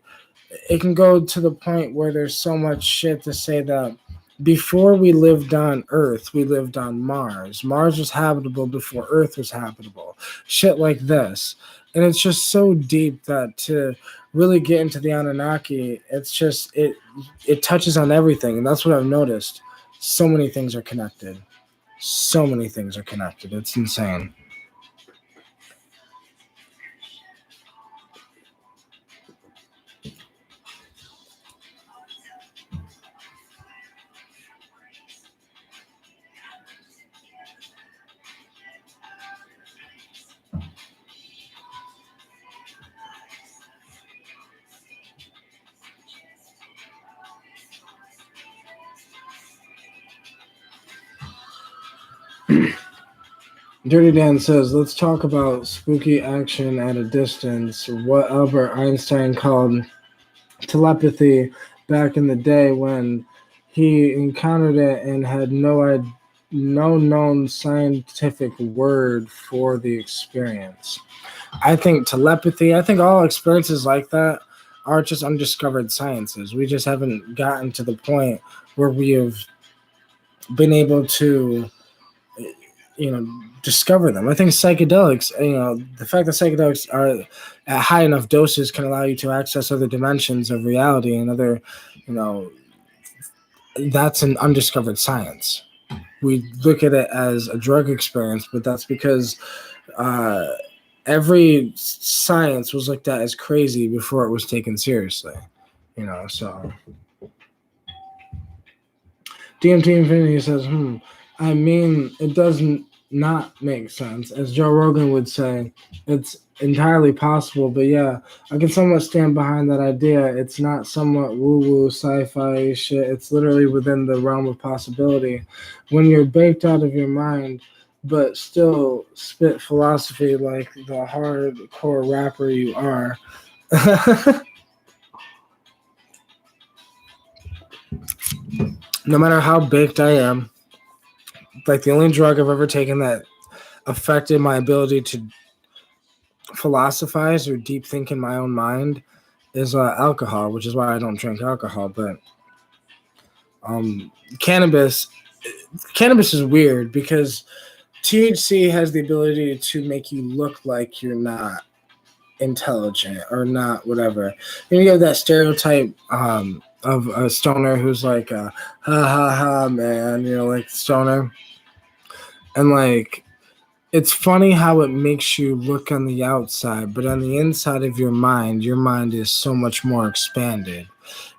it can go to the point where there's so much shit to say that before we lived on Earth, we lived on Mars. Mars was habitable before Earth was habitable. Shit like this. And it's just so deep that to really get into the Anunnaki, it's just, it touches on everything. And that's what I've noticed. So many things are connected. So many things are connected. It's insane. Dirty Dan says, let's talk about spooky action at a distance, what Albert Einstein called telepathy back in the day when he encountered it and had no known scientific word for the experience. I think telepathy, I think all experiences like that are just undiscovered sciences. We just haven't gotten to the point where we have been able to discover them. I think psychedelics, the fact that psychedelics are at high enough doses can allow you to access other dimensions of reality and other, that's an undiscovered science. We look at it as a drug experience, but that's because every science was looked at as crazy before it was taken seriously, so. DMT Infinity says, I mean, it doesn't not make sense. As Joe Rogan would say, it's entirely possible, but yeah, I can somewhat stand behind that idea. It's not somewhat woo-woo sci-fi shit. It's literally within the realm of possibility. When you're baked out of your mind, but still spit philosophy like the hardcore rapper you are. No matter how baked I am, like the only drug I've ever taken that affected my ability to philosophize or deep think in my own mind is alcohol, which is why I don't drink alcohol. But cannabis is weird because THC has the ability to make you look like you're not intelligent or not whatever. You have that stereotype of a stoner who's like, ha ha ha, man, like stoner. And like, it's funny how it makes you look on the outside, but on the inside of your mind is so much more expanded.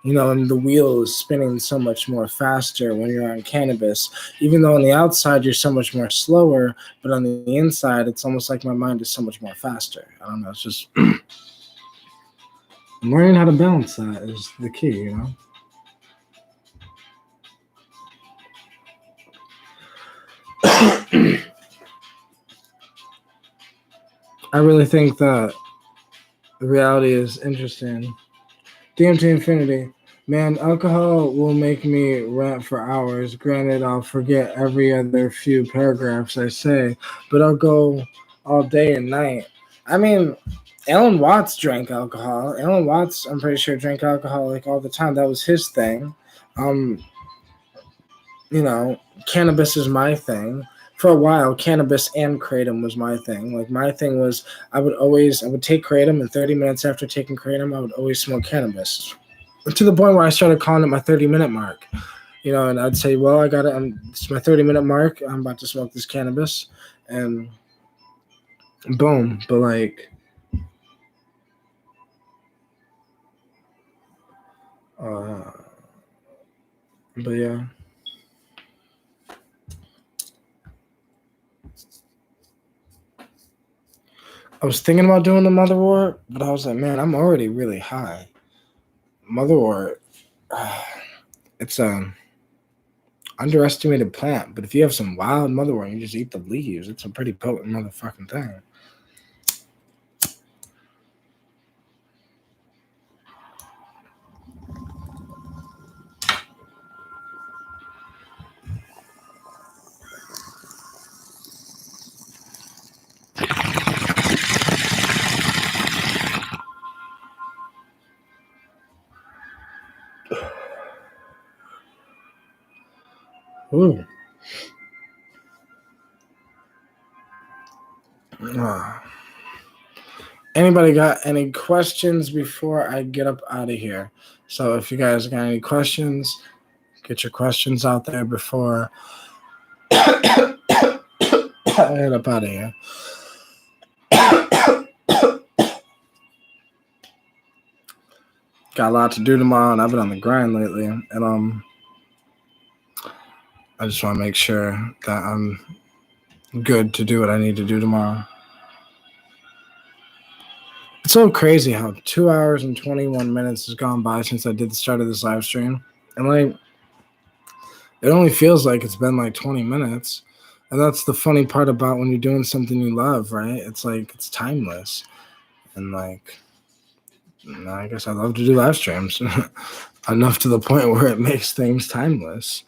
And the wheel is spinning so much more faster when you're on cannabis. Even though on the outside you're so much more slower, but on the inside it's almost like my mind is so much more faster. I don't know. It's just learning how to balance that is the key, I really think that the reality is interesting. DMT Infinity. Man, alcohol will make me rant for hours. Granted, I'll forget every other few paragraphs I say, but I'll go all day and night. I mean, Alan Watts drank alcohol. Alan Watts, I'm pretty sure, drank alcohol like all the time. That was his thing. Cannabis is my thing. For a while, cannabis and kratom was my thing. Like my thing was, I would take kratom, and 30 minutes after taking kratom, I would always smoke cannabis. To the point where I started calling it my 30-minute mark. And I'd say, well, I got it. It's my 30-minute mark. I'm about to smoke this cannabis, and boom. But like, but yeah. I was thinking about doing the motherwort, but I was like, man, I'm already really high. Motherwort, it's a underestimated plant, but if you have some wild motherwort and you just eat the leaves, it's a pretty potent motherfucking thing. Ooh. Anybody got any questions before I get up out of here? So if you guys got any questions, get your questions out there before I get up out of here. Got a lot to do tomorrow, and I've been on the grind lately, and I just want to make sure that I'm good to do what I need to do tomorrow. It's so crazy how 2 hours and 21 minutes has gone by since I did the start of this live stream. And like, it only feels like it's been like 20 minutes. And that's the funny part about when you're doing something you love, right? It's like, it's timeless. And like, I guess I love to do live streams enough to the point where it makes things timeless.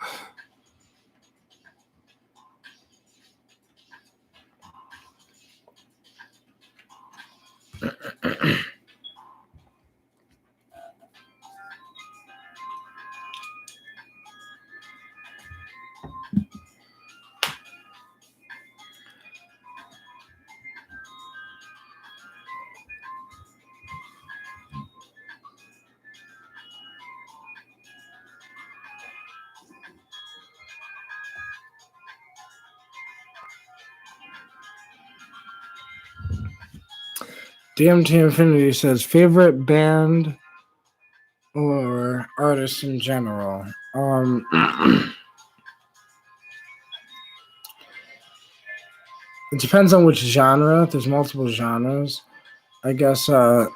DMT Infinity says, favorite band or artist in general? It depends on which genre. There's multiple genres. I guess like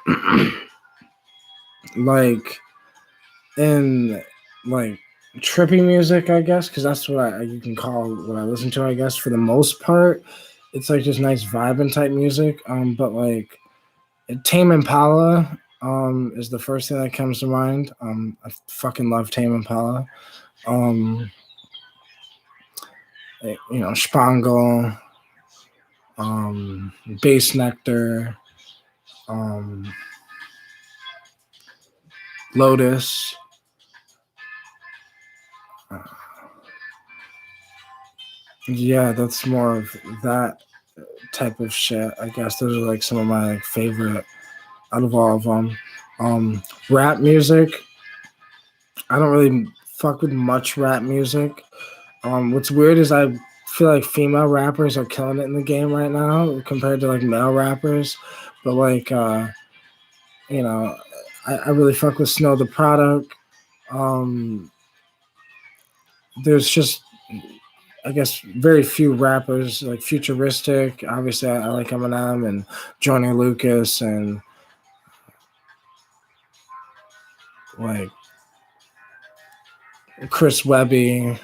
in like trippy music, I guess, because that's what you can call what I listen to, I guess, for the most part. It's like just nice vibing type music. But like Tame Impala is the first thing that comes to mind. I fucking love Tame Impala. Spangle, Bass Nectar, Lotus. Yeah, that's more of that type of shit. I guess those are like some of my favorite out of all of them. Rap music. I don't really fuck with much rap music. What's weird is I feel like female rappers are killing it in the game right now compared to like male rappers. But like, I really fuck with Snow the Product. There's just, I guess, very few rappers like futuristic. Obviously, I like Eminem and Joyner Lucas and like Chris Webby.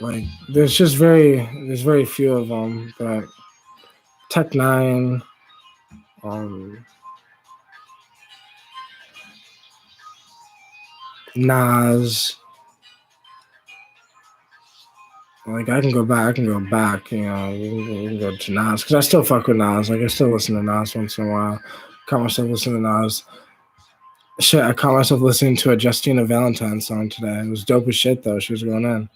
Like, there's very few of them. But Tech Nine, Nas, Like I can go back, you know, we can go to Nas, because I still fuck with Nas. Like I still listen to Nas once in a while. Caught myself listening to Nas. Shit, I caught myself listening to a Justina Valentine song today. It was dope as shit though. She was going in.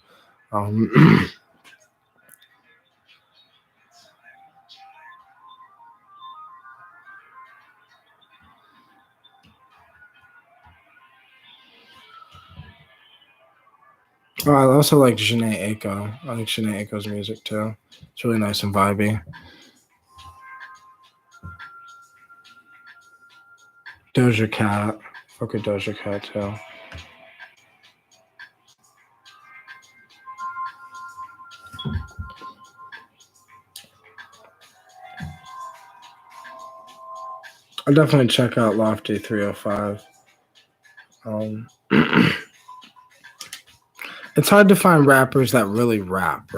Oh, I also like Jhené Aiko. I like Jhené Aiko's music too. It's really nice and vibey. Doja Cat. Fuck with Doja Cat too. I'll definitely check out Lofty 305. It's hard to find rappers that really rap.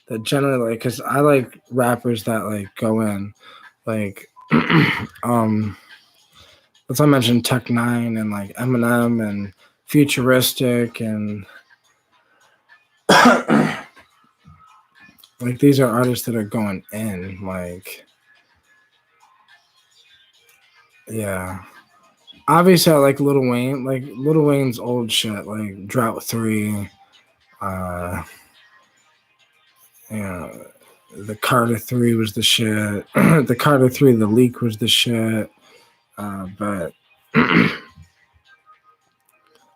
That generally, like, because I like rappers that like go in, like, as I mentioned, Tech Nine and like Eminem and Futuristic and like these are artists that are going in, like, yeah. Obviously, I like Lil Wayne, like Lil Wayne's old shit, like Drought 3, yeah, the Carter 3 was the shit. The Carter 3, the leak was the shit. But a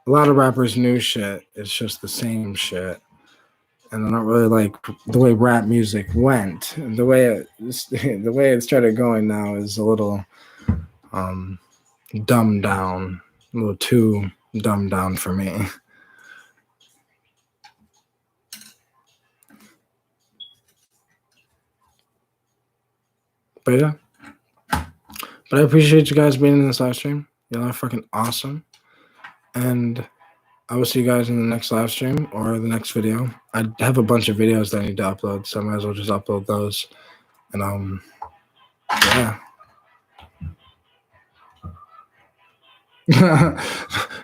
lot of rappers' new shit. It's just the same shit. And I don't really like the way rap music went. The way it started going now is a little dumbed down, a little too dumbed down for me. But yeah. But I appreciate you guys being in this live stream. Y'all are fucking awesome. And I will see you guys in the next live stream or the next video. I have a bunch of videos that I need to upload, so I might as well just upload those. And yeah.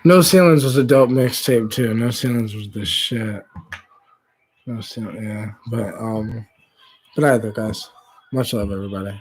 No Ceilings was a dope mixtape too. No Ceilings was the shit. No Ceilings, yeah. But either guys. Much love, everybody.